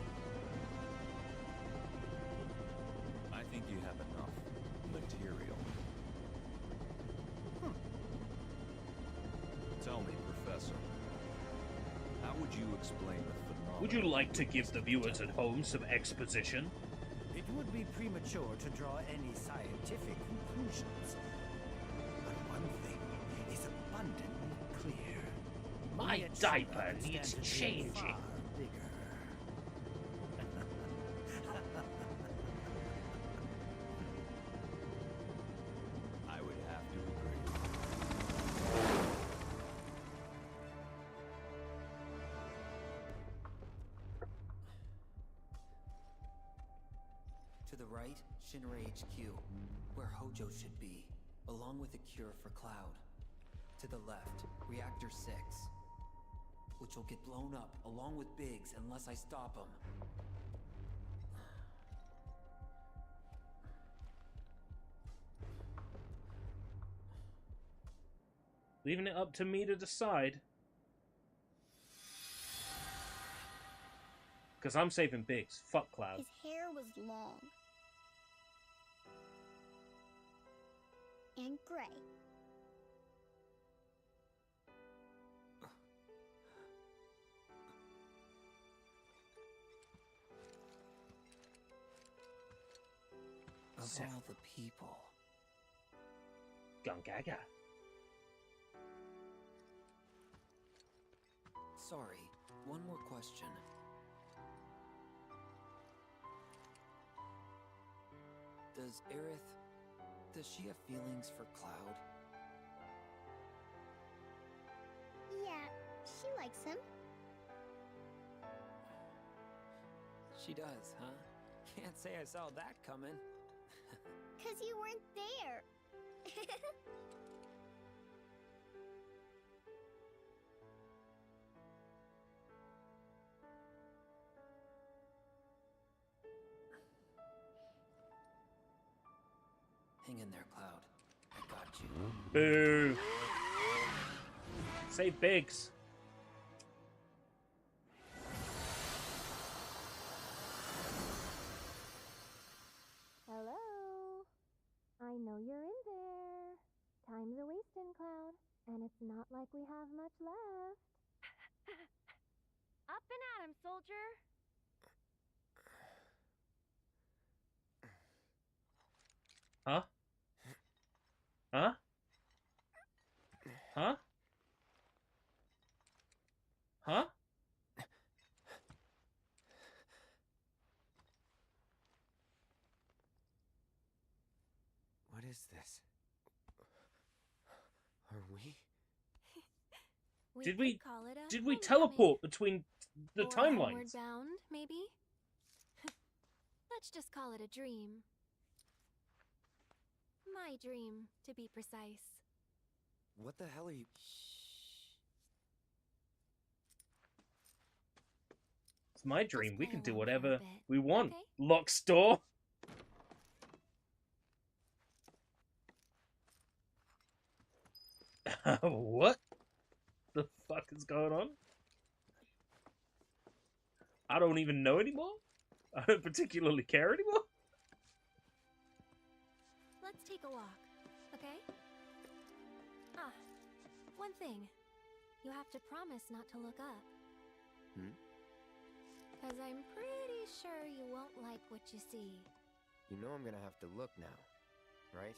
I think you have enough material. Tell me, Professor. How would you explain the phenomenon? Would you like to give the viewers at home some exposition? It would be premature to draw any scientific conclusions. But one thing is abundantly clear. My Yet diaper Shepard needs stands to be changing. far bigger. I would have to agree. To the right, Shinra HQ, where Hojo should be, along with a cure for Cloud. To the left, Reactor 6, which will get blown up along with Biggs unless I stop him. Leaving it up to me to decide. Because I'm saving Biggs. Fuck Cloud. His hair was long. And gray. Of all the people. Gungaga. Sorry, one more question. Does she have feelings for Cloud? Yeah, she likes him. She does, huh? Can't say I saw that coming. 'Cause you weren't there. Hang in there, Cloud. I got you. Boo. Say Biggs. Hello? I know you're in there. Time's a wasting, Cloud. And it's not like we have much left. Up and at 'em, soldier! Huh? Huh? Huh? Huh? What is this? Are we? Did could we call it a did we homecoming. teleport between the Or homeward timelines? bound, maybe? Let's just call it a dream. My dream, to be precise. What the hell are you? It's my dream. We can do along for a whatever bit, we want. okay? Lock's door. What the fuck is going on? I don't even know anymore. I don't particularly care anymore. Let's take a walk, okay? Ah, one thing. You have to promise not to look up. Because I'm pretty sure you won't like what you see. You know I'm gonna have to look now, right?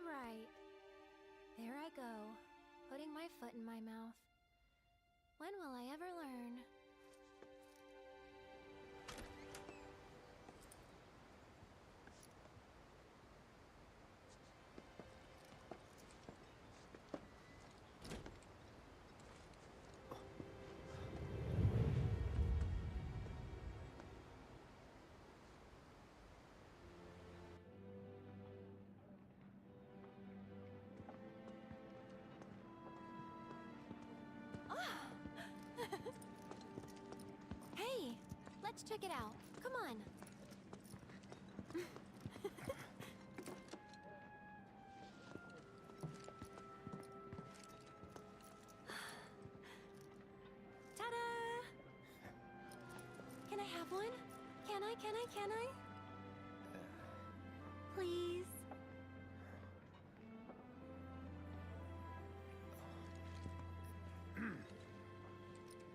Right. There I go, putting my foot in my mouth. When will I ever learn? Hey, let's check it out. Come on. Ta-da! Can I have one? Can I? Please?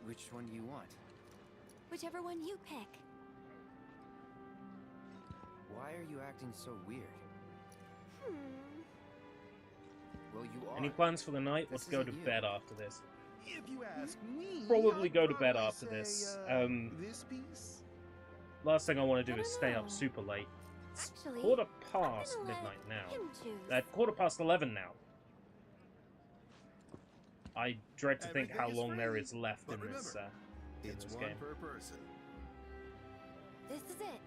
Which one do you want? Whichever one you pick. Why are you acting so weird? Well, you are. Any plans for the night? Let's This go to isn't you. bed after this. If you ask me, Probably I'd go to bed probably after this. say, this piece. Last thing I want to do I is don't stay know. up super late. It's Actually, quarter I'm past gonna let midnight now. him choose. At quarter past 11 now. I dread to think how Everything is long there free, is left but in this It's one game. per person. This is it.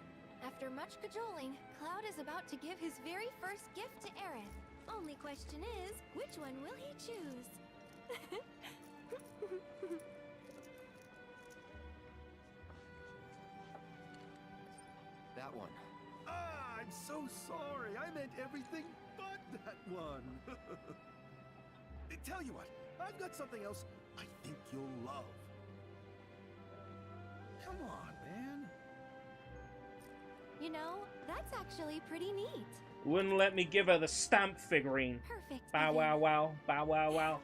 After much cajoling, Cloud is about to give his very first gift to Aerith. Only question is, which one will he choose? That one. Ah, I'm so sorry. I meant everything but that one. Tell you what, I've got something else I think you'll love. Come on, man. You know, that's actually pretty neat. Wouldn't let me give her the stamp figurine. Perfect. Bow Evan. wow wow. Bow wow wow.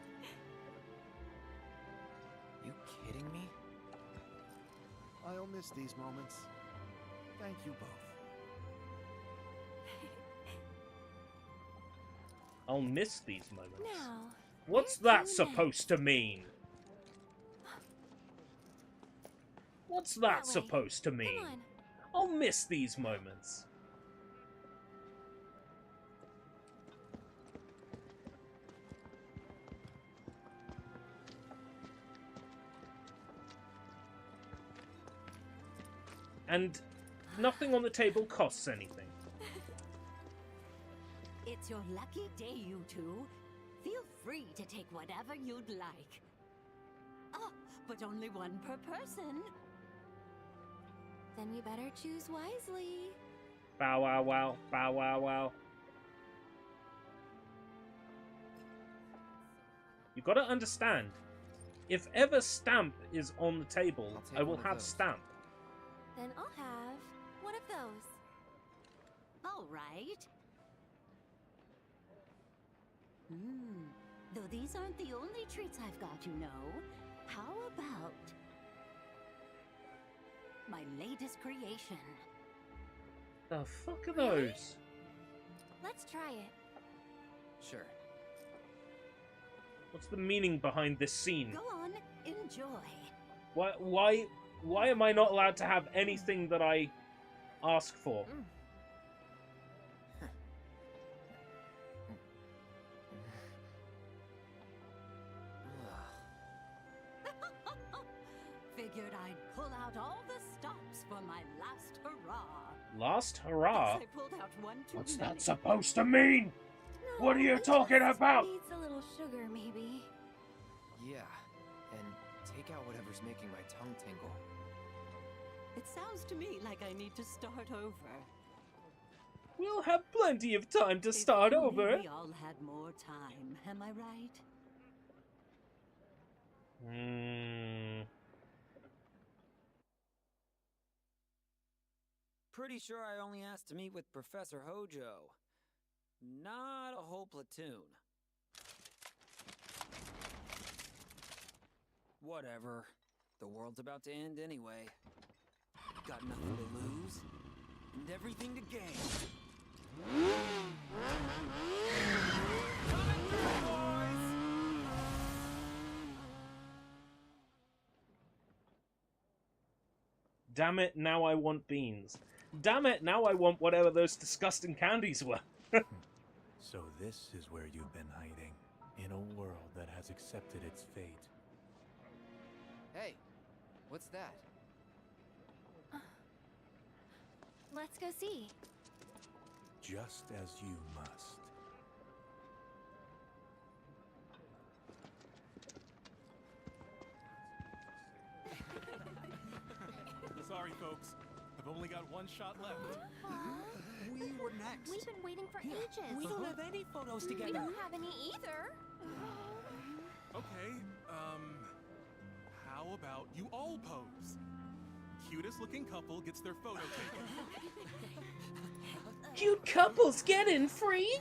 You kidding me? I'll miss these moments. Thank you both. I'll miss these moments. Now, What's where that to supposed to mean? What's that way. supposed to mean? Come on. I'll miss these moments. And nothing on the table costs anything. It's your lucky day, you two. Feel free to take whatever you'd like. Oh, but only one per person. Then we better choose wisely. Bow wow wow, bow wow wow. You gotta understand, if ever Stamp is on the table, I will have Stamp. Then I'll have one of those. All right. Though these aren't the only treats I've got, you know. How about my latest creation? The fuck are those? Let's try it. Sure. What's the meaning behind this scene? Go on, enjoy. Why am I not allowed to have anything that I ask for? Figured I'd pull out all the stops for my last hurrah. Last hurrah? Guess I pulled out one too What's many. that supposed to mean? What are you talking about? Needs a little sugar, maybe. Yeah, and take out whatever's making my tongue tingle. It sounds to me like I need to start over. We'll have plenty of time to start If only over. we all had more time, am I right? Pretty sure I only asked to meet with Professor Hojo. Not a whole platoon. Whatever. The world's about to end anyway. Got nothing to lose, and everything to gain. Coming through, boys! Damn it, now I want beans. Damn it, now I want whatever those disgusting candies were. So this is where you've been hiding, in a world that has accepted its fate. Hey, what's that? Let's go see. Just as you must. Sorry, folks. I've only got one shot left. We were next. We've been waiting for ages. We don't have any photos together. We don't have any either. Okay, how about you all pose? Cutest looking couple gets their photo taken. Cute couples get in free?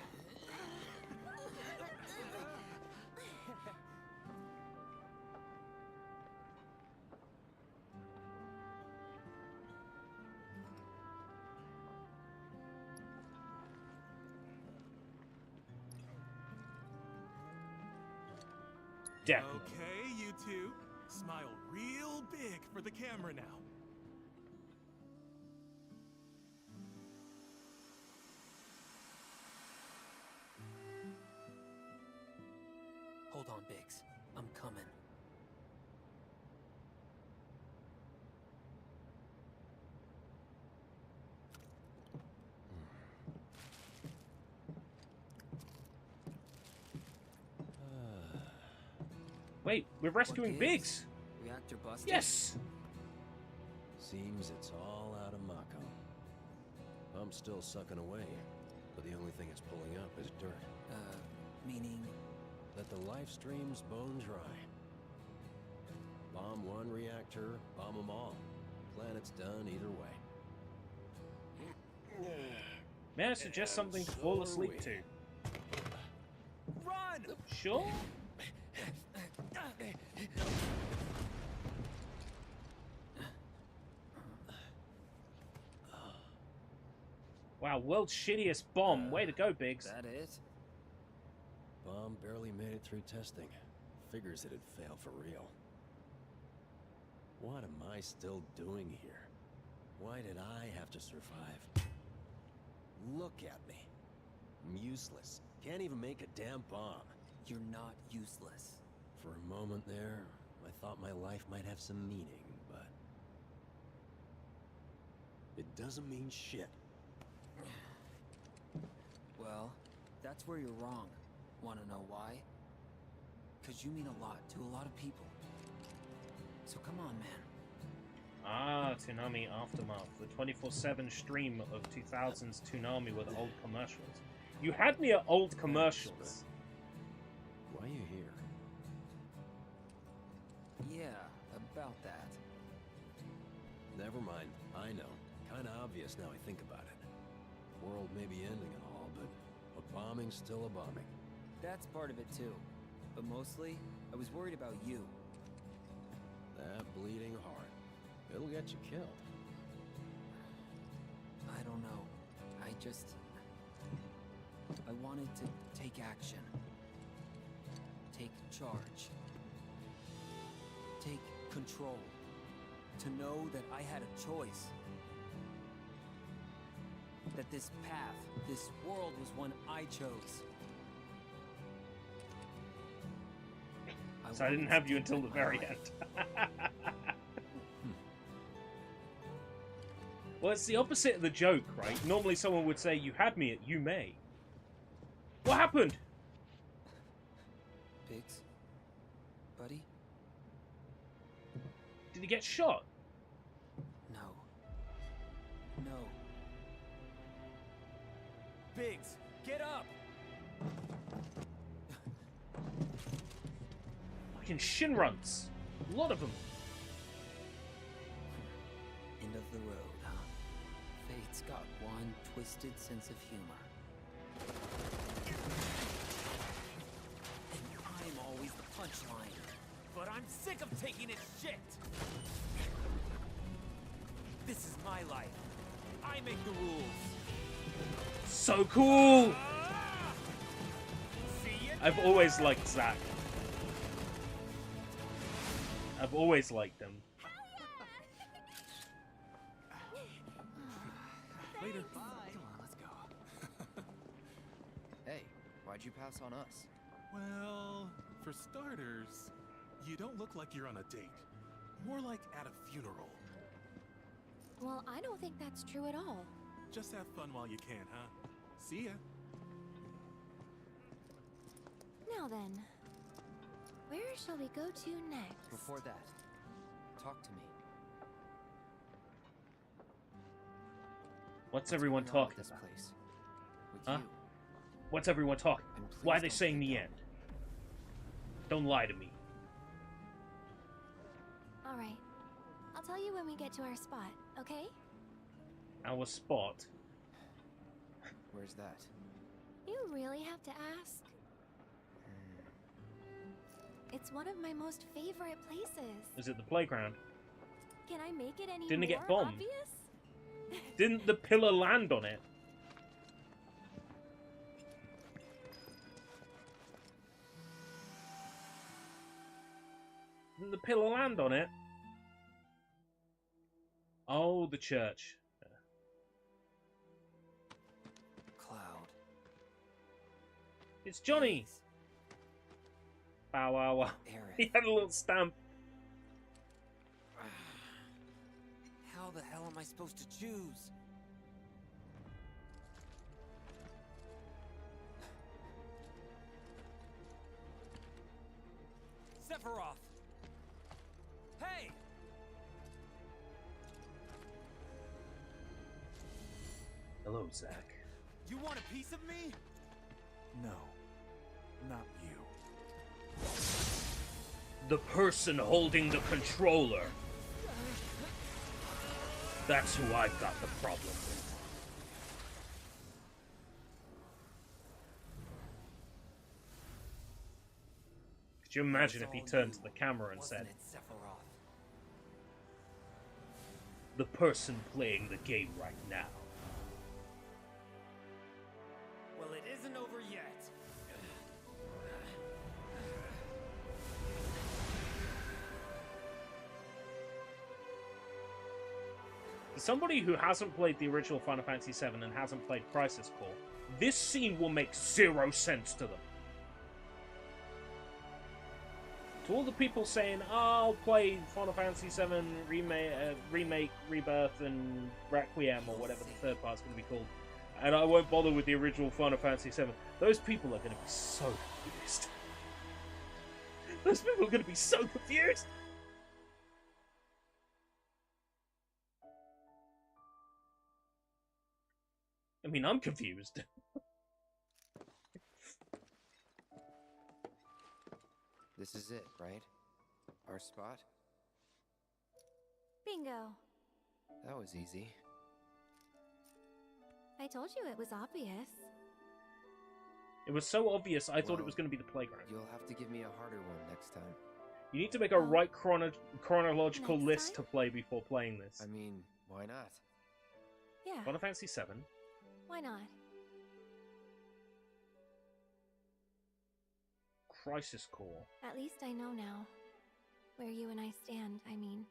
Definitely. Okay, you two. Smile real big for the camera now. Hold on, Biggs. I'm coming. Wait, we're rescuing Biggs. Reactor busted? Yes. Seems it's all out of Mako. I'm still sucking away, but the only thing it's pulling up is dirt. Meaning? Let the life streams bone dry. Bomb one reactor, bomb them all. Planet's done either way. May I suggest something to fall asleep to? Run! Sure. Wow, world's shittiest bomb. Way to go, Biggs. That it? Bomb barely made it through testing. Figures it'd fail for real. What am I still doing here? Why did I have to survive? Look at me. I'm useless. Can't even make a damn bomb. You're not useless. For a moment there, I thought my life might have some meaning, but... it doesn't mean shit. Well, that's where you're wrong. Wanna know why? Because you mean a lot to a lot of people. So come on, man. Ah, Toonami Aftermath, the 24/7 stream of 2000s Toonami with old commercials. You had me at old commercials. Why are you here? Yeah, about that. Never mind. I know. Kinda obvious now I think about it. World may be ending and all, but a bombing's still a bombing. That's part of it too. But mostly, I was worried about you. That bleeding heart. It'll get you killed. I don't know. I wanted to take action. Take charge. Take control. To know that I had a choice. That this path, this world was one I chose. So I didn't have you until the very end. Well, it's the opposite of the joke, right? Normally someone would say, you had me at you may. What happened? Biggs? Buddy? Did he get shot? No. No. Biggs, get up! Fucking Shinruns. A lot of them. End of the road, huh? Fate's got one twisted sense of humor. And I'm always the punchline. But I'm sick of taking its shit! This is my life. I make the rules. So cool! I've always liked Zack. I've always liked him. Later. Bye. Come on, let's go. Hey, why'd you pass on us? Well, for starters, you don't look like you're on a date. More like at a funeral. Well, I don't think that's true at all. Just have fun while you can, huh? See ya. Now then, where shall we go to next? Before that, talk to me. What's everyone talking This about? place. With Huh? you. What's everyone talking about? Why are they saying the end? Don't lie to me. All right. I'll tell you when we get to our spot, okay? Our spot. Where's that? You really have to ask? It's one of my most favorite places. Is it the playground? Can I make it any Didn't it more get bombed? obvious? Didn't the pillar land on it? Didn't the pillar land on it? Oh, the church. Cloud. It's Johnny! Bow wow wow. He had a little stamp. How the hell am I supposed to choose? Sephiroth! Hey! Hello, Zack. You want a piece of me? No, not you. The person holding the controller. That's who I've got the problem with. Could you imagine if he turned to the camera and said, the person playing the game right now. Well, it isn't over yet. Somebody who hasn't played the original Final Fantasy VII and hasn't played Crisis Core, this scene will make zero sense to them. To all the people saying, oh, I'll play Final Fantasy VII Remake, Rebirth, and Requiem, or whatever the third part's going to be called, and I won't bother with the original Final Fantasy VII, those people are going to be so confused. Those people are going to be so confused! I mean, I'm confused. This is it, right? Our spot? Bingo. That was easy. I told you it was obvious. It was so obvious, I thought it was going to be the playground. You'll have to give me a harder one next time. You need to make a right chronological list to play before playing this. I mean, why not? Yeah. Final Fantasy VII. Why not? Crisis Core. At least I know now where you and I stand, I mean.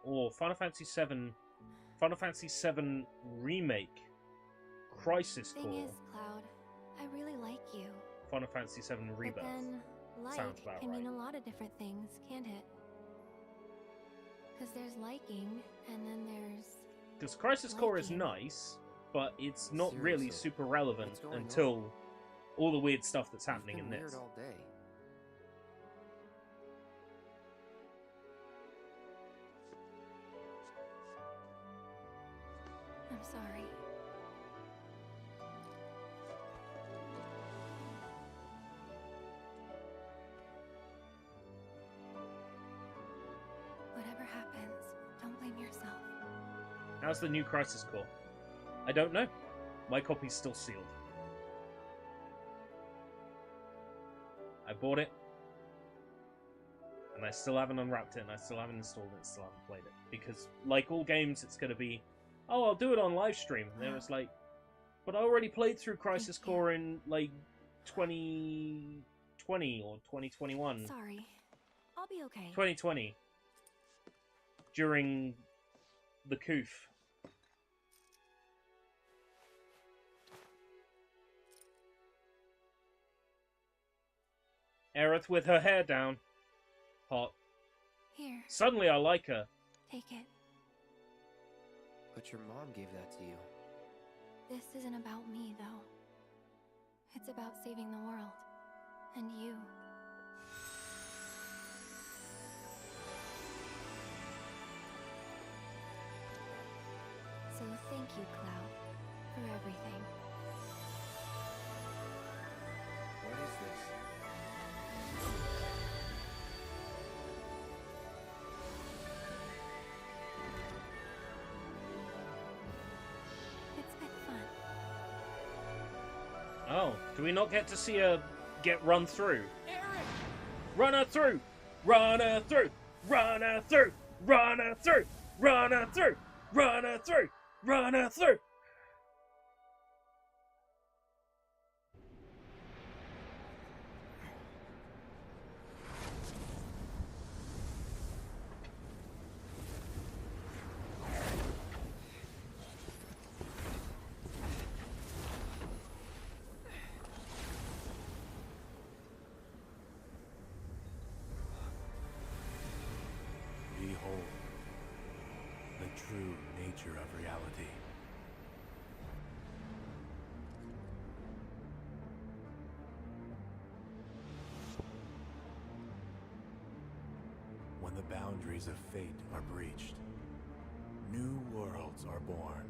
Or Final Fantasy VII Remake. Crisis Core. Thing is, Cloud, I really like you. Final Fantasy VII Rebirth. But then, like Sounds about can mean right. a lot of different things, can't it? Because there's liking, and then there's... Because Crisis Core is nice, but it's not really super relevant until all the weird stuff that's happening in this. All day. I'm sorry. Whatever happens, don't blame yourself. How's the new Crisis Core? I don't know. My copy's still sealed. I bought it, and I still haven't unwrapped it, and I still haven't installed it, and still haven't played it. Because, like all games, it's going to be, oh, I'll do it on live stream. And then it's like, but I already played through Crisis Core in, like, 2020 or 2021. Sorry. I'll be okay. 2020. During the coof. Aerith with her hair down. Hot. Here. Suddenly I like her. Take it. But your mom gave that to you. This isn't about me, though. It's about saving the world. And you. So thank you, Cloud, for everything. What is this? It's been fun. Oh, do we not get to see her get run through? Run her through! Run her through! Run her through! Run her through! Run her through! Run her through! Run her through! Behold, the true nature of reality. When the boundaries of fate are breached, new worlds are born.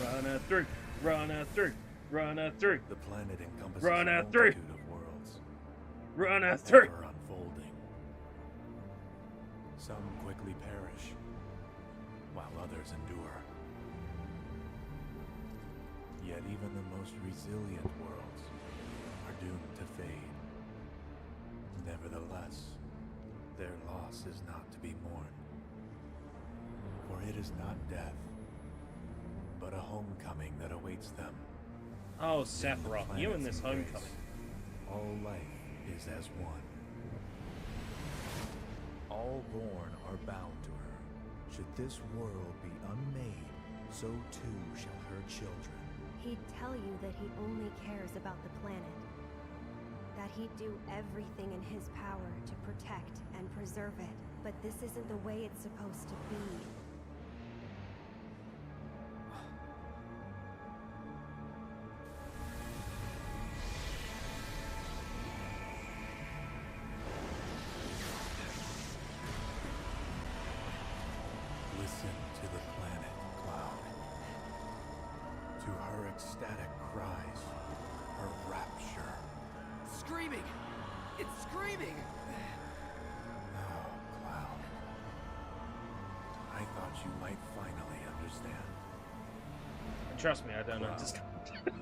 Run her through! Run her through! Run her through! The planet encompasses Run a her through! multitude of worlds. Run her through! Ever unfolding. Some quickly perish, while others endure. Yet even the most resilient worlds are doomed to fade. Nevertheless, their loss is not to be mourned. For it is not death, but a homecoming that awaits them. Oh, Sephiroth, you and this planet's homecoming. embrace, all life is as one. All born are bound to her. Should this world be unmade, so too shall her children. He'd tell you that he only cares about the planet. That he'd do everything in his power to protect and preserve it. But this isn't the way it's supposed to be. Listen to the planet, Cloud. To her ecstatic cries, her rapture. Screaming! It's screaming! Oh, Cloud. I thought you might finally understand. Trust me, I don't Cloud, understand.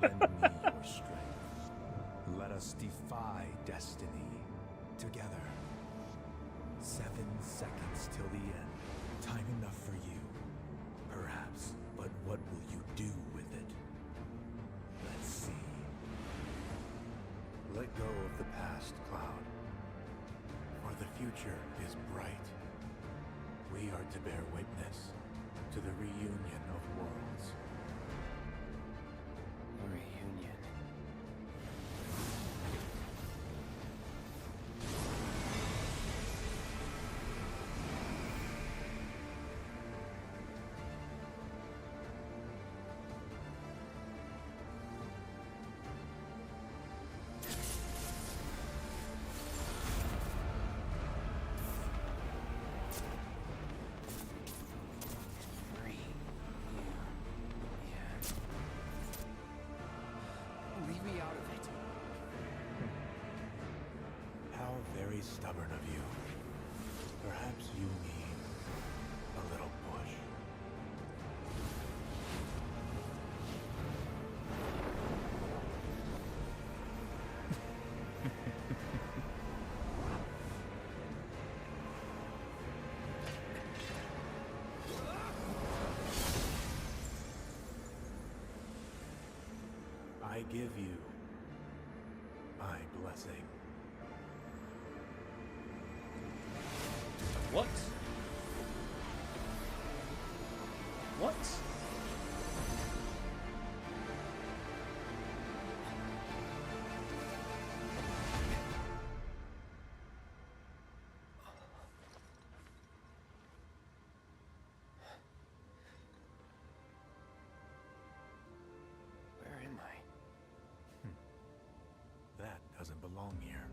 lend me your strength. Let us defy destiny. Together. 7 seconds till the end. Time enough for you. Perhaps. But what will you do with it? Let's see. Let go of the past, Cloud. For the future is bright. We are to bear witness to the reunion of worlds. Reunion. Leave me out of it. How very stubborn of you. Perhaps you need a little push. I give you my blessing. What? What? Where am I? That doesn't belong here.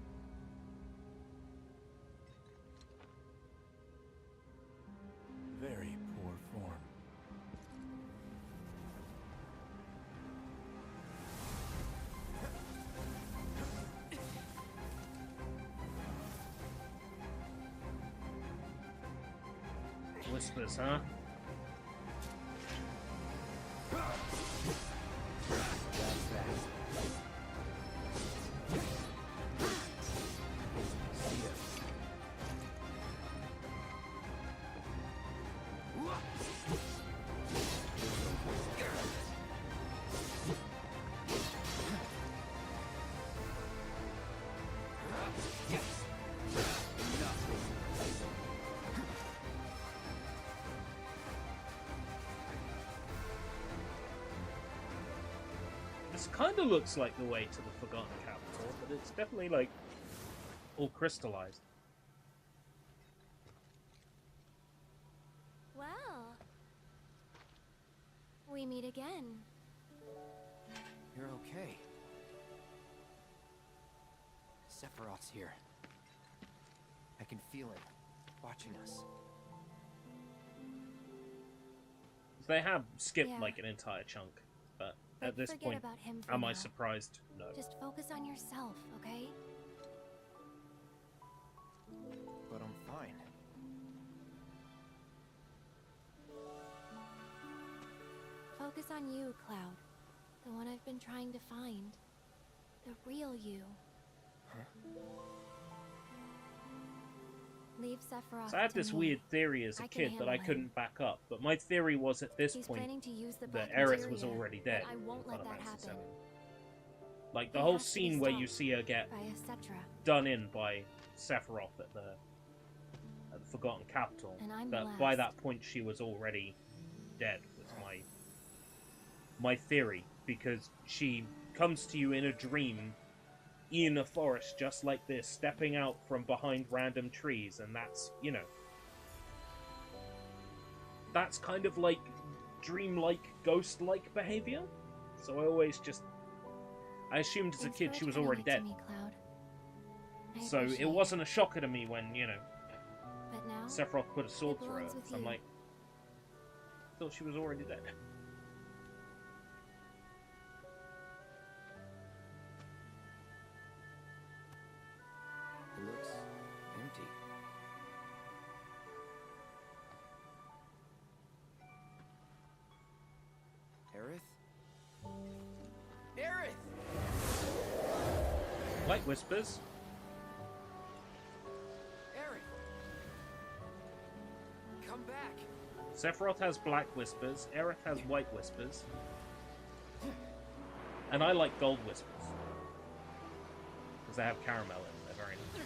Very poor form. Whispers, huh? This kind of looks like the way to the Forgotten Capital, but it's definitely like all crystallized. Well, we meet again. You're okay. Sephiroth's here. I can feel it, watching us. They have skipped Yeah. like an entire chunk, but But at this forget point, about him for am I now. surprised? No. Just focus on yourself, okay? But I'm fine. Focus on you, Cloud. The one I've been trying to find. The real you. Huh? Leave Sephiroth So I had to this me. weird theory as a I can kid that I handle him. couldn't back up, but my theory was at this He's point planning to use the that black Aerith was materia, already and dead. I won't in let Final that Fantasy happen. VII. Like the He whole has to be scene where you stopped see her get by a Cetra. done in by Sephiroth at the Forgotten Capital. And I'm That by blessed. that point she was already dead, was my theory, because she comes to you in a dream in a forest just like this, stepping out from behind random trees, and that's, you know, that's kind of like dreamlike, ghost-like behavior. So I assumed as a Thanks kid for she was returning already it to dead. me, Cloud. I So it appreciate wasn't a shocker to me when, you know, But now, Sephiroth put a sword it through her. belongs with So I'm you. like, thought she was already dead. It looks empty. Aerith? Aerith! Light whispers. Aerith! Come back! Sephiroth has black whispers. Aerith has white whispers. And I like gold whispers. Because they have caramel in them. They're very nice.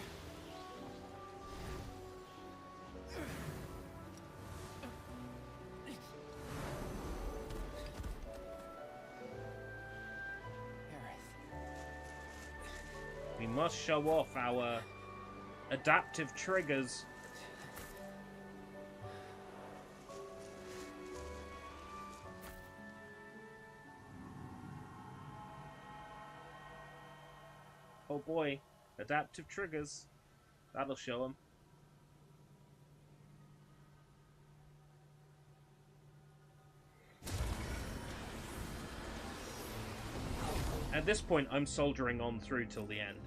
We must show off our adaptive triggers. Oh boy, adaptive triggers. That'll show them. At this point, I'm soldiering on through till the end.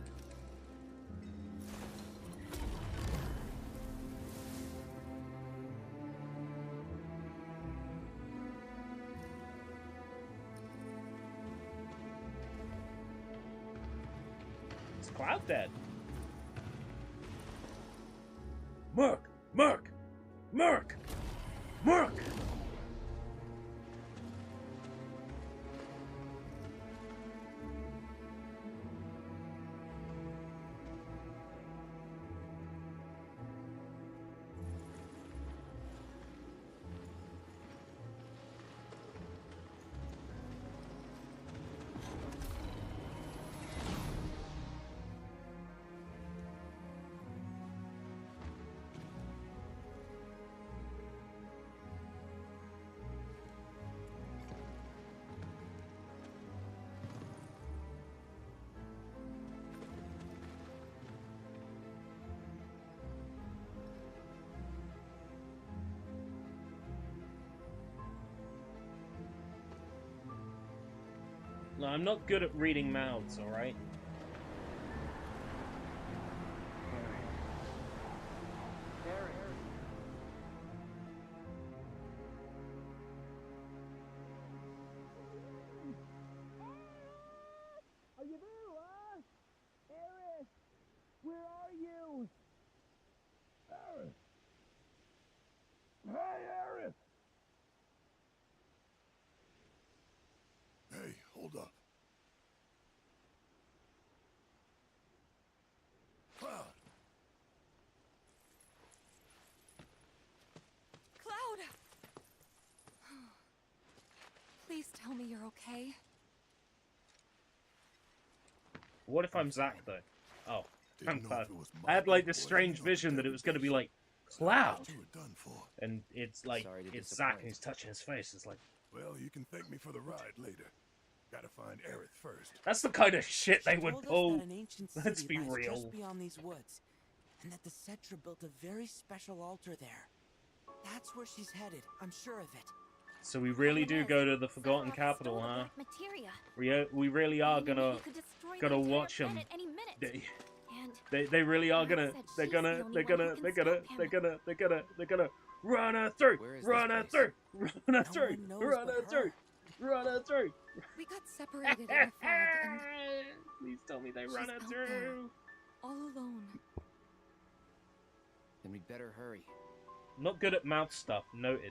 Is Cloud dead? Merc! Merc! Merc! Merc! No, I'm not good at reading mouths, alright? Are you there, Lass? Aerith! Where are you? Aerith! Hey, Aerith! Hey, hold up. Cloud! Cloud! Please tell me you're okay. What if I'm Zack, though? Oh, I'm Didn't know Cloud. if it was I had, like, my this boy, strange you know, vision that it was going to be, like, Cloud! you were done for. And it's, like, Sorry to it's Zack disappoint. and he's touching his face. It's like, Well, you can thank me for the ride later. Gotta find Aerith first. that's the kind of shit they She would told us pull. that an ancient Let's city be lies real. just beyond these woods, and that the Cetra built a very special altar there. That's where she's headed. I'm sure of it. So we really do go to the Forgotten Capital, huh? We really are gonna watch them. They really are gonna run her through, run her through, run her through, run her through, run her through. We got separated in the fog and Please tell me they she's run her out there, through. all alone. Then we'd better hurry. Not good at mouth stuff, noted.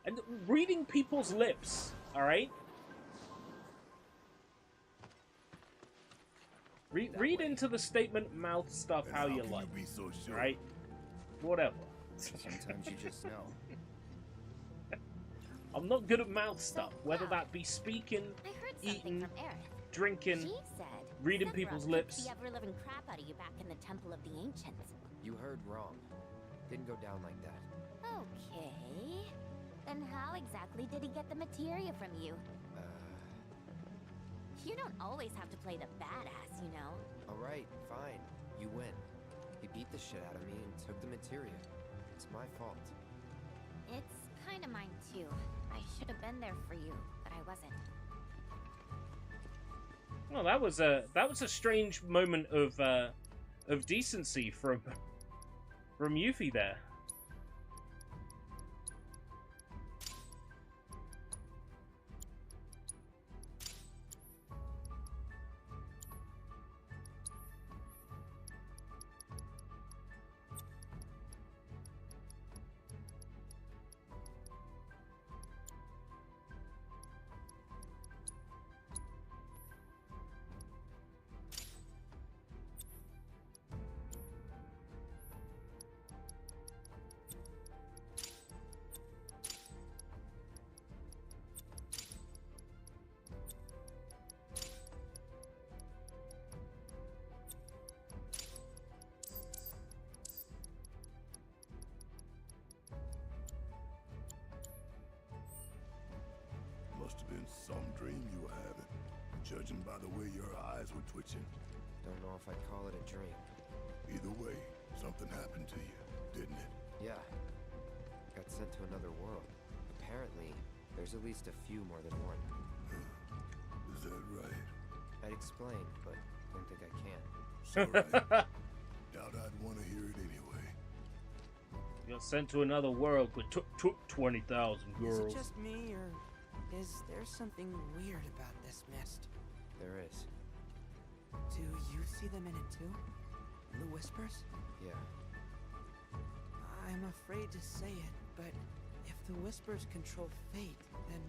And reading people's lips, alright? Read into the statement mouth stuff how you like. Be so sure. Right? Whatever. Sometimes you just know. I'm not good at mouth stuff, whether that be speaking, eating, drinking, She said reading Sephiroth people's kicked lips. the ever-living crap out of you back in the Temple of the Ancients. You heard wrong. Didn't go down like that. Okay. Then how exactly did he get the materia from you? You don't always have to play the badass, you know. Alright, fine. You win. He beat the shit out of me and took the materia. It's my fault. It's kind of mine too. I should have been there for you, but I wasn't. Well, that was a strange moment of decency from Yuffie there. Must have been some dream you were having, judging by the way your eyes were twitching. Don't know if I'd call it a dream. Either way, something happened to you, didn't it? Yeah. Got sent to another world. Apparently, there's at least a few more than one. Is that right? I'd explain, but don't think I can. Sorry. Doubt I'd want to hear it anyway. You're sent to another world with 20,000 girls. Is it just me, or is there something weird about this mist? There is. Do you see them in it too? The whispers? Yeah. I'm afraid to say it, but if the whispers control fate, then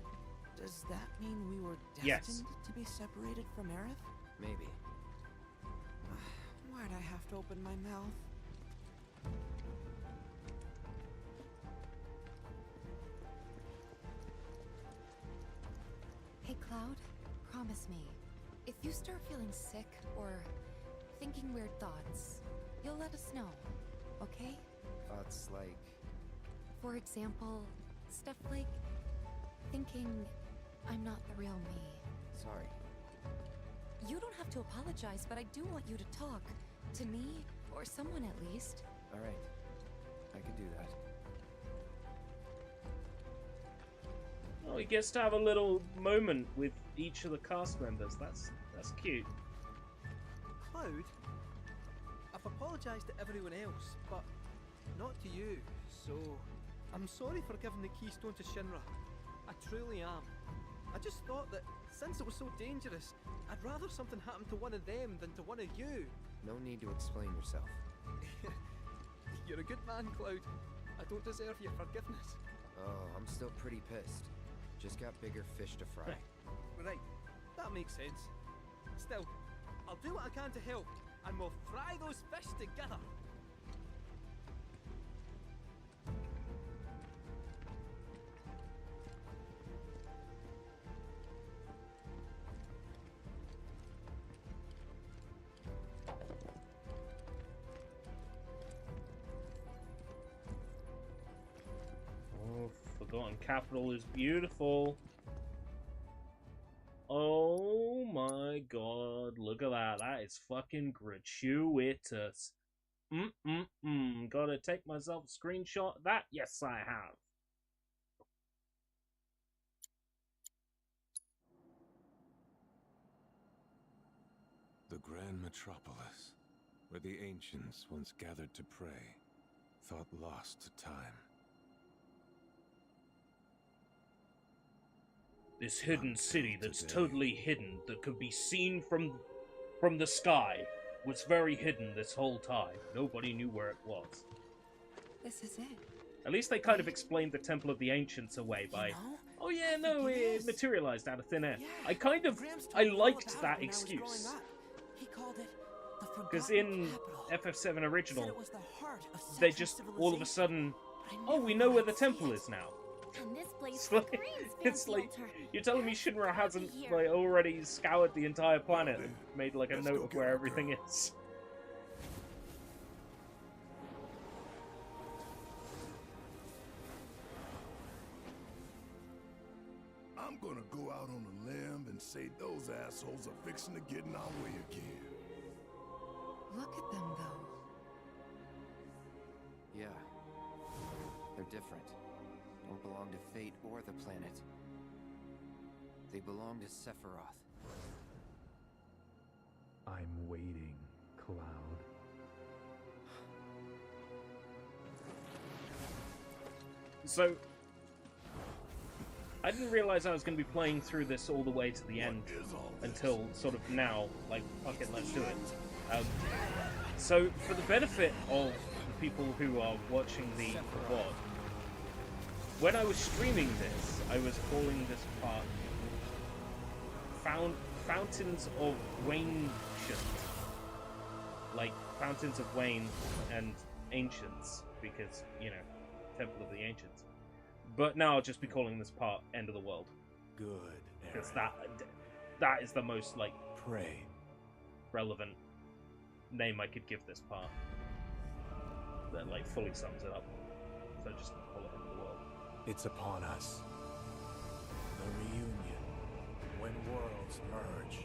does that mean we were destined to be separated from Aerith? Maybe. Why'd I have to open my mouth? Hey, Cloud, promise me, if you start feeling sick or thinking weird thoughts, you'll let us know, okay? Thoughts like... For example, stuff like thinking I'm not the real me. Sorry. You don't have to apologize, but I do want you to talk. To me, or someone at least. Alright. I can do that. Oh, he gets to have a little moment with each of the cast members. That's cute. Cloud, I've apologised to everyone else, but not to you, so I'm sorry for giving the keystone to Shinra. I truly am. I just thought that since it was so dangerous, I'd rather something happened to one of them than to one of you. No need to explain yourself. You're a good man, Cloud. I don't deserve your forgiveness. Oh, I'm still pretty pissed. Just got bigger fish to fry. Right, that makes sense. Still, I'll do what I can to help, and we'll fry those fish together. Oh, Forgotten Capital is beautiful. Oh my god, look at that. That is fucking gratuitous. Gotta take myself a screenshot of that? Yes, I have. The Grand Metropolis, where the ancients once gathered to pray, thought lost to time. This hidden city that's totally hidden, that could be seen from the sky, was very hidden this whole time. Nobody knew where it was. This is it. At least they kind of explained the Temple of the Ancients away by, oh yeah, no, it materialized out of thin air. I liked that excuse. He called it the Because in FF7 original, they just all of a sudden, oh, we know where the temple is now. And this place It's like you're telling me Shinra hasn't like already scoured the entire planet and made like a note of where everything is. I'm gonna go out on a limb and say those assholes are fixing to get in our way again. Look at them, though. Yeah. They're different. Don't belong to Fate or the planet. They belong to Sephiroth. I'm waiting, Cloud. So, I didn't realize I was going to be playing through this all the way to the end until sort of now, like, fuck it, let's do it. So, for the benefit of the people who are watching the VOD, when I was streaming this, I was calling this part Fountains of Wayne, like Fountains of Wayne and Ancients, because, you know, Temple of the Ancients. But now I'll just be calling this part End of the World. Good, because that is the most, like, pray relevant name I could give this part. That, like, fully sums it up. So just call it End of the World. It's upon us. The reunion. When worlds merge.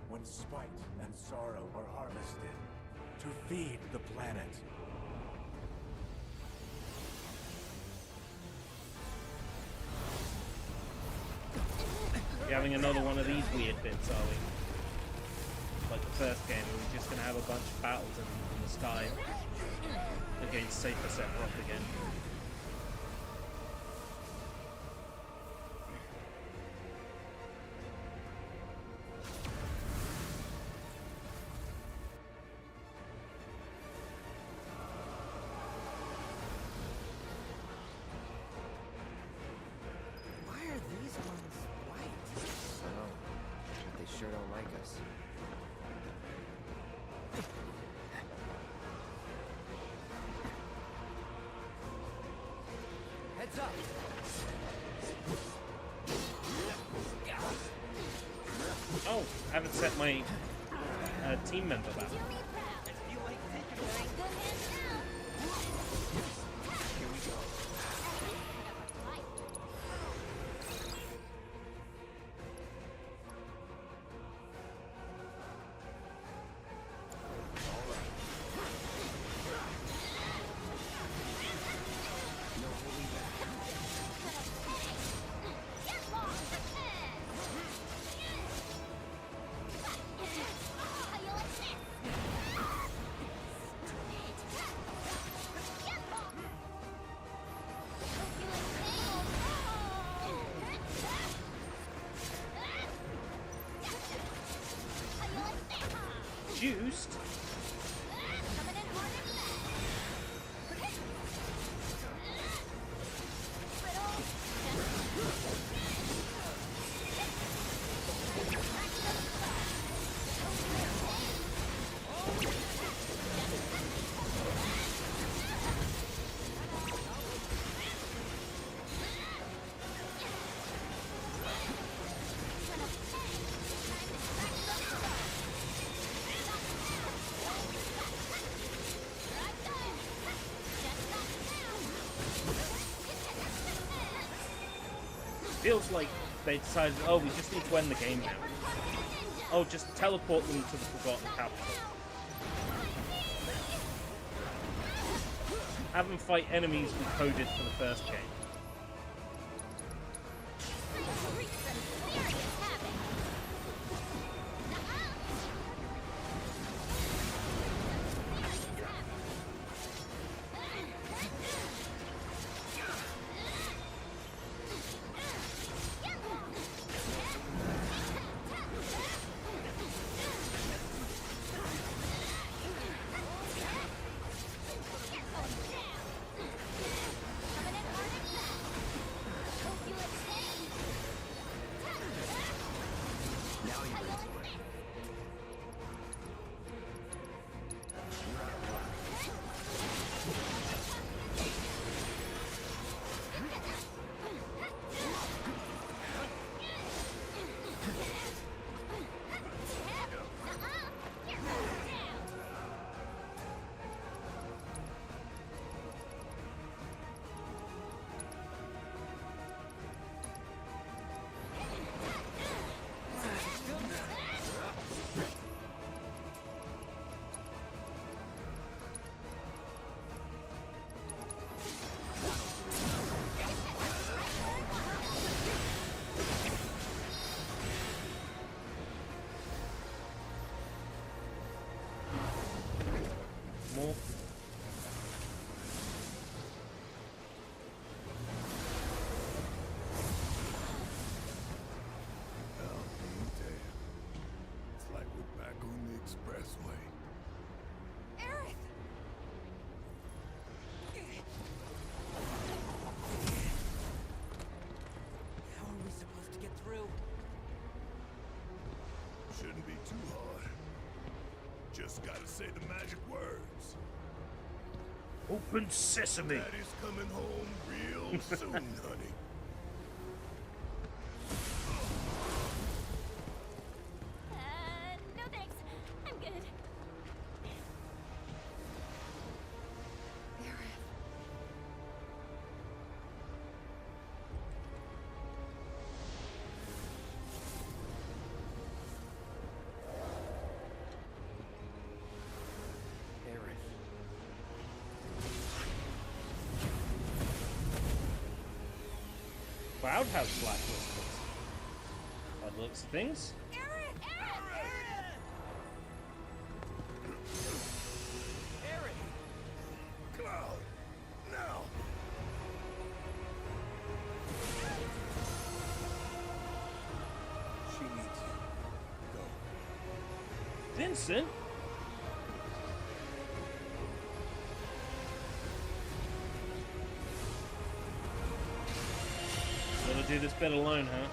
When spite and sorrow are harvested to feed the planet. You're having another one of these weird bits, are we? Like the first game, we're just gonna have a bunch of battles in the sky against safer Sephiroth again. Why are these ones white? I don't know, but they sure don't like us. Heads up! Oh, I haven't set my team member back. Juiced. Feels like they decided, oh, we just need to end the game now. Oh, just teleport them to the Forgotten Capital. Have them fight enemies we coded for the first game. say the magic words. Open sesame. Daddy's coming home real soon, honey. No thanks. I'm good. Cloud has black whispers. By the looks of things. Cloud, now. She needs you. Go. Vincent? Gotta do this bit alone, huh?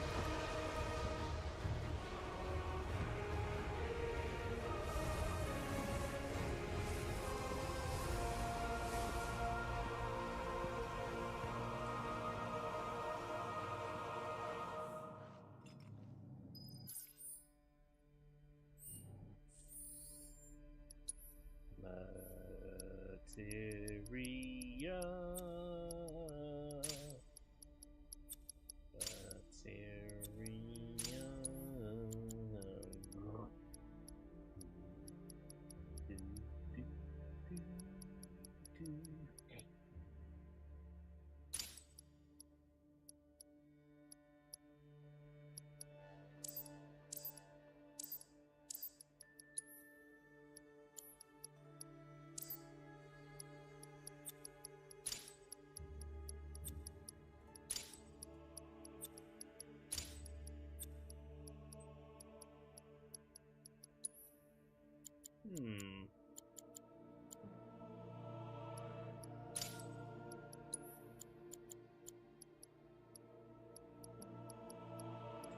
Materia. Hmm.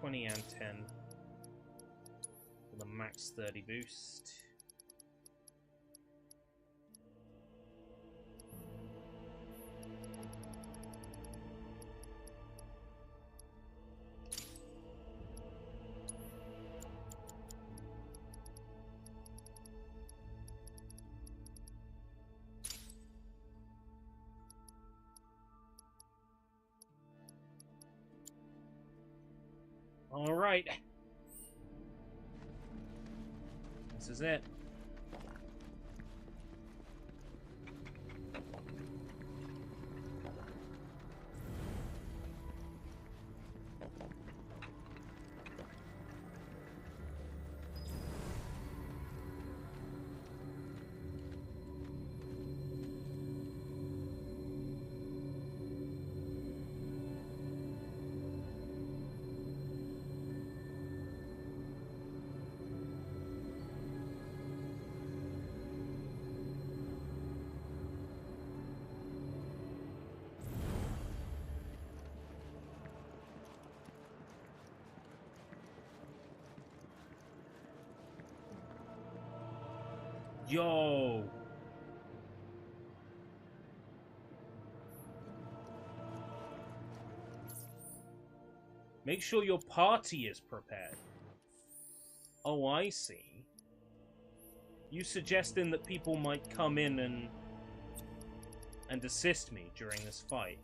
$20 and 10 with a max 30 boost. All right. This is it. Yo. Make sure your party is prepared. Oh, I see. You suggesting that people might come in and assist me during this fight.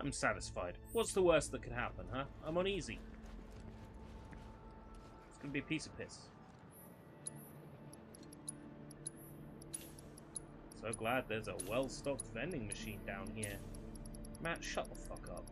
I'm satisfied. What's the worst that could happen, huh? I'm on easy. It's gonna be a piece of piss. So glad there's a well-stocked vending machine down here. Matt, shut the fuck up.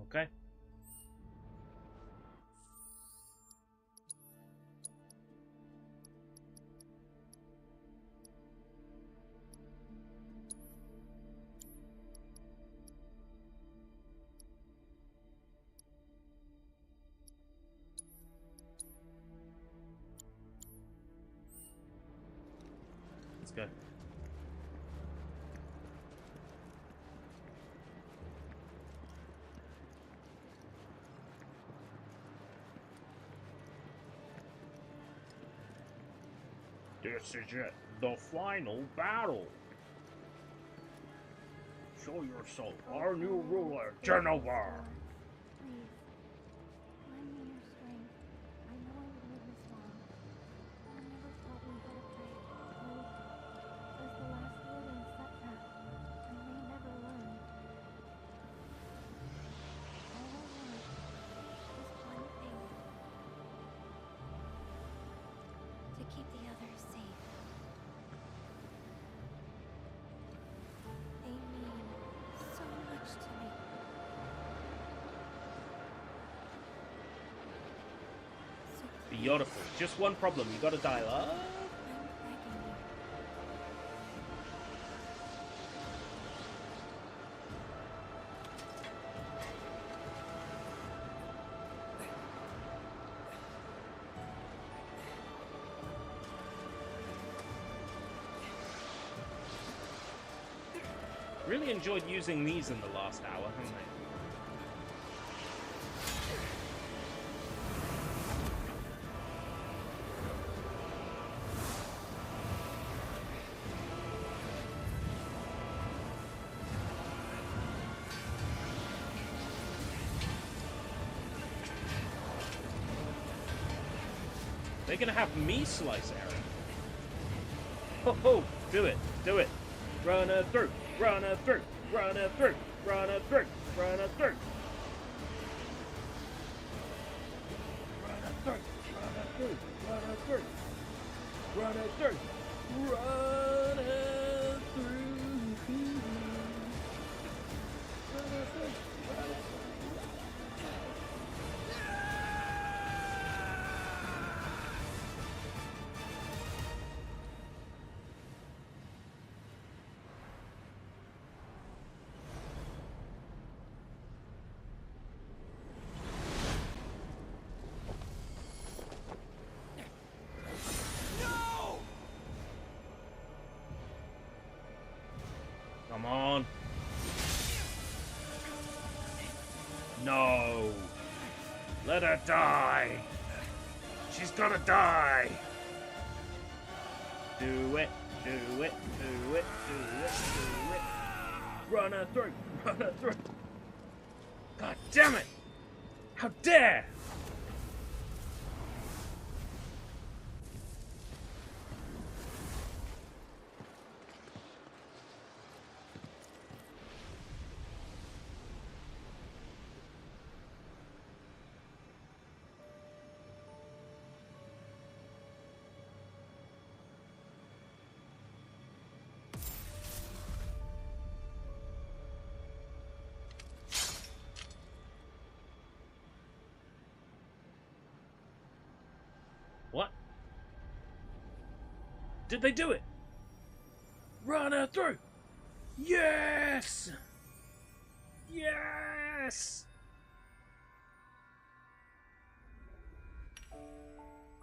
Okay. Let's go. This is it, the final battle. Show yourself, our new ruler, Genova. Please, lend me your strength. I know I would live this long. I never taught me how to pray. Oath was the last word in Setra. I may never learn. All I want is one thing. To keep the others safe. They mean so much to me. Beautiful. Just one problem. You gotta dial up. Really enjoyed using these in the last hour, haven't I? They're gonna have me slice Aaron. Ho ho! Do it! Do it! Run her through! Run her through! Run her through! Run her through! Run her through! Run her through! Run her through! Run her through! Run her through! Run her through! Run her through! Run her through! Come on. No. Let her die. She's gonna die. Do it. Do it. Do it. Do it. Do it. Run her through. Run her through. God damn it. How dare. Did they do it? Run her through! Yes! Yes!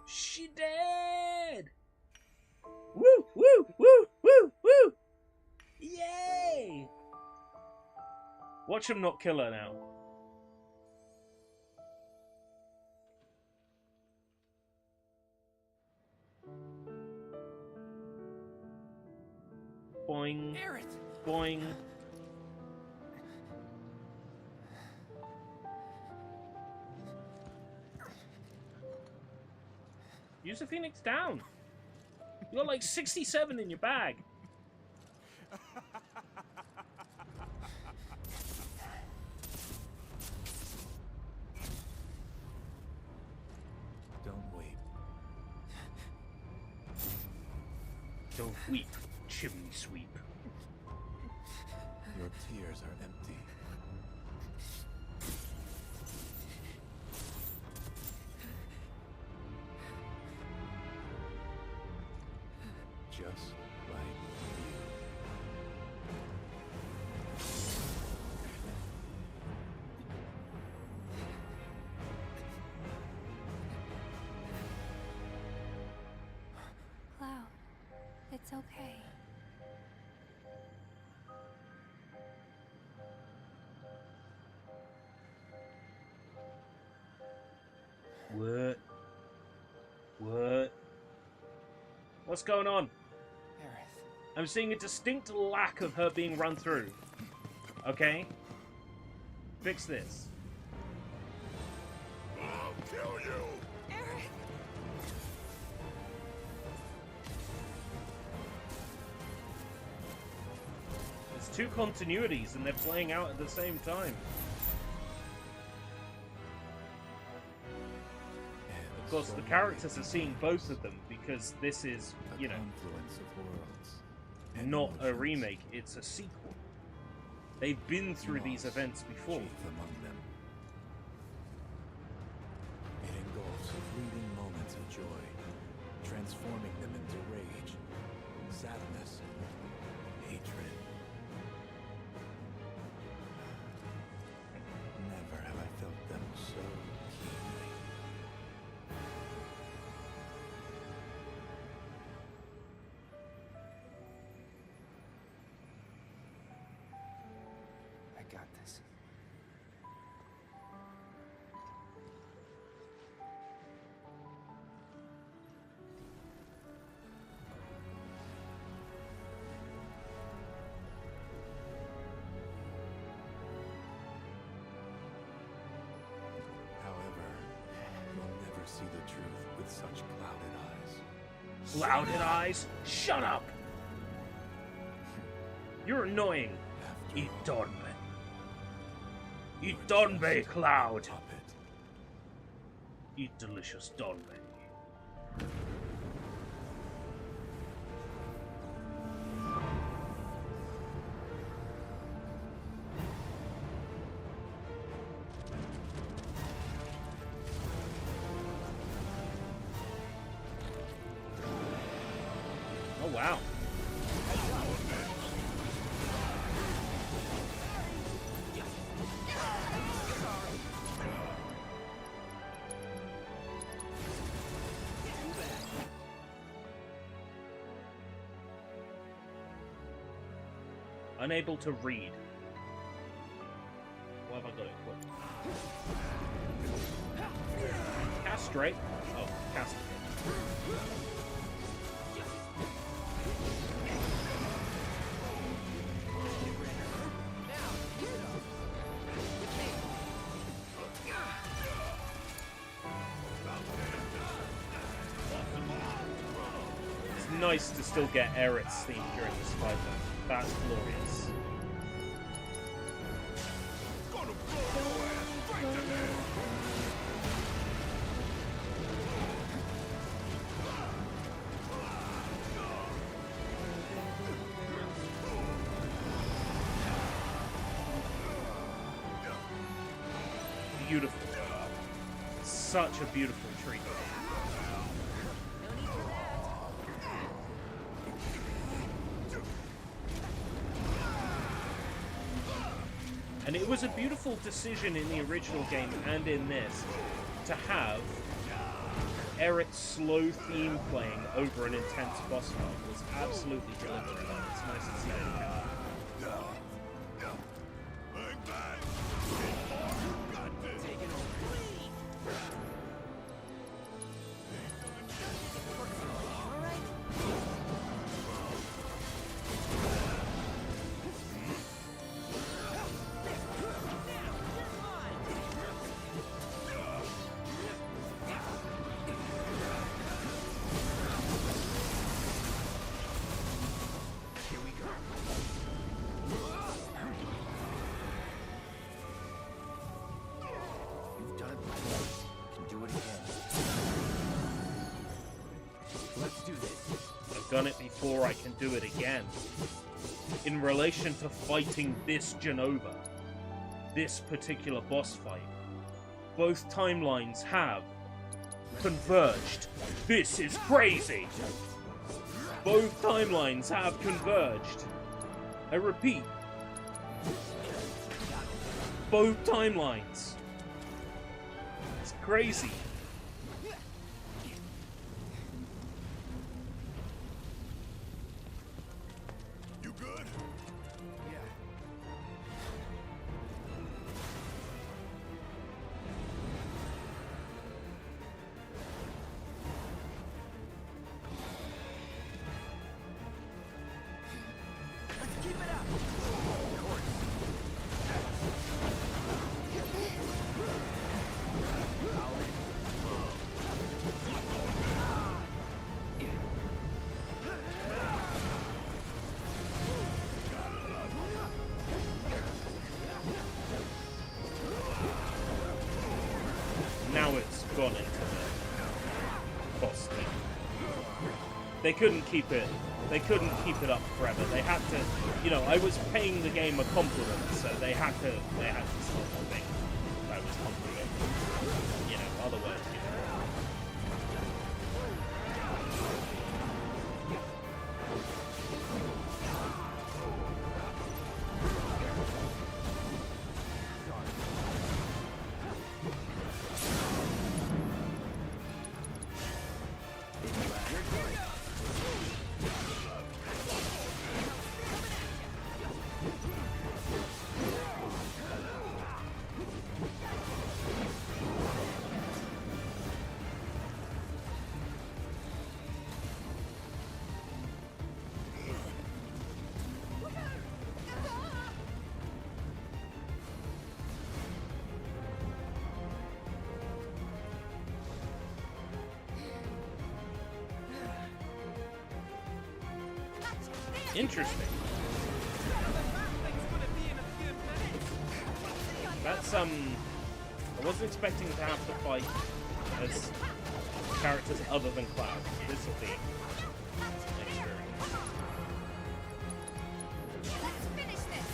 She dead! Woo! Woo! Woo! Woo! Woo! Yay! Watch him not kill her now. Boing. Boing. Use the Phoenix down. You got like 67 in your bag. Don't weep. Don't weep, chimney sweep. Your tears are empty. Just like you. Cloud, it's okay. What? What? What's going on? I'm seeing a distinct lack of her being run through. Okay? Fix this. I'll kill you! There's two continuities and they're playing out at the same time. Of course, the characters are seeing both of them because this is, you know, not a remake, it's a sequel. They've been through these events before. Among them. It engulfs fleeting moments of joy, transforming them into rage, sadness, hatred. Never have I felt them so keenly. I got this. However, you'll never see the truth with such clouded eyes. Clouded eyes? Shut up! You're annoying. Eat Donbe. Eat Donbe, Cloud. Eat delicious Donbe. Oh wow. Unable to read. Why have I got it equipped? Castrate. Oh, castrate. It's nice to still get Aerith's theme during this fight though. That's glorious. Beautiful. Such a beautiful treat. And it was a beautiful decision in the original game and in this to have Eric's slow theme playing over an intense boss fight. It was absolutely deliberate. It's nice to see that. Done it before, I can do it again. In relation to fighting this Jenova, this particular boss fight, both timelines have converged. This is crazy! Both timelines have converged. I repeat, both timelines. It's crazy. Now it's gone into the boss thing. They couldn't keep it. They couldn't keep it up forever. They had to, you know, I was paying the game a compliment, so they had to stop the thing. That was compliment. You know, otherwise, you know. Interesting. That's I wasn't expecting to have to fight as characters other than Cloud. This will be an experience. Let's finish this.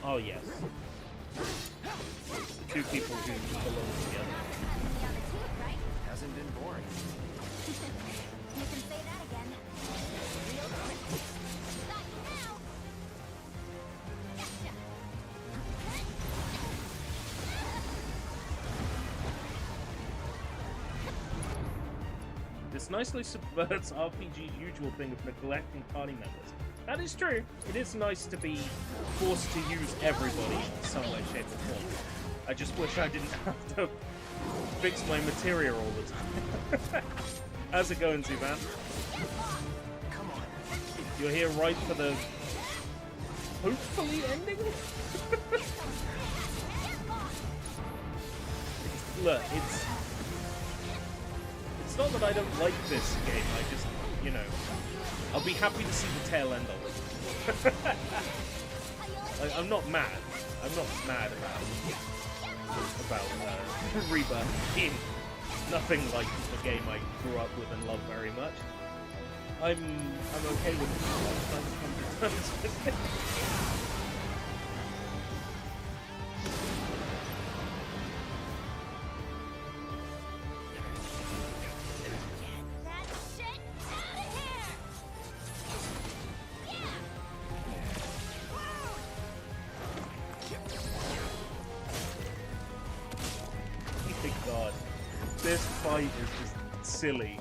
Oh yes. Two people who belong together. Hasn't been boring. You can say that again. Real quick. Got you now. Gotcha. This nicely subverts RPG's usual thing of neglecting party members. That is true. It is nice to be forced to use everybody in some way, shape, or form. I just wish I didn't have to fix my materia all the time. How's it going, Zuban? Come on. You're here right for the hopefully ending? Look, it's not that I don't like this game, I just, you know, I'll be happy to see the tail end of it. Like, I'm not mad. I'm not mad about Rebirth being nothing like the game I grew up with and love very much. I'm okay with it. I'm with it. God, this fight is just silly.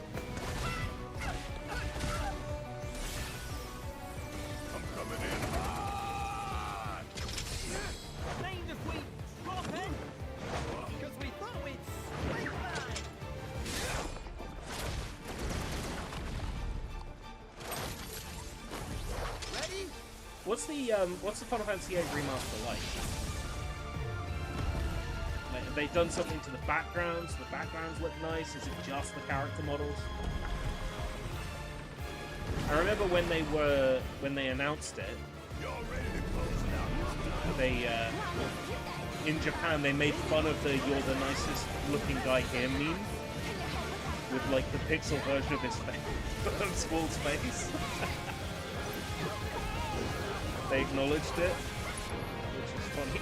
I'm coming in hot. Mind if we drop in? Because we thought we'd swing by. Ready? What's the Final Fantasy VIII remaster like? Have they done something to the backgrounds? The backgrounds look nice. Is it just the character models? I remember when they announced it. They in Japan they made fun of the "you're the nicest looking guy here" meme with like the pixel version of his face, of Squall's face. They acknowledged it, which is funny.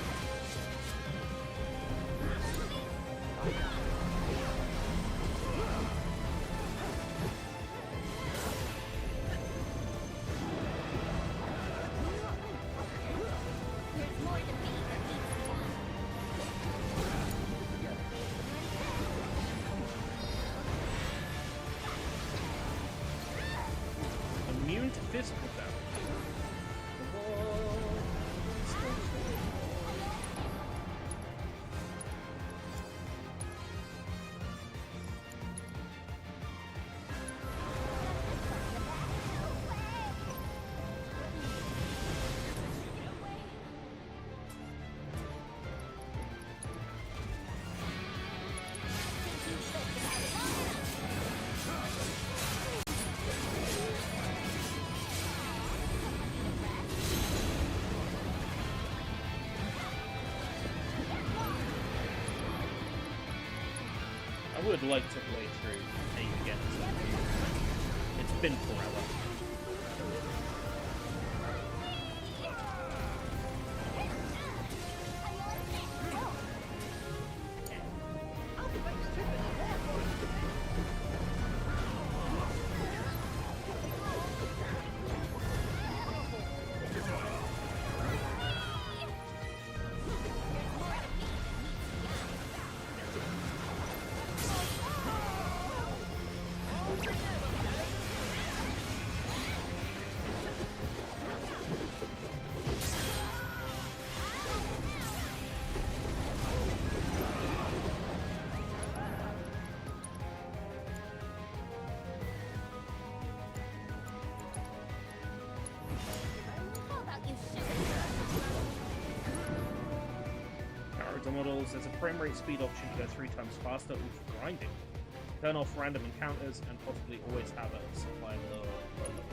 Immune to physical damage. I would like to play through 8 again. It's been forever. Models, there's a frame rate speed option to go 3 times faster with grinding. Turn off random encounters and possibly always have a supply lower level.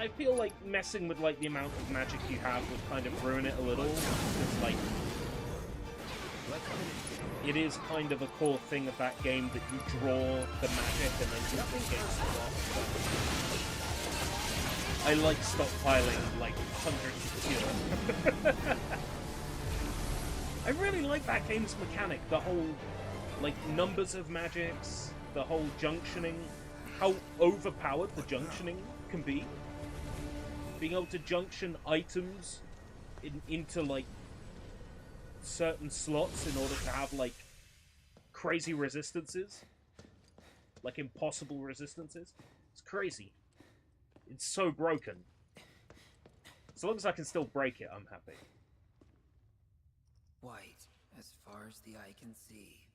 I feel like messing with like the amount of magic you have would kind of ruin it a little. Because like it is kind of a core thing of that game that you draw the magic and then something gets lost. I like stockpiling like hundreds of cure. I really like that game's mechanic, the whole, like, numbers of magics, the whole junctioning, how overpowered the junctioning can be. Being able to junction items into, like, certain slots in order to have, like, crazy resistances. like impossible resistances. It's crazy. It's so broken. As long as I can still break it, I'm happy. White, as far as the eye can see.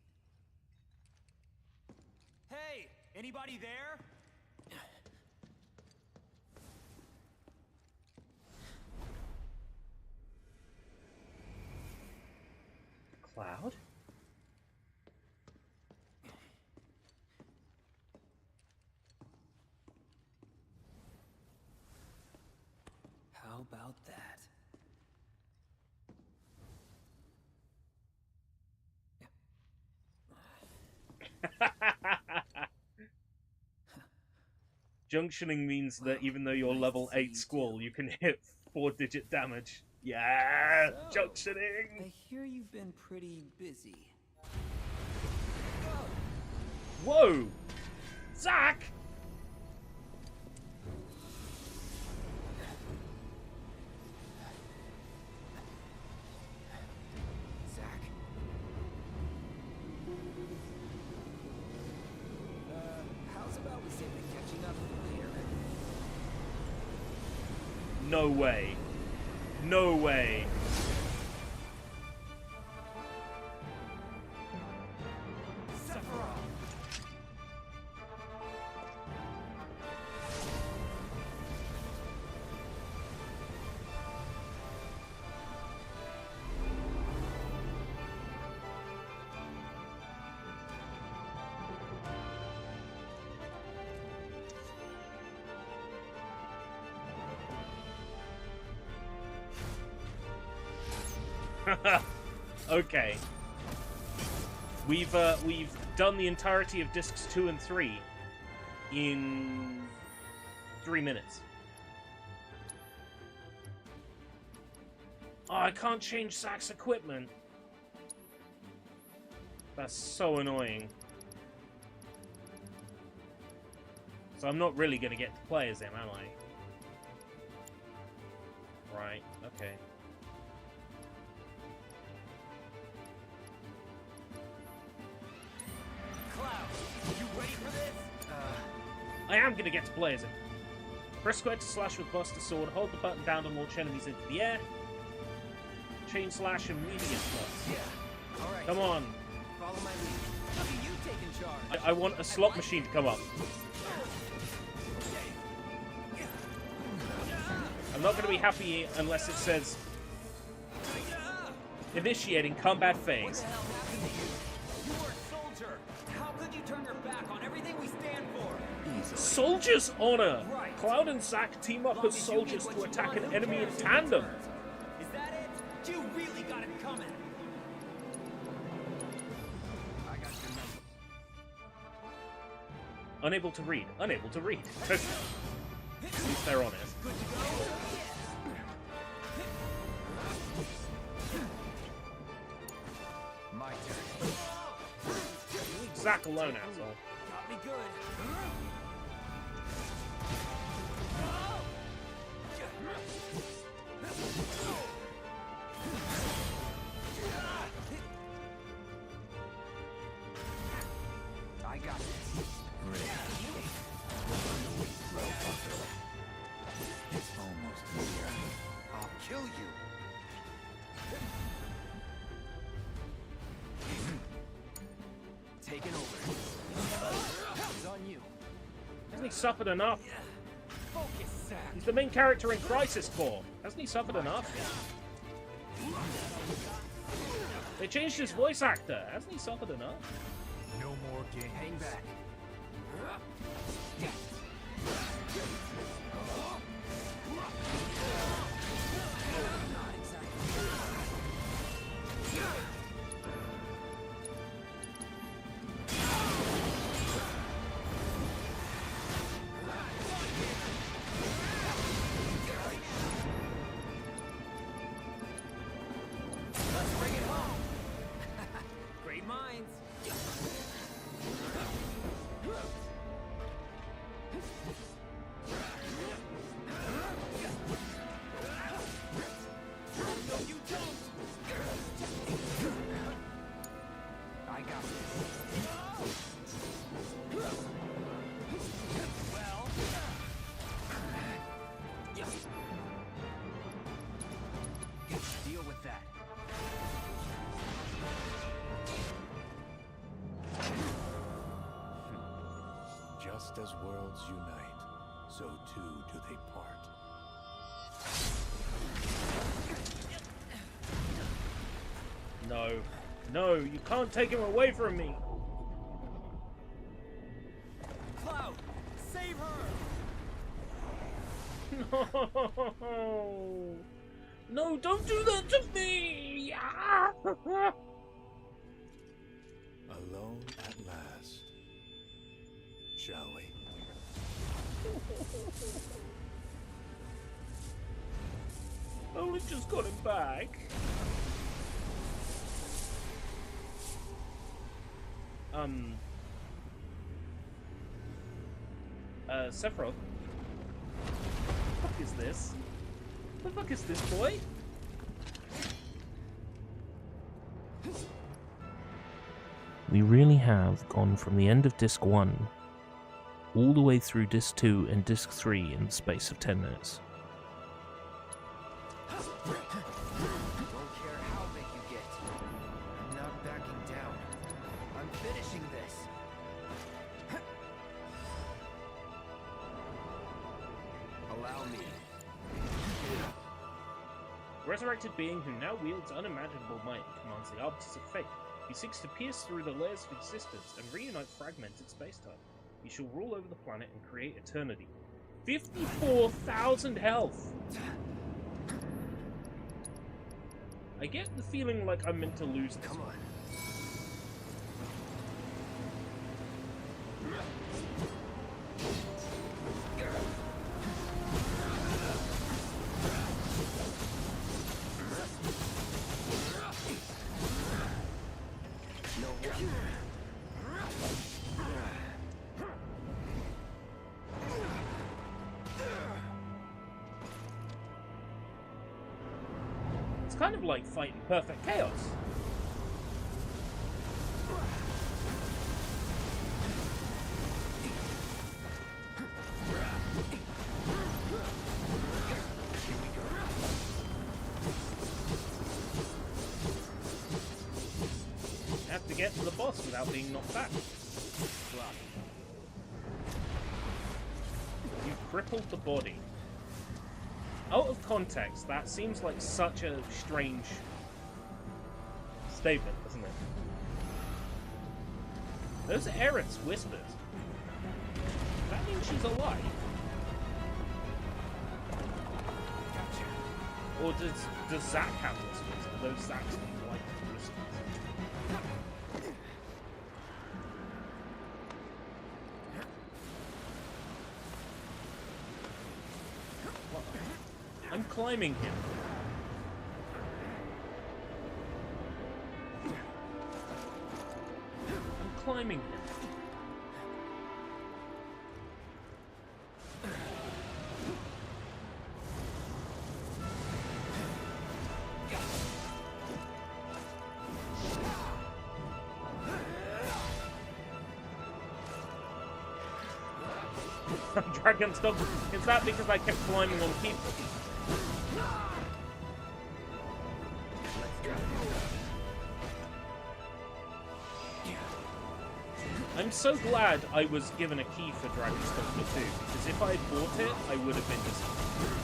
Hey, anybody there? Cloud? How about that? Junctioning means that even though you're level 8 Squall, you can hit 4-digit damage. Yeah! So, Junctioning! I hear you've been pretty busy. Whoa! Zach! Zach? How's about we save the catching up for later? No way. No way. Okay. We've done the entirety of discs 2 and 3 in 3 minutes. Oh, I can't change Zach's equipment. That's so annoying. So I'm not really gonna get to play as him, am I? Right, okay. I am going to get to play as him. Press square to slash with Buster Sword, hold the button down to launch enemies into the air. Chain slash and medium plus. Yeah. All right. Come on. Follow my lead. Look at you taking charge. I want a slot machine to come up. I'm not going to be happy unless it says initiating combat phase. What the hell happened to you? You were a soldier. How could you turn your back on everything we stand for? Soldier's Honor! Cloud and Zack team up as soldiers to attack an enemy in tandem. Is that it? You really got it coming. I got your number. Unable to read. Unable to read. At least they're honest. Good to go. My turn. Zack alone, asshole. Got me good. I got this. It's almost here. I'll kill you. Taking over. It's on you. Hasn't he suffered enough? Focus, Zack. He's the main character in Crisis Core. Hasn't he suffered enough? They changed his voice actor. Hasn't he suffered enough? No more games. Hang back. Let's bring it home. Great minds. Just as worlds unite, so too do they part. No. No, you can't take him away from me! Cloud! Save her! No! No, don't do that to me! Alone at last. Shall we? Only just got him back. Sephiroth. What the fuck is this? What the fuck is this, boy? We really have gone from the end of Disc 1 all the way through Disc 2 and Disc 3 in the space of 10 minutes. Don't care how big you get. I'm not backing down. I'm finishing this. Allow me. A resurrected being who now wields unimaginable might commands the arbiters of fate. He seeks to pierce through the layers of existence and reunite fragmented spacetime. He shall rule over the planet and create eternity. 54,000 health! I get the feeling like I'm meant to lose this. Come on. It's kind of like fighting perfect chaos. Have to get to the boss without being knocked back. You crippled the body. Out of context, that seems like such a strange statement, doesn't it? Those Aerith's whispers. That means she's alive. Or does Zack have whispers? Are those Zack's white whispers? I'm climbing him. I'm climbing him. Dragon stop. Is that because I kept climbing on people? I'm so glad I was given a key for Dragon's Dogma 2, because if I had bought it, I would have been disappointed.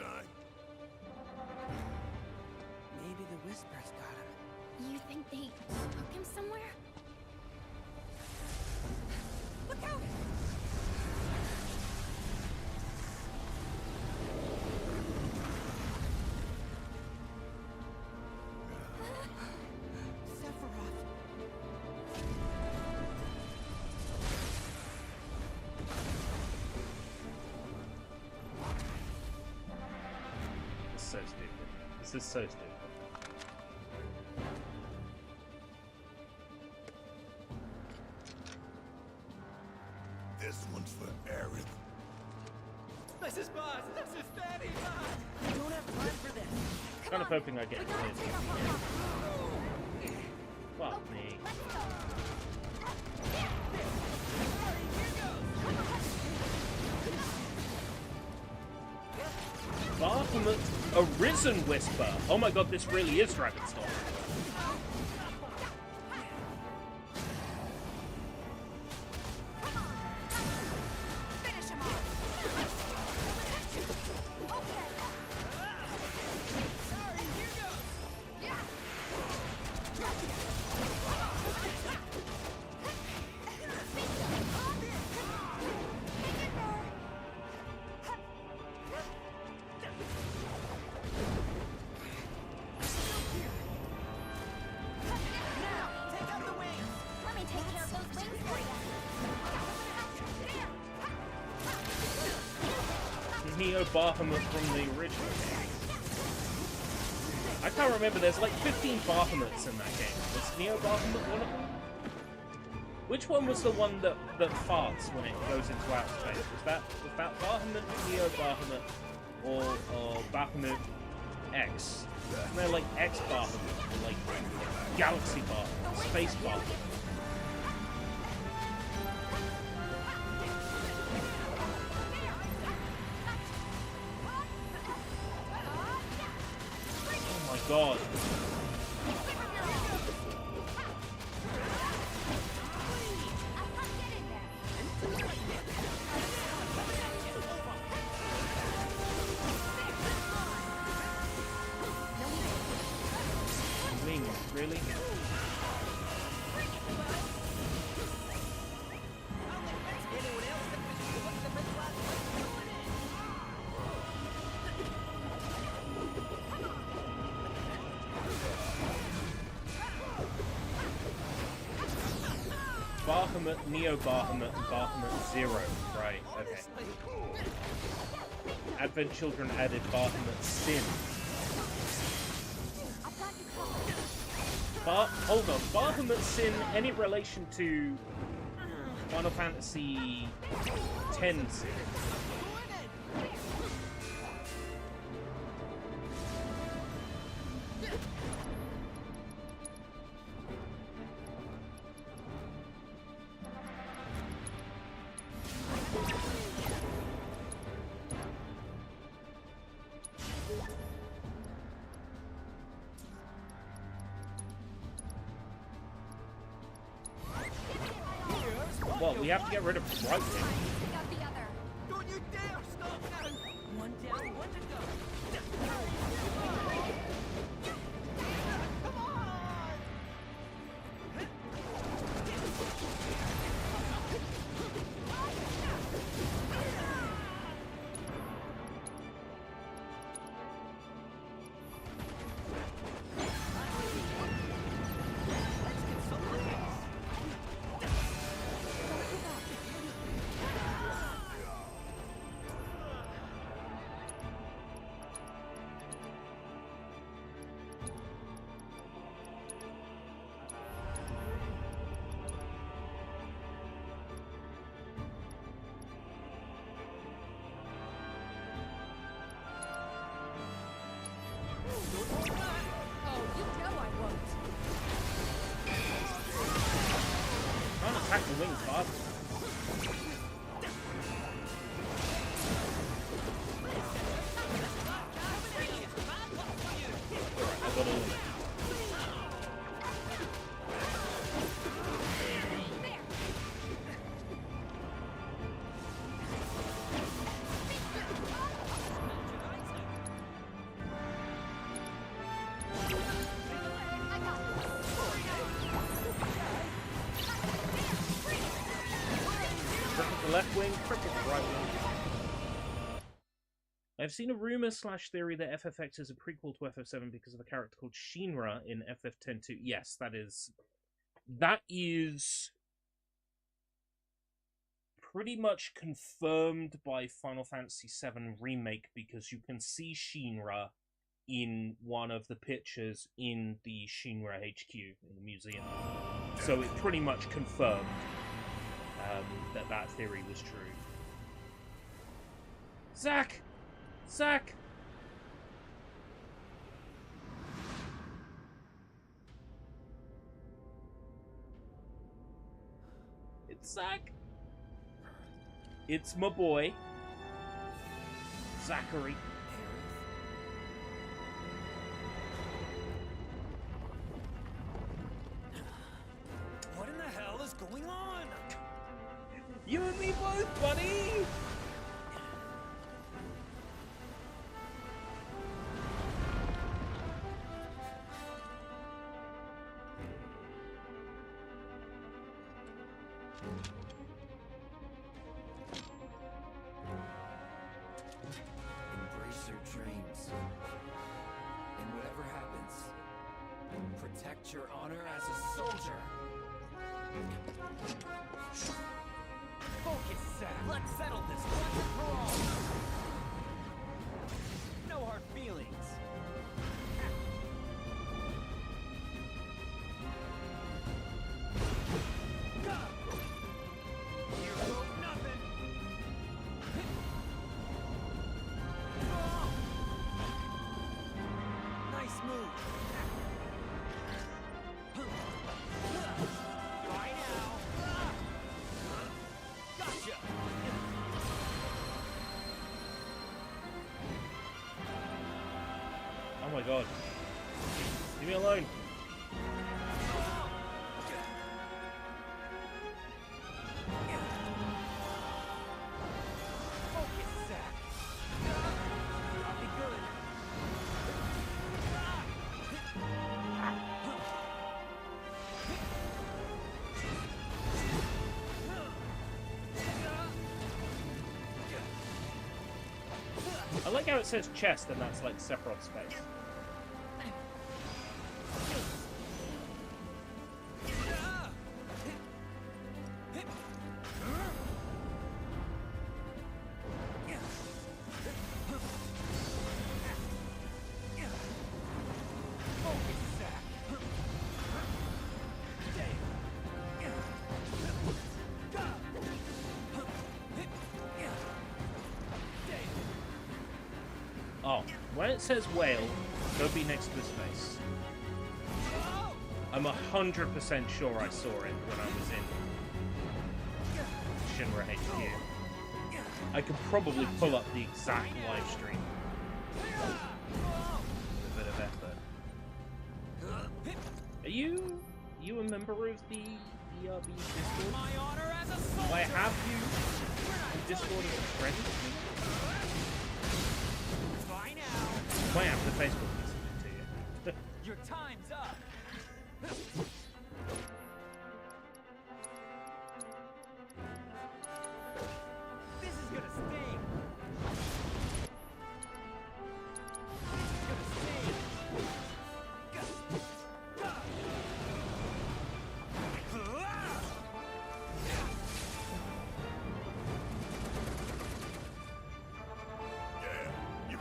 time. Maybe the Whispers got him. You think they took him somewhere? Look out! So stupid. This is so stupid. This one's for Aerith. This is bad! This is very bad! I don't have time for this. Kind of hoping I get cleared. Fuck me. Baphomet, a risen whisper. Oh my god, this really is Dragonstorm. Neo Baphomet from the original game. I can't remember, there's like 15 Baphomets in that game. Was Neo Baphomet one of them? Which one was the one that farts when it goes into outer space? Was that Baphomet, Neo Baphomet, or Baphomet X? And they're like X Baphomet, or like Galaxy Baphomet, Space Baphomet. God. Wing, really? Baphomet, Neo Baphomet, and Baphomet Zero. Right, okay. Advent Children added Baphomet Sin. Hold on, Baphomet Sin, any relation to Final Fantasy X Sin? Well, we have to get rid of right thing. Don't you dare stop now! One down, one to go! Come on! Attack the wings, Bob. I got all of it. left wing, crippled the right wing. I've seen a rumor/theory that FFX is a prequel to FF7 because of a character called Shinra in FF10-2. Yes, that is pretty much confirmed by Final Fantasy VII Remake, because you can see Shinra in one of the pictures in the Shinra HQ in the museum. So it pretty much confirmed that theory was true. Zack! Zack! It's Zack! It's my boy, Zachary. What in the hell is going on? You and me both, buddy! Embrace your dreams. And whatever happens, protect your honor as a soldier. Focus, Zack. Let's settle this once and for all. No hard feelings. Oh my god. Leave me alone. Focus, Zack. I'll be good. I like how it says chest and that's like Sephiroth's face. Oh, when it says whale, don't be next to his face. I'm 100% sure I saw it when I was in Shinra HQ. I could probably pull up the exact live stream. With a bit of effort. Are you a member of the ERB Discord? Do I have you in Discord as a friend? Might have to Facebook message it to you. Your time's up. This is gonna sting. This is gonna sting.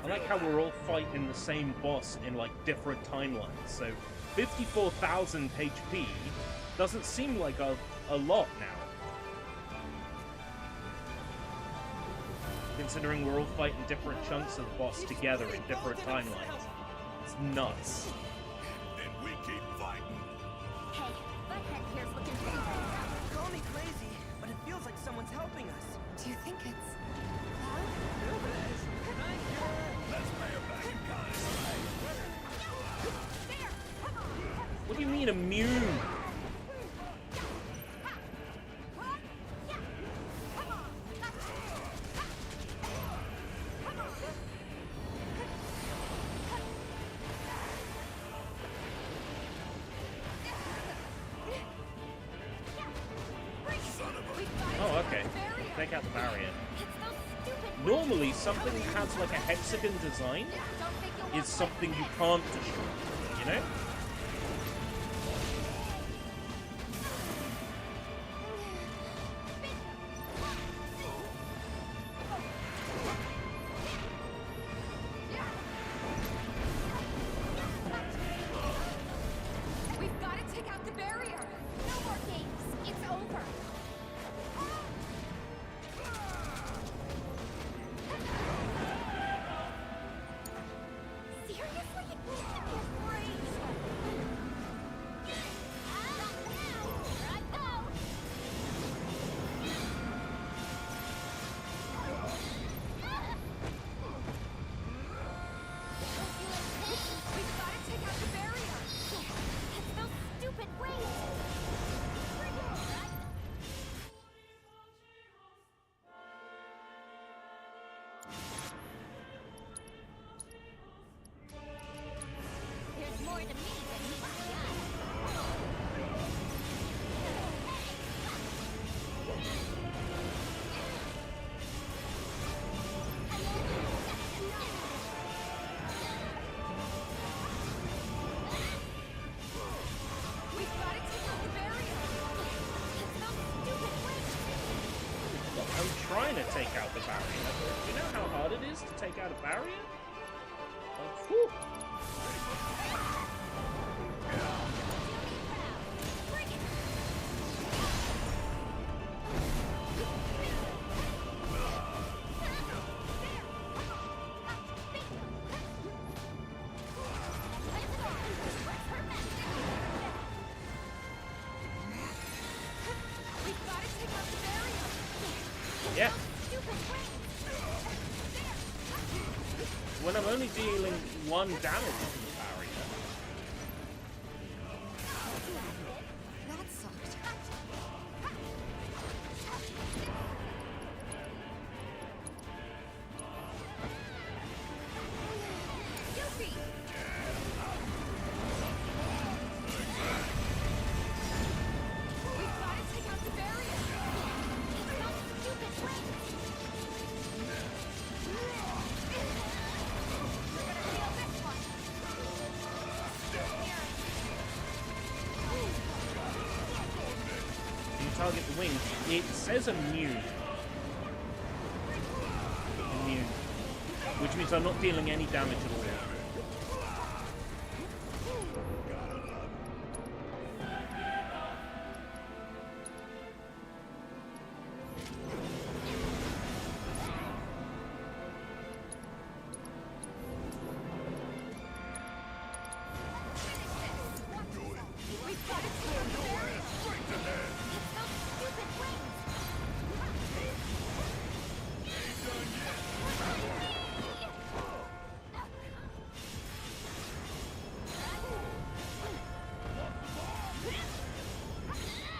I like how we're all fighting the same boss in like different timelines. So 54,000 HP doesn't seem like a lot now. Considering we're all fighting different chunks of the boss together in different timelines. It's nuts. Then we keep fighting. Hey, Butthead here's looking for you. Call me crazy, but it feels like someone's helping us. Do you think it's Let's pay her back in kind. What do you mean immune? Oh, okay. take out the barrier. Normally, something that has like a hexagon design is something you can't destroy, you know? We've got to take out the barrier. No more games. It's over. Trying to take out the barrier. Do you know how hard it is to take out a barrier? Like, whew. Yeah. When I'm only dealing 1 damage from the barrier. That sucked. Goofy! We've got to take out the barrier. Stupid wings. Target the wings. It says immune. Immune. Which means I'm not dealing any damage at all.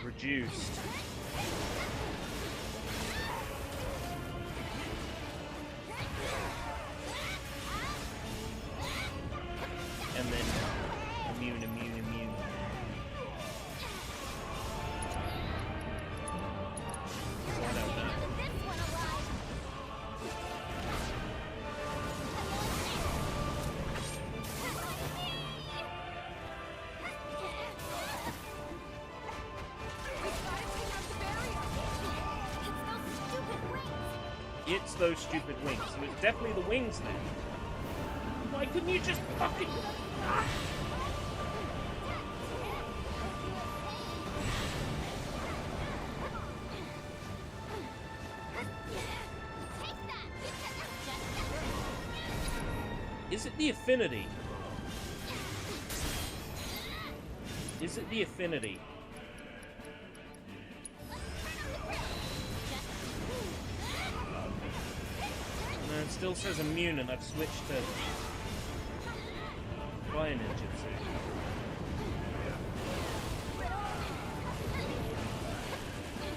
Reduced. And then immune. I don't know. It's those stupid wings. So it's definitely the wings then. Why couldn't you just fucking... Ah. Is it the affinity? Is it the affinity? No, it still says immune and I've switched to fire ninjutsu.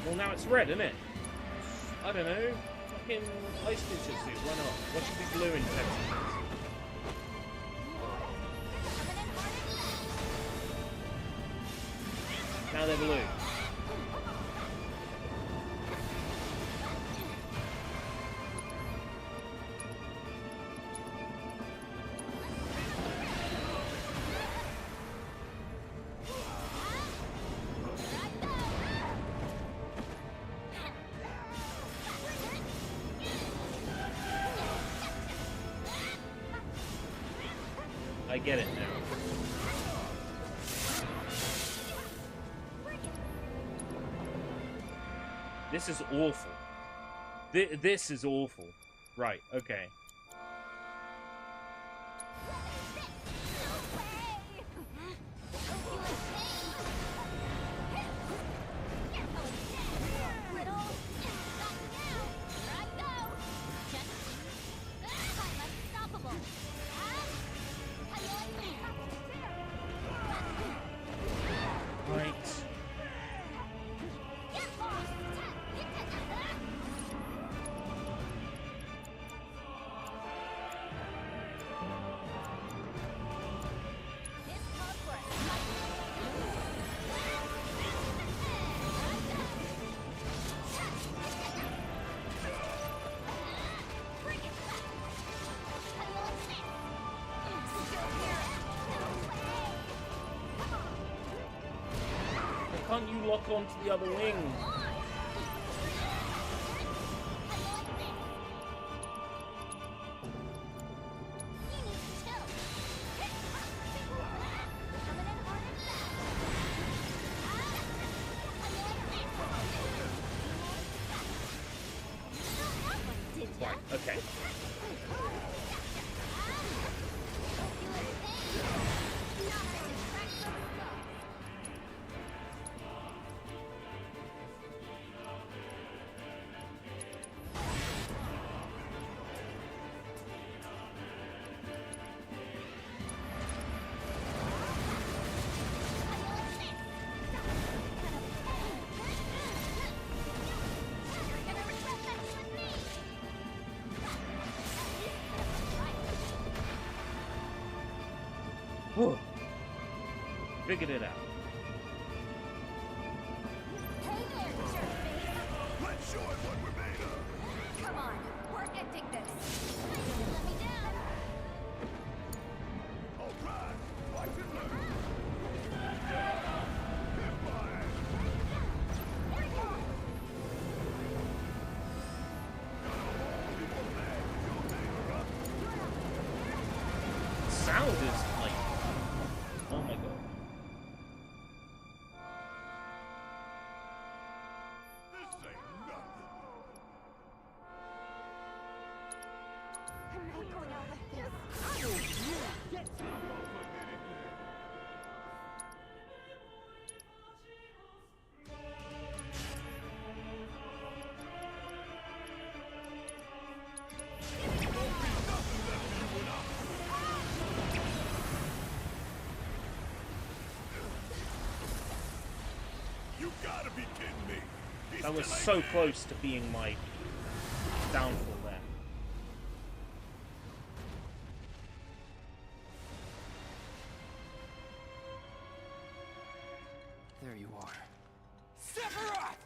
Well, now it's red, isn't it? I don't know. Fucking ice ninjutsu, why not? What should be blue in 10 seconds? Now they're blue. I get it now. This is awful. This is awful. Right, okay. Can't you lock onto the other wing? Right, okay. Figured it out. Hey there, jerkface! Let's show it what we're made of! Come on, we're ending this! Don't let me down! Alright, watch it learn! Sound is like, oh my god. This ain't nothing. I'm not going out like this! I will get You gotta be kidding me! That was so close to being my downfall there. There you are. Sephiroth!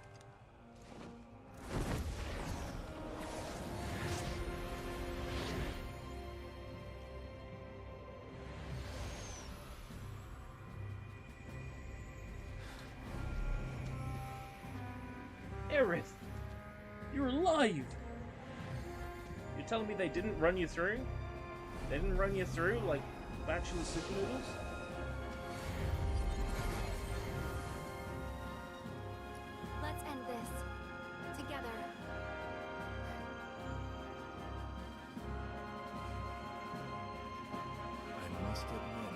Aerith! You're alive! You're telling me they didn't run you through? They didn't run you through like actual super noodles? Let's end this. Together. I must admit,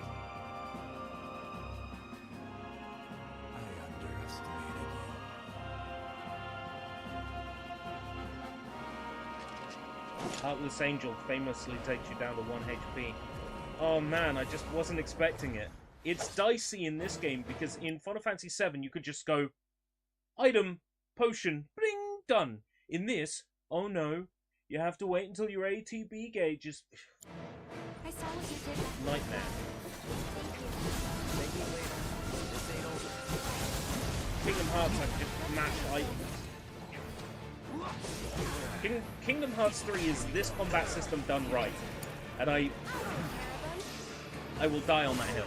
I underestimated you. Heartless Angel famously takes you down to 1 HP. Oh man, I just wasn't expecting it. It's dicey in this game because in Final Fantasy VII you could just go, item, potion, bling, done. In this, oh no, you have to wait until your ATB gauge is... I saw what you did last Nightmare. Thank you. Kingdom Hearts, I can just mash items. Kingdom Hearts 3 is this combat system done right. And I will die on that hill.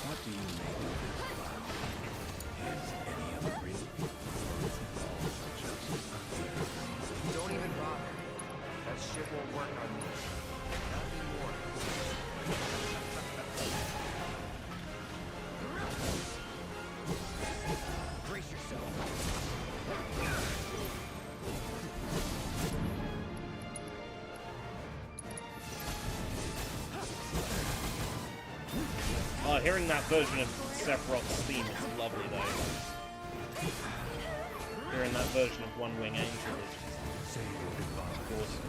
What do you make of this cloud? Is any of it real? Don't even bother. That shit won't work on me. Not anymore. hearing that version of Sephiroth's theme is lovely, though. Hearing that version of One Wing Angel is awesome.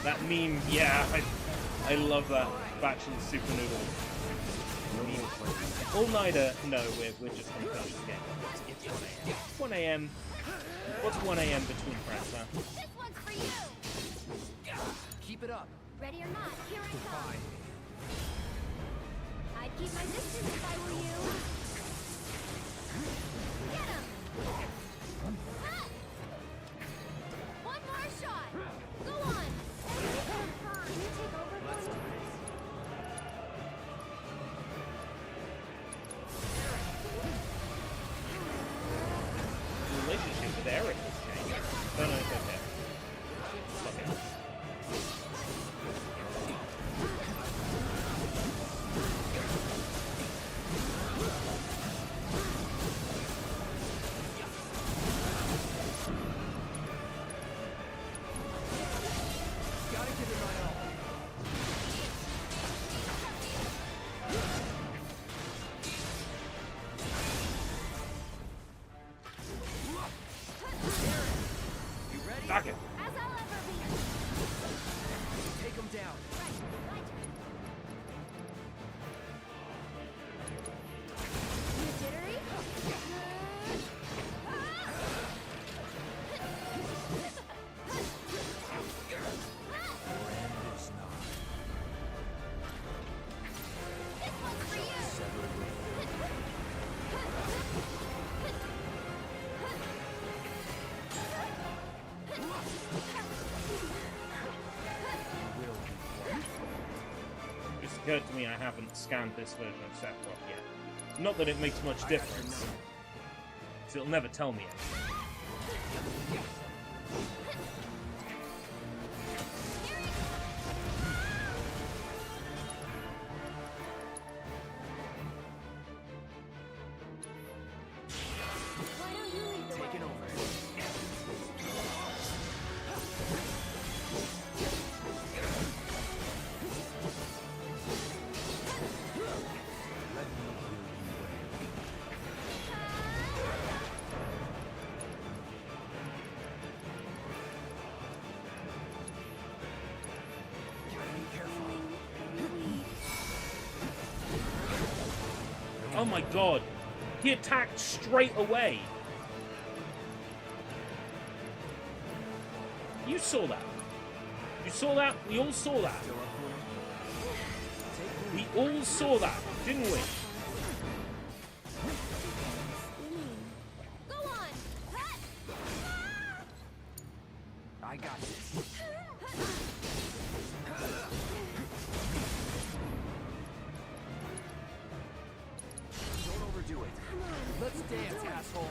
That meme, yeah, I love that. Bachelor Super Noodle meme. All-nighter, no, we're just gonna finish the game. It's 1 a.m. What's 1 a.m. between friends, huh? This one's for you! Keep it up. Ready or not, here I come. I'd keep my distance if I were you. Get him! One more shot! Go on! Can you take over for me? The relationship with Eric has changed. No, it's okay. Fuck it. Knock it. As I'll ever be. Take him down. You jittery? This one's for you! Just occurred to me I haven't scanned this version of Sephiroth yet. Not that it makes much difference. 'Cause it'll never tell me anything. Why don't you lead the way? Taking over. Oh my god! He attacked straight away! You saw that! You saw that? We all saw that! We all saw that, didn't we? Go on! I got this. Don't overdo it. Let's dance, asshole.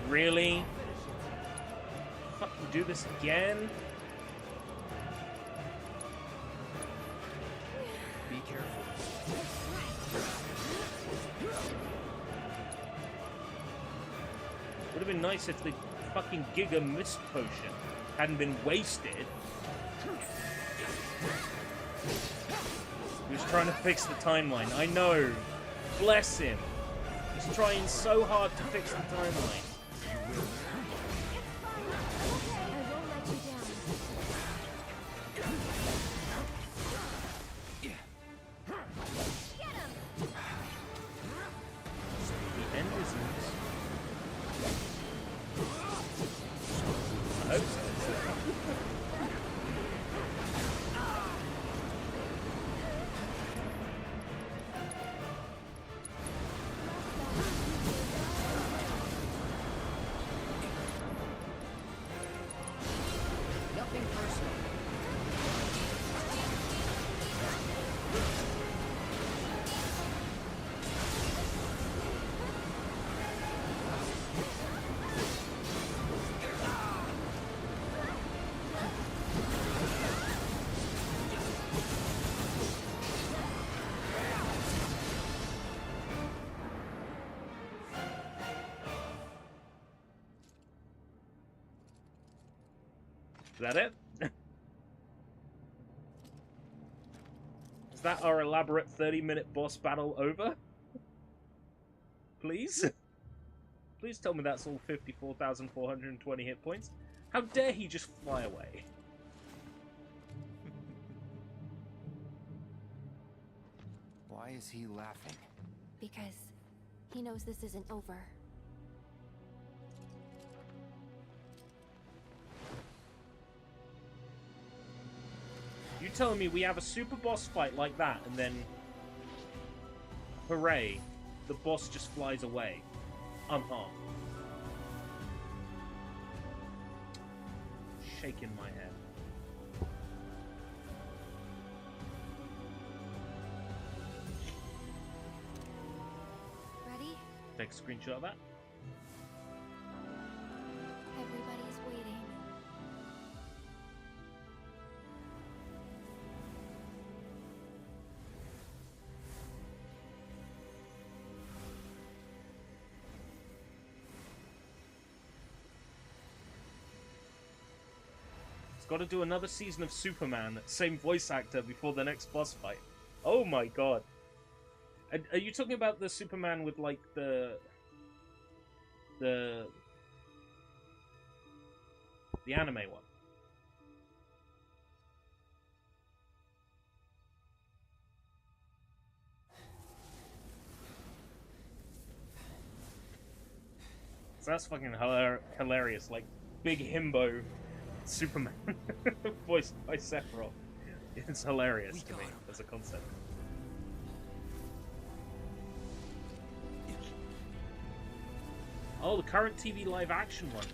Really? Fucking do this again? Be careful. Would have been nice if the fucking Giga Mist Potion hadn't been wasted. He was trying to fix the timeline. I know. Bless him. He's trying so hard to fix the timeline. The end is next. I hope so. that it? Is that our elaborate 30-minute boss battle over? Please? Please tell me that's all 54,420 hit points. How dare he just fly away? Why is he laughing? Because he knows this isn't over. You telling me we have a super boss fight like that, and then, hooray, the boss just flies away, unharmed. Shaking my head. Ready? Take a screenshot of that. Everybody's waiting. Got to do another season of Superman, same voice actor before the next boss fight. Oh my god. Are you talking about the Superman with like the anime one? So that's fucking hilarious, like big himbo Superman voiced by Sephiroth. It's hilarious to me as a concept. Oh, the current TV live action one.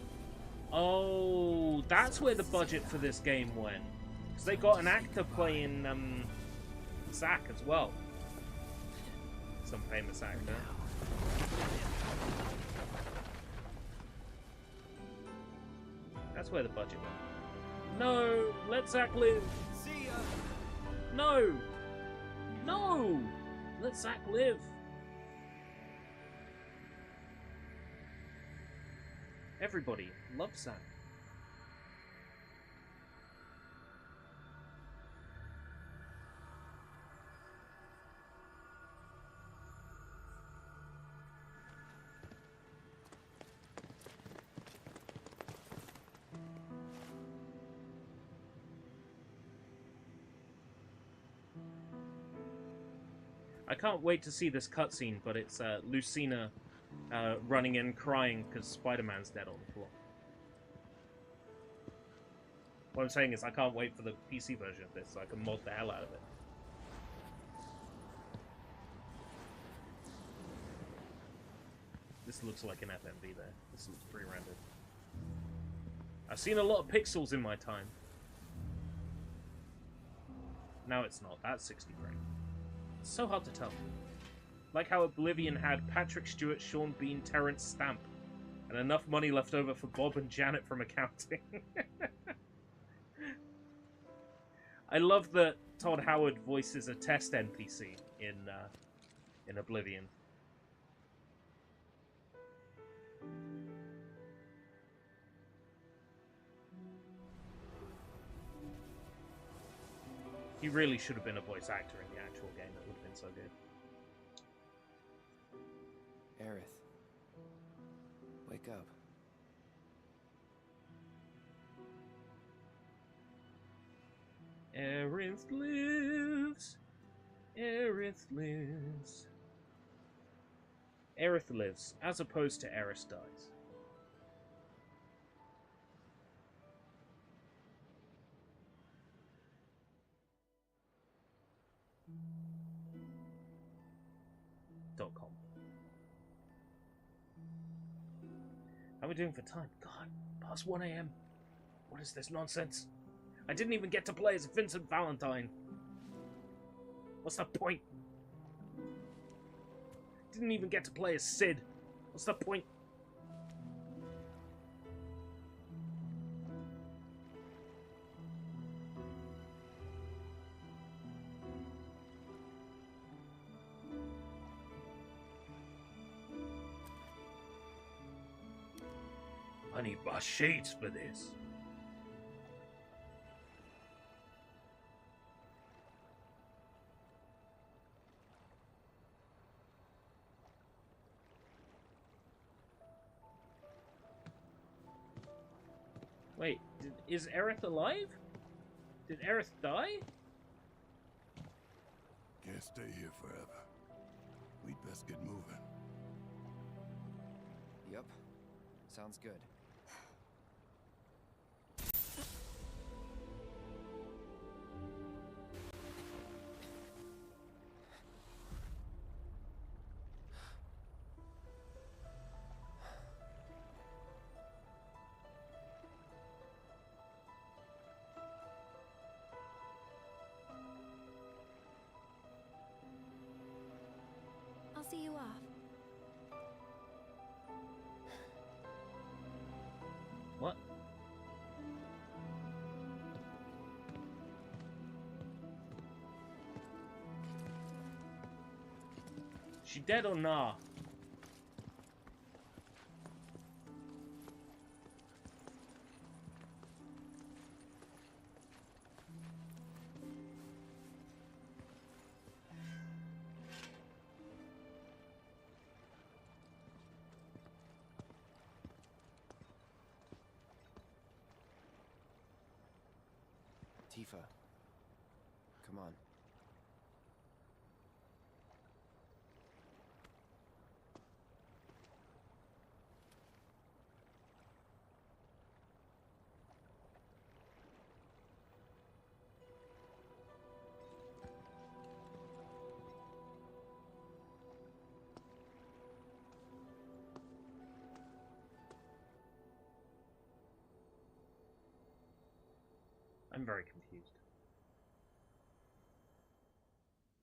Oh, that's where the budget for this game went. Because they got an actor playing Zack as well. Some famous actor. That's where the budget went. No! Let Zack live! See ya! No! No! Let Zack live! Everybody loves Zack. I can't wait to see this cutscene, but it's Lucina running in crying because Spider-Man's dead on the floor. What I'm saying is I can't wait for the PC version of this so I can mod the hell out of it. This looks like an FMV there. This looks pre-rendered. I've seen a lot of pixels in my time. No, it's not. That's 60 frames. It's so hard to tell. Like how Oblivion had Patrick Stewart, Sean Bean, Terrence Stamp, and enough money left over for Bob and Janet from accounting. I love that Todd Howard voices a test NPC in Oblivion. He really should have been a voice actor in the actual game. It would have been so good. Aerith, wake up. Aerith lives. Aerith lives. Aerith lives, as opposed to Aerith dies. .com. How are we doing for time? God, past 1 AM. What is this nonsense? I didn't even get to play as Vincent Valentine. What's the point? Didn't even get to play as Sid. What's the point? I need my shades for this. Wait, is Aerith alive? Did Aerith die? Can't stay here forever. We'd best get moving. Yep. Sounds good. I'll see you off. What? She dead or nah? Tifa. Come on. I'm very confused.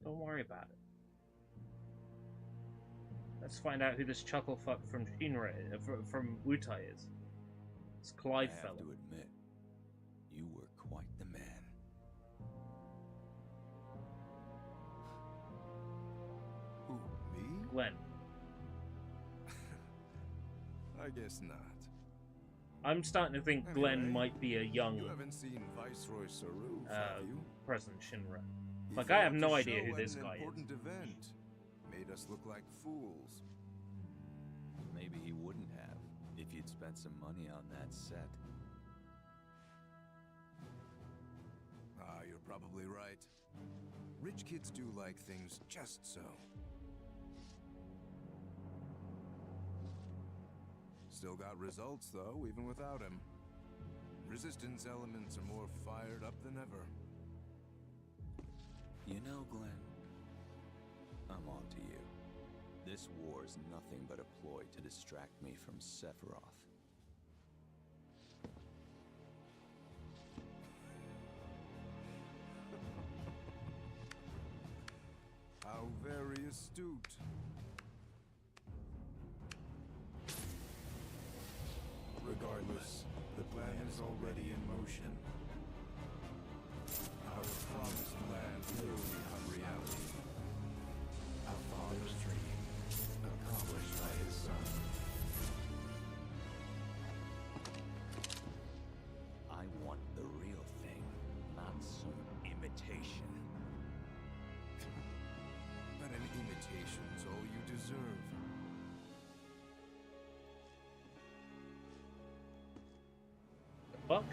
Don't worry about it. Let's find out who this chucklefuck from Shinra, from Wutai is. It's Clyde I have fellow. to admit, you were quite the man. Who, me? Glenn. I guess not. I'm starting to think Glenn might be a young You haven't seen Viceroy Saru, have you? President Shinra. He Like, I have failed no to idea show who at this an guy is. important event. Made us look like fools. Maybe he wouldn't have if you'd spent some money on that set. Ah, you're probably right. Rich kids do like things just so. Still got results, though, even without him. Resistance elements are more fired up than ever. You know, Glenn, I'm on to you. This war's nothing but a ploy to distract me from Sephiroth. How very astute. Regardless, the plan is already in motion. Our promised land will become reality. Our father's dream, accomplished by his son. I want the real thing, not some imitation. But an imitation's all you deserve. Fuck?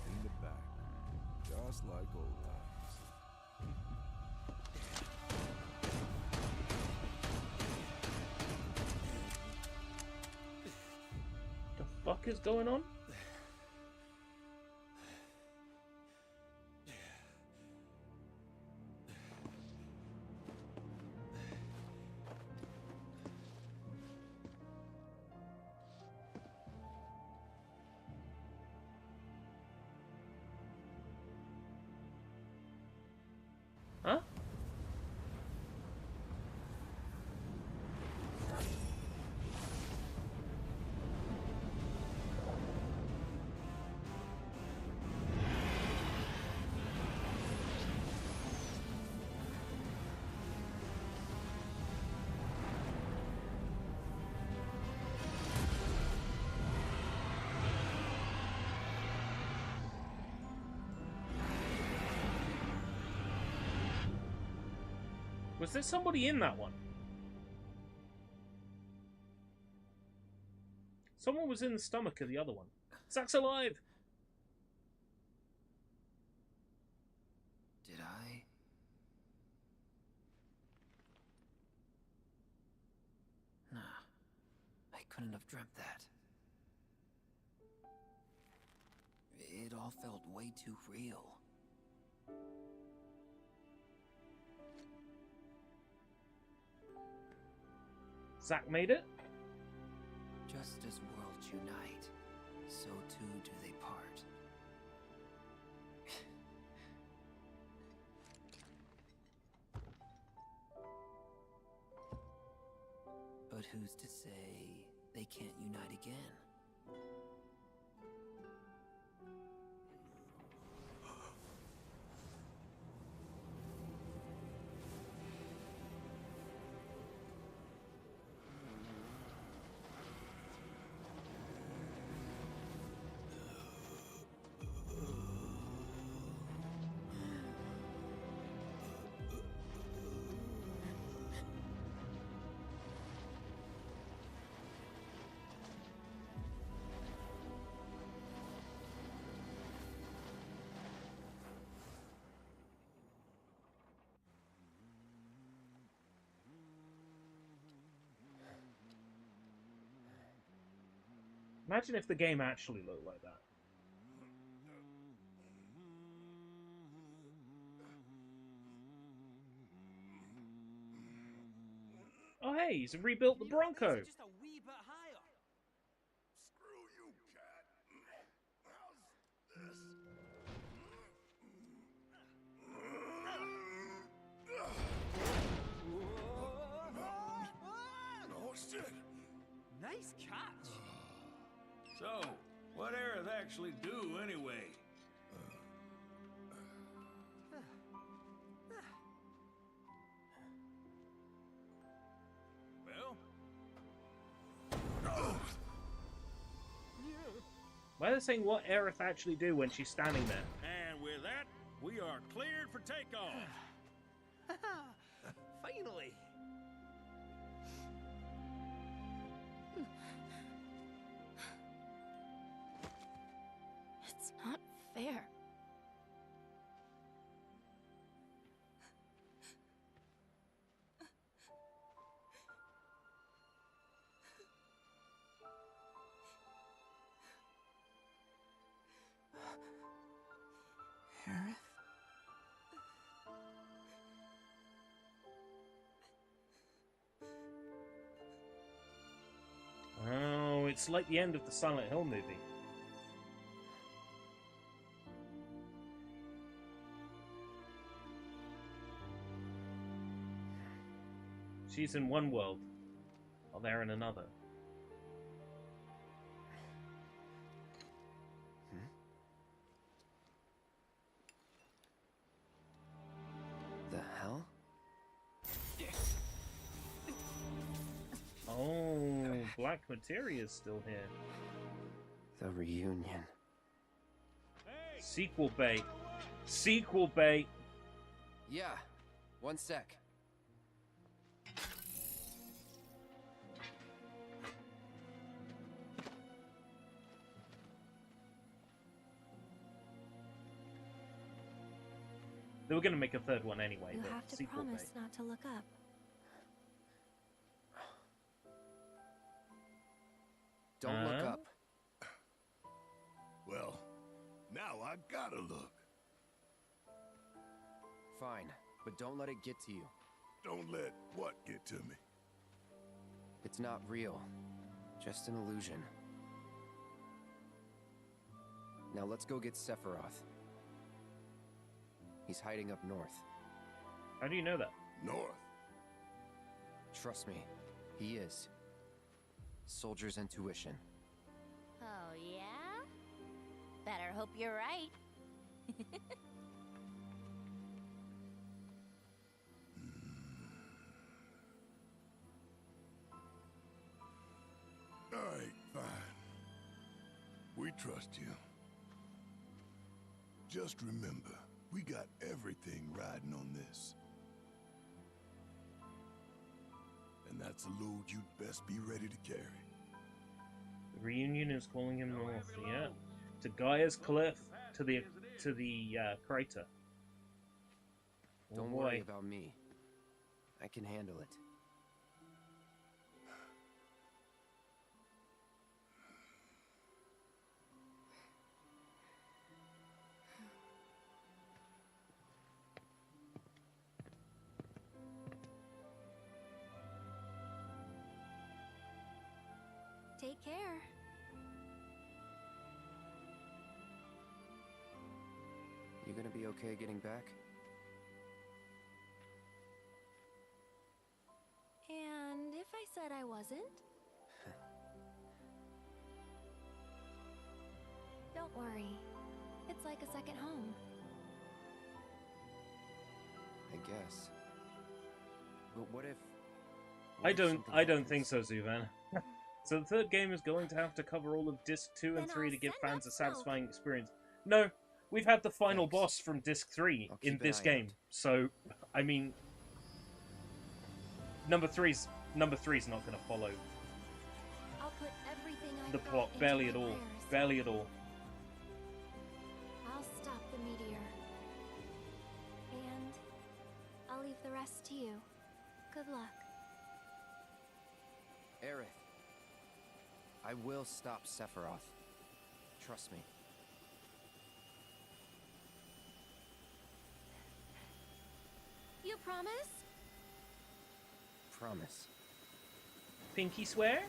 In the back, just like old times. The fuck is going on? Huh? Was there somebody in that one? Someone was in the stomach of the other one. Zack's alive! Did I? Nah. I couldn't have dreamt that. It all felt way too real. Zack made it? Just as worlds unite, so too do they part. But who's to say they can't unite again? Imagine if the game actually looked like that. Oh hey, he's rebuilt the Bronco. Just a wee bit higher. Screw you, cat. How's this? Oh shit. Nice catch. So, what Aerith actually do anyway? Well? Why are they saying what Aerith actually do when she's standing there? And with that, we are cleared for takeoff. Finally. It's not fair. Aerith? Oh, it's like the end of the Silent Hill movie. She's in one world, while they're in another. The hell? Oh, Black Materia's still here. The reunion. Sequel bait. Sequel bait. Yeah, one sec. They were going to make a third one anyway, You but have to sequel promise bait. not to look up. Don't look up. Well, now I gotta look. Fine, but don't let it get to you. Don't let what get to me? It's not real. Just an illusion. Now let's go get Sephiroth. He's hiding up north. How do you know that? North? Trust me, he is. Soldier's intuition. Oh, yeah? Better hope you're right. All right, fine. We trust you. Just remember, we got everything riding on this. That's a load you'd best be ready to carry. The reunion is calling him north, yeah. To Gaia's cliff, to the crater. Oh, Don't worry about me. I can handle it. Take care. You gonna be okay getting back? And if I said I wasn't? Don't worry. It's like a second home. I guess. But what if... I don't think so, Zuvan. So the third game is going to have to cover all of Disc 2 and 3 to give fans a satisfying experience. No, we've had the final boss from Disc 3 in this game. So, I mean... Number 3's not going to follow I'll put everything the plot. Barely at all. Barely at all. I'll stop the meteor. And I'll leave the rest to you. Good luck. Aerith. I will stop Sephiroth. Trust me. You promise? Promise. Pinky swear?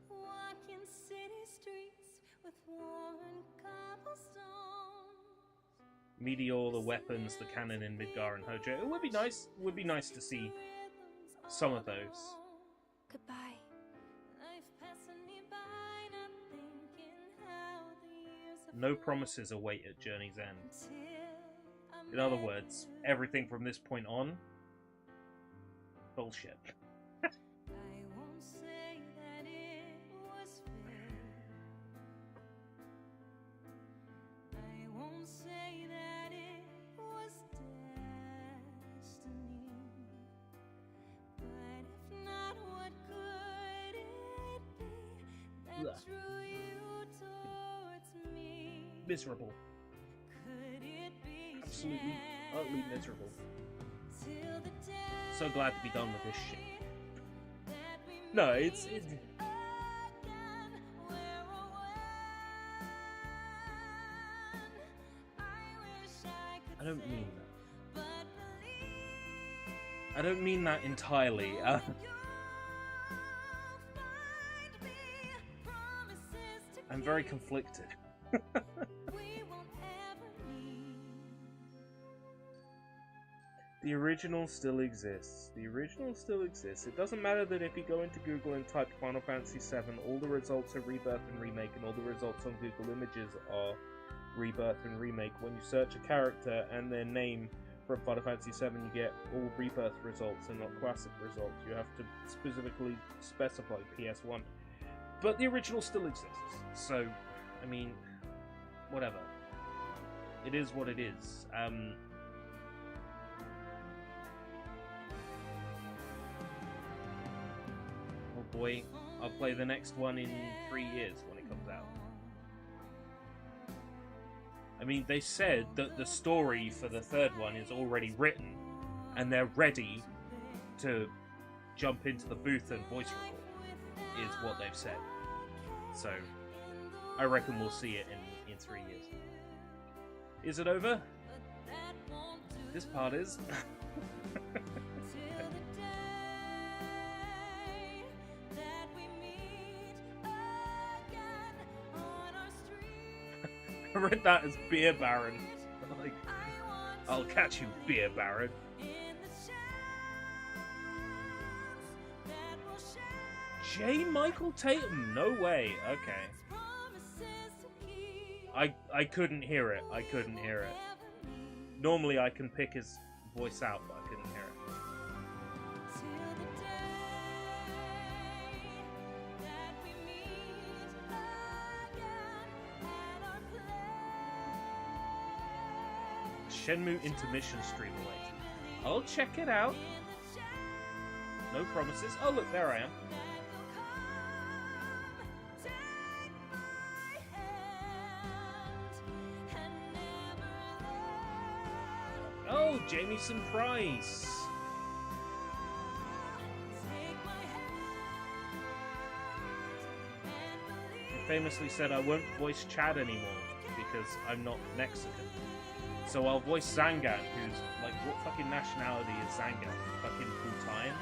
Walking city streets with worn cobblestones. Meteor, the weapons, the cannon in Midgar and Hojo. It would be nice. It would be nice to see some of those. Goodbye. No promises await at Journey's End. In other words, everything from this point on, bullshit. Miserable. Absolutely, utterly miserable. So glad to be done with this shit. No, it's I don't mean that. I don't mean that entirely. I'm very conflicted. The original still exists. The original still exists. It doesn't matter that if you go into Google and type Final Fantasy VII, all the results are Rebirth and Remake, and all the results on Google Images are Rebirth and Remake. When you search a character and their name from Final Fantasy VII, you get all Rebirth results and not Classic results. You have to specifically specify PS1. But the original still exists. So, I mean, whatever. It is what it is. Oh boy, I'll play the next one in 3 years when it comes out. I mean, they said that the story for the third one is already written, and they're ready to jump into the booth and voice record, is what they've said. So, I reckon we'll see it in 3 years. Is it over? This part is. I read that as Beer Baron. Like, I'll catch you, Beer Baron. J. Michael Tatum? No way. Okay. I couldn't hear it. I couldn't hear it. Normally I can pick his voice out, but I couldn't hear it. Shenmue intermission stream away. I'll check it out. No promises. Oh look, there I am. Oh, Jamieson Price. He famously said, I won't voice Chad anymore because I'm not Mexican. So I'll voice Zangan, who's like, what fucking nationality is Zangan? Fucking Bhutan?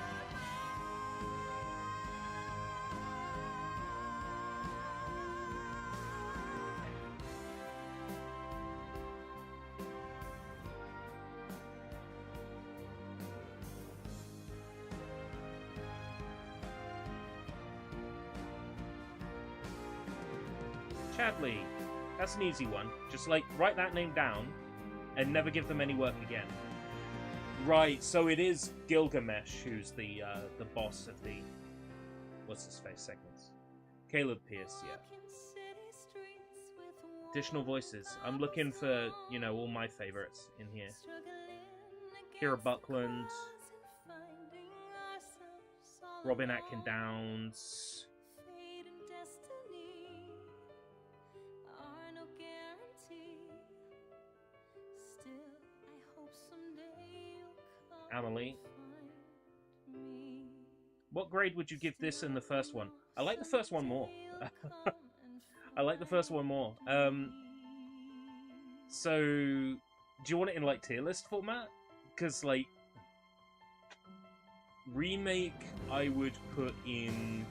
Chadley. That's an easy one. Just like write that name down and never give them any work again. Right, so it is Gilgamesh who's the boss of the what's his face segments. Caleb Pierce, yeah. Additional voices. I'm looking for, you know, all my favorites in here. Kira Buckland, Robin Atkin Downs. Amelie. What grade would you give this in the first one? I like the first one more. I like the first one more. So, do you want it in like tier list format? Because like remake, I would put in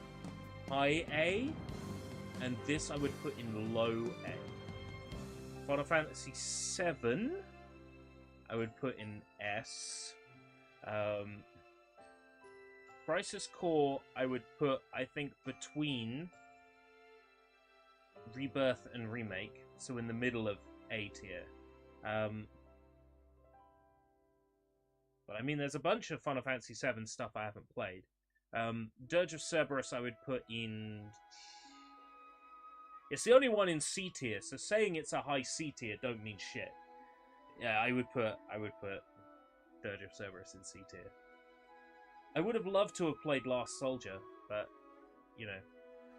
high A, and this I would put in low A. Final Fantasy VII, I would put in S. Crisis Core, I would put, I think, between Rebirth and Remake, so in the middle of A tier. But I mean, there's a bunch of Final Fantasy VII stuff I haven't played. Dirge of Cerberus, I would put in. It's the only one in C tier, so saying it's a high C tier don't mean shit. Yeah, I would put Dirge of Cerberus in C tier. I would have loved to have played Last Soldier, but, you know,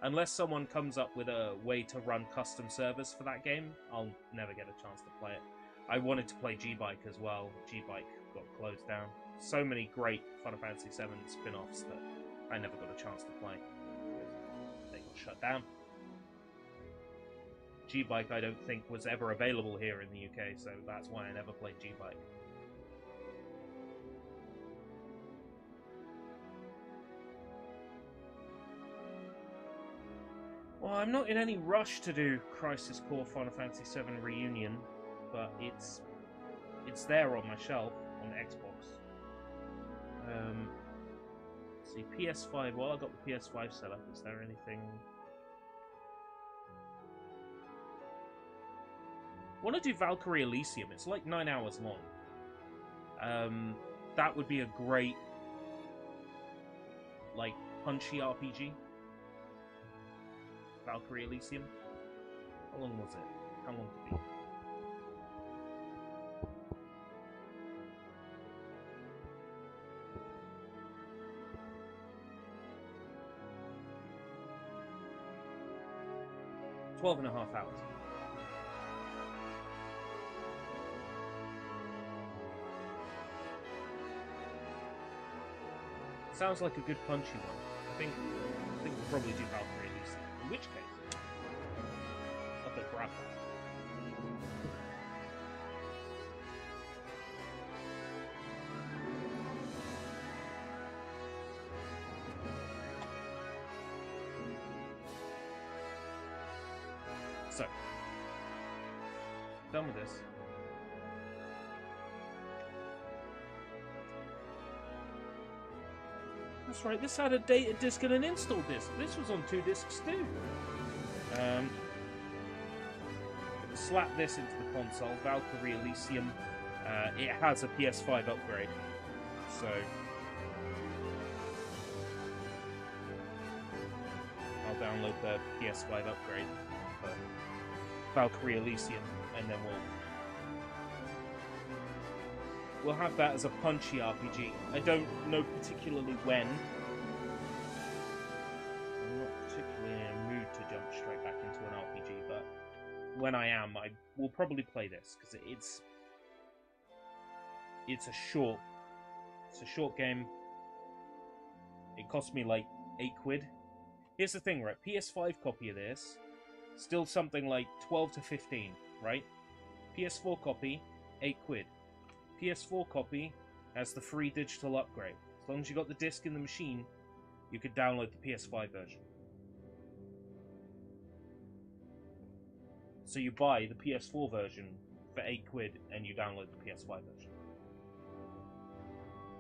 unless someone comes up with a way to run custom servers for that game, I'll never get a chance to play it. I wanted to play G-Bike as well. G-Bike got closed down. So many great Final Fantasy VII spin-offs that I never got a chance to play. They got shut down. G-Bike, I don't think, was ever available here in the UK, so that's why I never played G-Bike. Well, I'm not in any rush to do Crisis Core Final Fantasy VII Reunion, but it's there on my shelf on Xbox. Let's see, PS5. Well, I got the PS5 set up. Is there anything? I want to do Valkyrie Elysium. It's like 9 hours long. That would be a great, like, punchy RPG. Valkyrie Elysium. How long was it? How long did it be? Twelve and a half hours. Sounds like a good punchy one. I think we'll probably do Valkyrie Elysium. In which case, I'll go grab that. So, done with this. That's right, this had a data disk and an install disk. This was on 2 discs too. slap this into the console, Valkyrie Elysium. It has a PS5 upgrade, so I'll download the PS5 upgrade for Valkyrie Elysium, and then we'll have that as a punchy RPG. I don't know particularly when. I'm not particularly in a mood to jump straight back into an RPG, but when I am, I will probably play this because it's a short game. It cost me like £8. Here's the thing, right? PS5 copy of this, still something like 12 to 15, right? PS4 copy, £8. PS4 copy has the free digital upgrade. As long as you got the disc in the machine, you could download the PS5 version. So you buy the PS4 version for £8 and you download the PS5 version.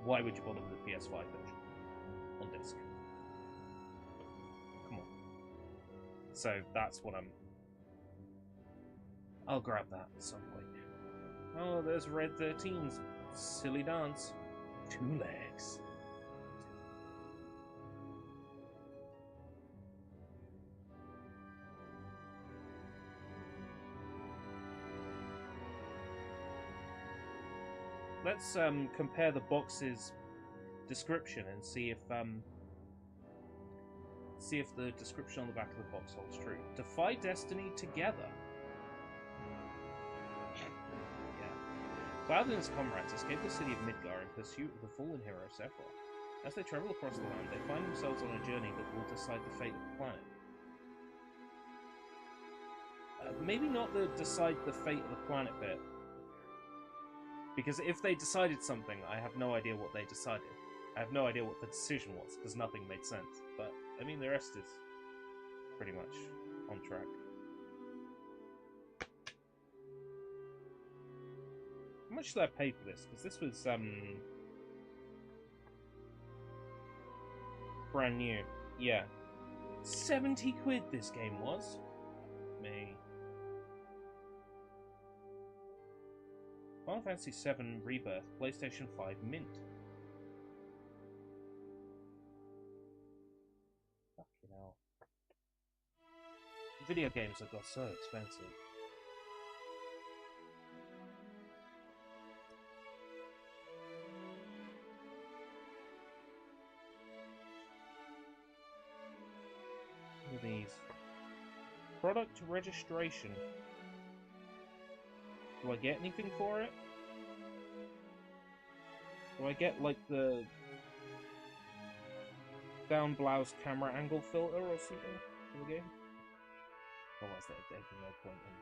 Why would you bother with the PS5 version on disc? Come on. So that's what I'll grab that at some point. Oh, there's Red 13's silly dance. 2 legs. Let's compare the box's description and see if the description on the back of the box holds true. Defy destiny together. Cloud and his comrades escape the city of Midgar in pursuit of the fallen hero Sephiroth. As they travel across the land, they find themselves on a journey that will decide the fate of the planet. Maybe not the decide the fate of the planet bit. Because if they decided something, I have no idea what they decided. I have no idea what the decision was, because nothing made sense. But, I mean, the rest is pretty much on track. How much did I pay for this? Because this was, brand new. Yeah. 70 quid this game was. Me. Final Fantasy VII Rebirth, PlayStation 5 Mint. Fucking hell. Video games have got so expensive. Look at these. Product registration. Do I get anything for it? Do I get, like, the down blouse camera angle filter or something for the game? Otherwise, there'd be no point in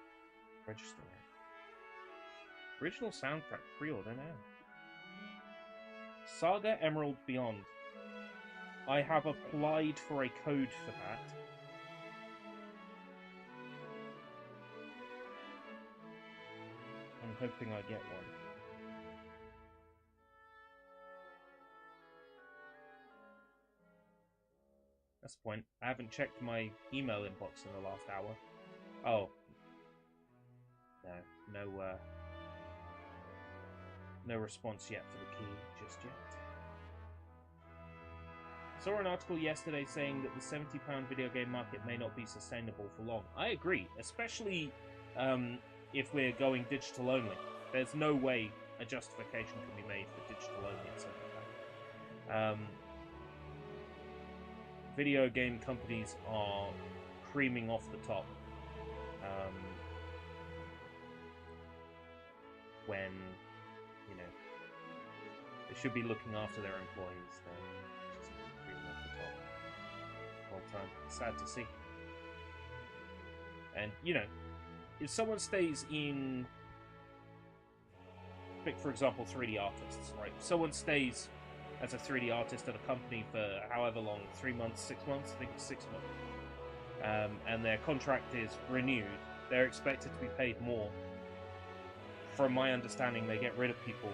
registering it. Original soundtrack pre-order now. Saga Emerald Beyond. I have applied for a code for that. I'm hoping I get one. That's the point. I haven't checked my email inbox in the last hour. Oh. No response yet for the key just yet. Saw an article yesterday saying that the £70 video game market may not be sustainable for long. I agree, especially if we're going digital only. There's no way a justification can be made for digital only at £70. Video game companies are creaming off the top when, you know, they should be looking after their employees. They're just creaming off the top the whole time. It's sad to see. And, you know, if someone stays in, pick for example 3D artists, right? If someone stays as a 3D artist at a company for however long, 3 months, 6 months, I think it's 6 months, and their contract is renewed, they're expected to be paid more. From my understanding, they get rid of people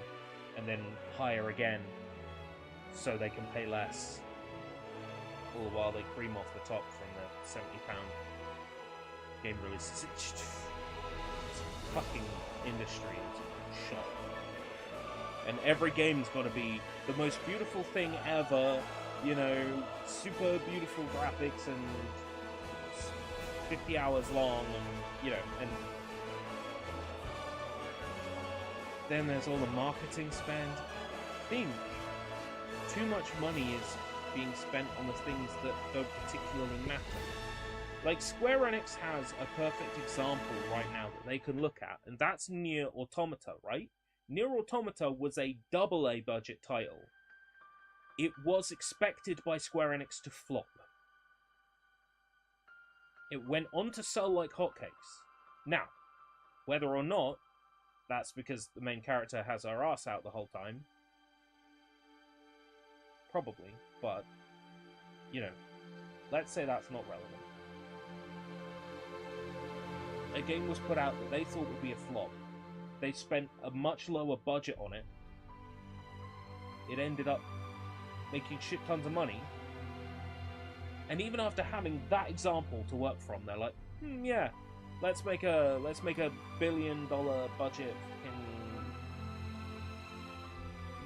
and then hire again so they can pay less, all the while they cream off the top from the £70 game releases. fucking industry is shot. And every game's got to be the most beautiful thing ever, you know, super beautiful graphics and 50 hours long, and, you know, and then there's all the marketing spend. I think too much money is being spent on the things that don't particularly matter. Like, Square Enix has a perfect example right now that they can look at, and that's Nier Automata, right? Nier Automata was a AA budget title. It was expected by Square Enix to flop. It went on to sell like hotcakes. Now, whether or not that's because the main character has her ass out the whole time, probably, but, you know, let's say that's not relevant. A game was put out that they thought would be a flop. They spent a much lower budget on it. It ended up making shit tons of money. And even after having that example to work from, they're like, yeah, let's make a $1 billion budget in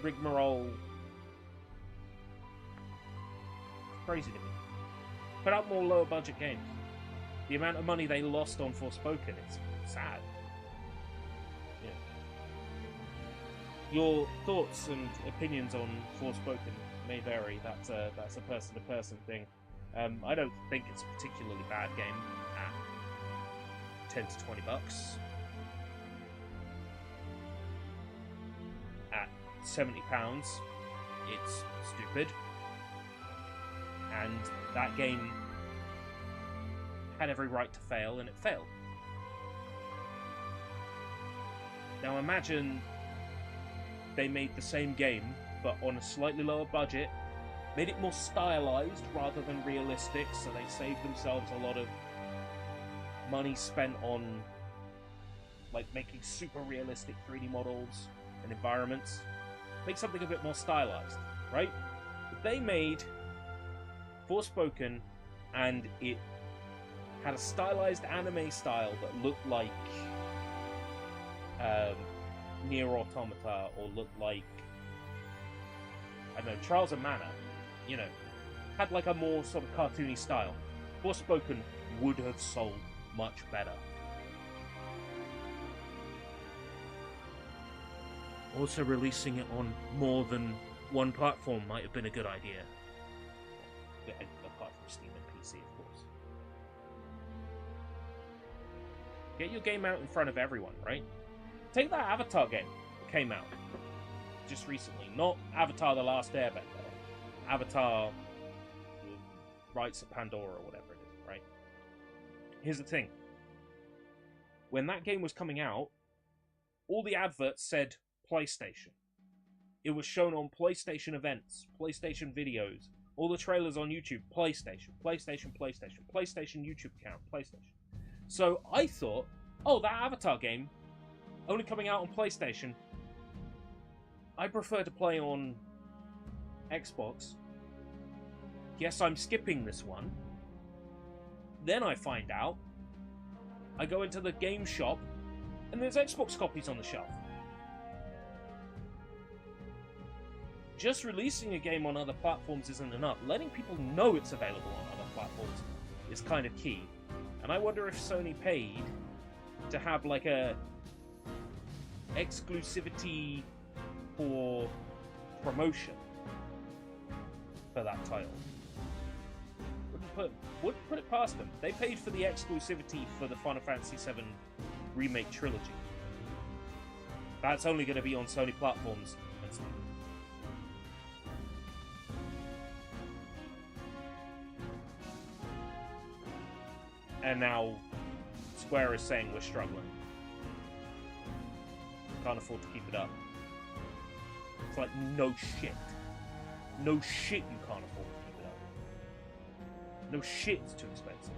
rigmarole. It's crazy to me. Put out more lower budget games. The amount of money they lost on Forspoken is sad. Yeah. Your thoughts and opinions on Forspoken may vary. That's a person-to-person thing. I don't think it's a particularly bad game at $10 to $20. At £70, it's stupid. And that game had every right to fail, and it failed. Now imagine they made the same game, but on a slightly lower budget, made it more stylized rather than realistic, so they saved themselves a lot of money spent on, like, making super realistic 3D models and environments. Make something a bit more stylized, right? But they made Forspoken, and it had a stylized anime style that looked like Nier Automata, or looked like, I don't know, Trials of Mana. You know, had like a more sort of cartoony style. Forspoken would have sold much better. Also, releasing it on more than one platform might have been a good idea. Apart from Steam and PC, of course. Get your game out in front of everyone, right? Take that Avatar game that came out just recently. Not Avatar The Last Airbender. Avatar Rights of Pandora, or whatever it is, right? Here's the thing. When that game was coming out, all the adverts said PlayStation. It was shown on PlayStation events, PlayStation videos, all the trailers on YouTube, PlayStation, YouTube account, PlayStation. So I thought, oh, that Avatar game, only coming out on PlayStation, I prefer to play on Xbox. Guess I'm skipping this one. Then I find out, I go into the game shop, and there's Xbox copies on the shelf. Just releasing a game on other platforms isn't enough. Letting people know it's available on other platforms is kind of key. And I wonder if Sony paid to have like a exclusivity for promotion for that title. Wouldn't put it past them. They paid for the exclusivity for the Final Fantasy VII Remake Trilogy. That's only going to be on Sony platforms and Steam. And now Square is saying we're struggling. Can't afford to keep it up. It's like, no shit. No shit, you can't afford to keep it up. No shit, it's too expensive.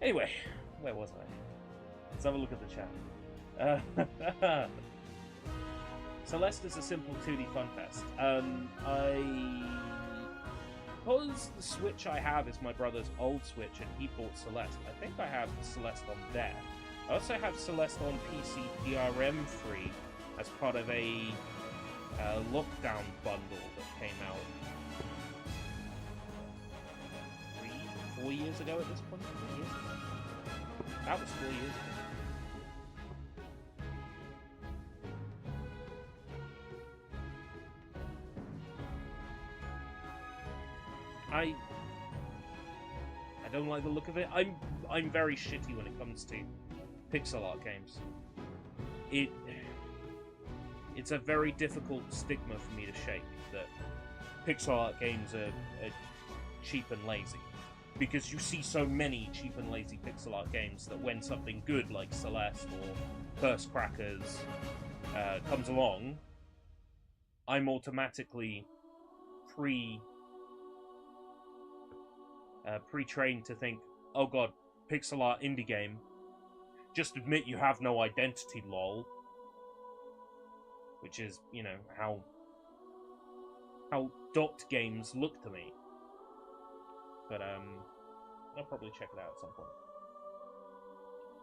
Anyway, where was I? Let's have a look at the chat. Celeste is a simple 2D fun fest. because the Switch I have is my brother's old Switch and he bought Celeste, I think I have Celeste on there. I also have Celeste on PC DRM free as part of a lockdown bundle that came out 4 years ago at this point. 4 years ago. That was 4 years ago. I don't like the look of it. I'm very shitty when it comes to pixel art games. It's a very difficult stigma for me to shake that pixel art games are cheap and lazy. Because you see so many cheap and lazy pixel art games that when something good like Celeste or First Crackers comes along, I'm automatically pre-trained to think, oh god, pixel art indie game, just admit you have no identity, lol. Which is, you know, how dot games look to me. But I'll probably check it out at some point.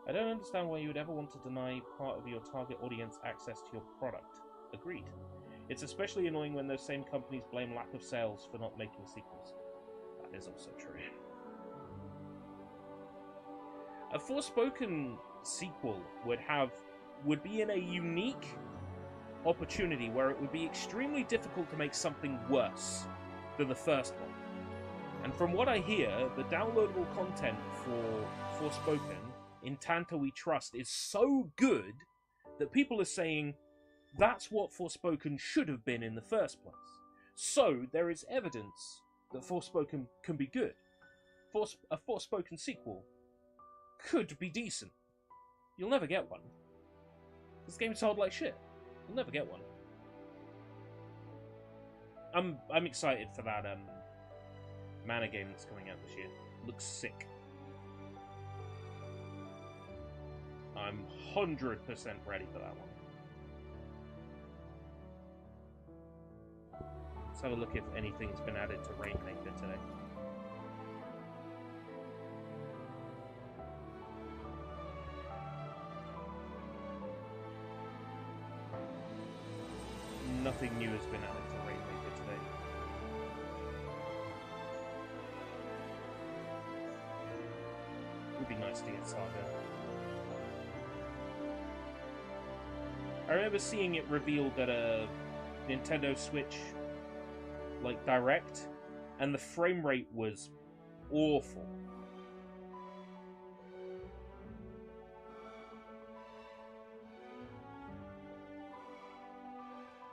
I don't understand why you would ever want to deny part of your target audience access to your product. Agreed. It's especially annoying when those same companies blame lack of sales for not making sequels. That is also true. A Forspoken sequel would be in a unique opportunity where it would be extremely difficult to make something worse than the first one. And from what I hear, the downloadable content for Forspoken, In Tanto We Trust, is so good that people are saying that's what Forspoken should have been in the first place. So there is evidence that Forspoken can be good. A Forspoken sequel could be decent. You'll never get one. This game sold like shit. You'll never get one. I'm excited for that Mana game that's coming out this year. Looks sick. I'm 100% ready for that one. Let's have a look if anything's been added to Rainmaker today. Nothing new has been added to Rainmaker today. It would be nice to get Saga. I remember seeing it revealed at a Nintendo Switch like Direct, and the frame rate was awful.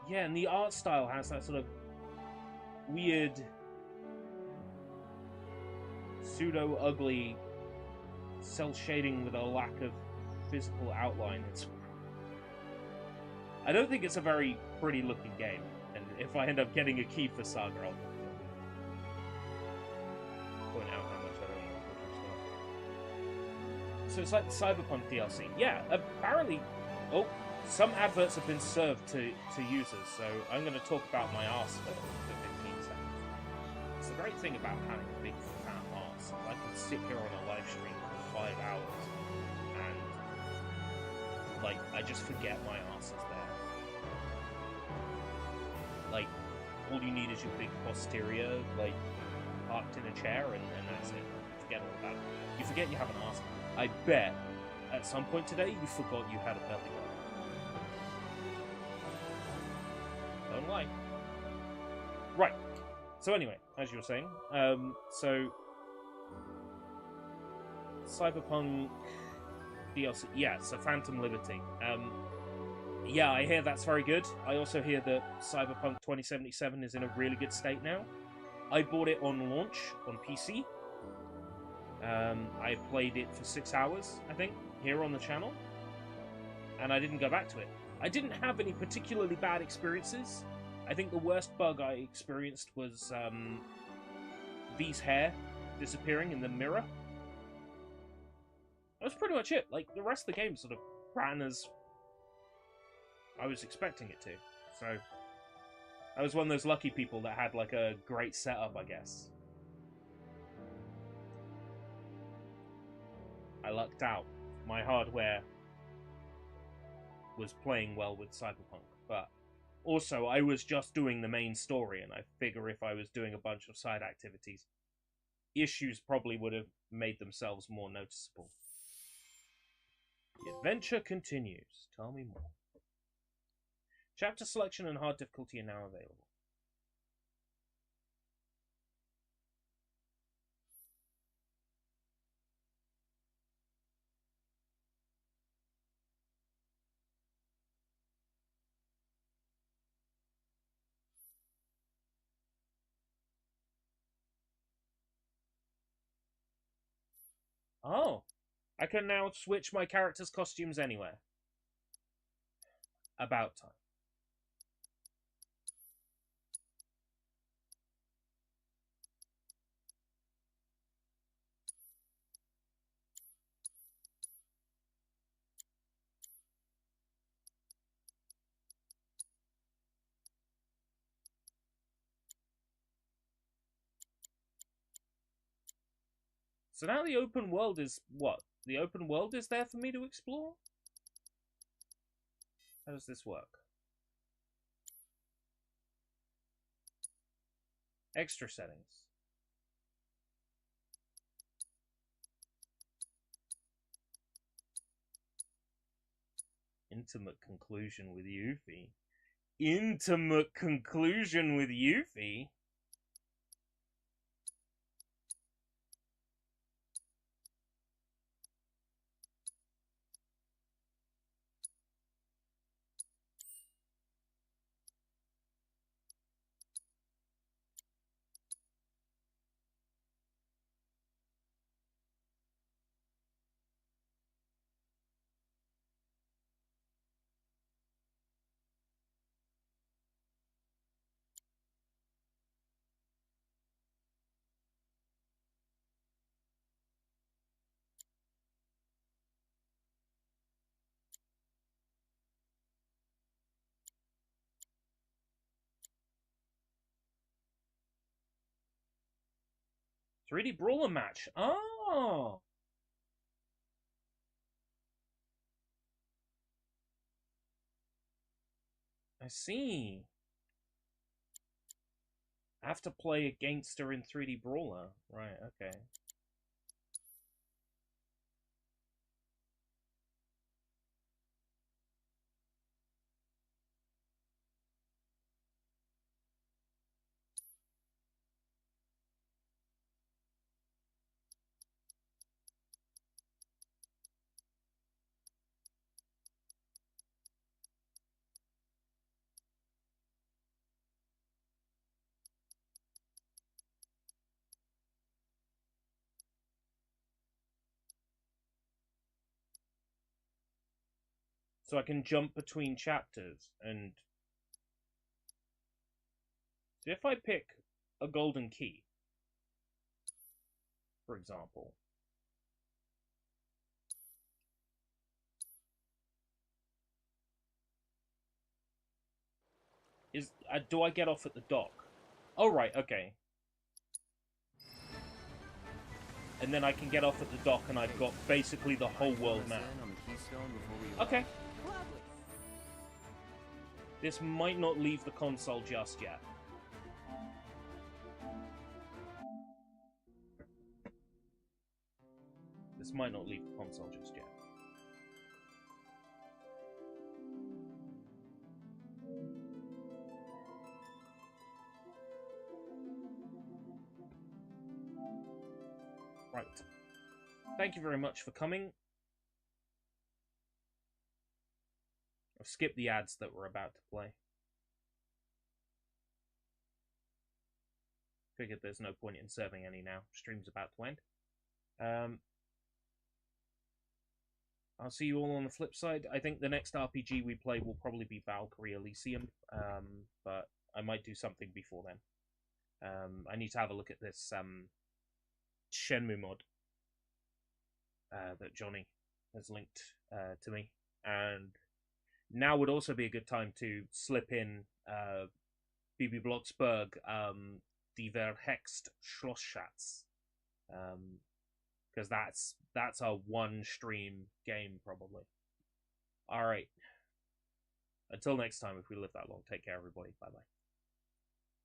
Yeah, and the art style has that sort of weird, pseudo-ugly cel shading with a lack of physical outline. I don't think it's a very pretty-looking game, and if I end up getting a key for Saga, I'll point out how much I don't want to push stuff. So it's like the Cyberpunk DLC. Yeah, apparently... Oh, some adverts have been served to users, so I'm going to talk about my arse for 15 seconds. It's the great thing about having a big fat arse is I can sit here on a live stream for 5 hours and, like, I just forget my arse is there. Like, all you need is your big posterior, like, parked in a chair, and that's it. Forget all about it. You forget you have an arse. I bet at some point today you forgot you had a belly button. Don't lie. Right. So anyway, as you were saying, so Cyberpunk DLC, yeah, so Phantom Liberty. Yeah, I hear that's very good. I also hear that Cyberpunk 2077 is in a really good state now. I bought it on launch on PC. I played it for 6 hours, I think, here on the channel, and I didn't go back to it. I didn't have any particularly bad experiences. I think the worst bug I experienced was V's hair disappearing in the mirror. That was pretty much it. Like, the rest of the game sort of ran as I was expecting it to. So, I was one of those lucky people that had, like, a great setup, I guess. I lucked out. My hardware was playing well with Cyberpunk, but also I was just doing the main story, and I figure if I was doing a bunch of side activities, issues probably would have made themselves more noticeable. The adventure continues. Tell me more. Chapter selection and hard difficulty are now available. Oh, I can now switch my character's costumes anywhere. About time. So now the open world is what? The open world is there for me to explore? How does this work? Extra settings. Intimate conclusion with Yuffie. Intimate conclusion with Yuffie? .3D brawler match. Oh! I see. I have to play against her in 3D brawler. Right, okay. So I can jump between chapters, and so if I pick a golden key, for example, do I get off at the dock? Oh, right, okay. And then I can get off at the dock, and I've got basically the whole world map. Okay. This might not leave the console just yet. This might not leave the console just yet. Right. Thank you very much for coming. I've skipped the ads that were about to play. Figured there's no point in serving any now. Stream's about to end. I'll see you all on the flip side. I think the next RPG we play will probably be Valkyrie Elysium, but I might do something before then. I need to have a look at this Shenmue mod that Johnny has linked to me, and now would also be a good time to slip in Bibi Blocksberg, Die Verhext Schlossschatz. because that's a one stream game probably. All right. Until next time, if we live that long, take care, everybody. Bye bye.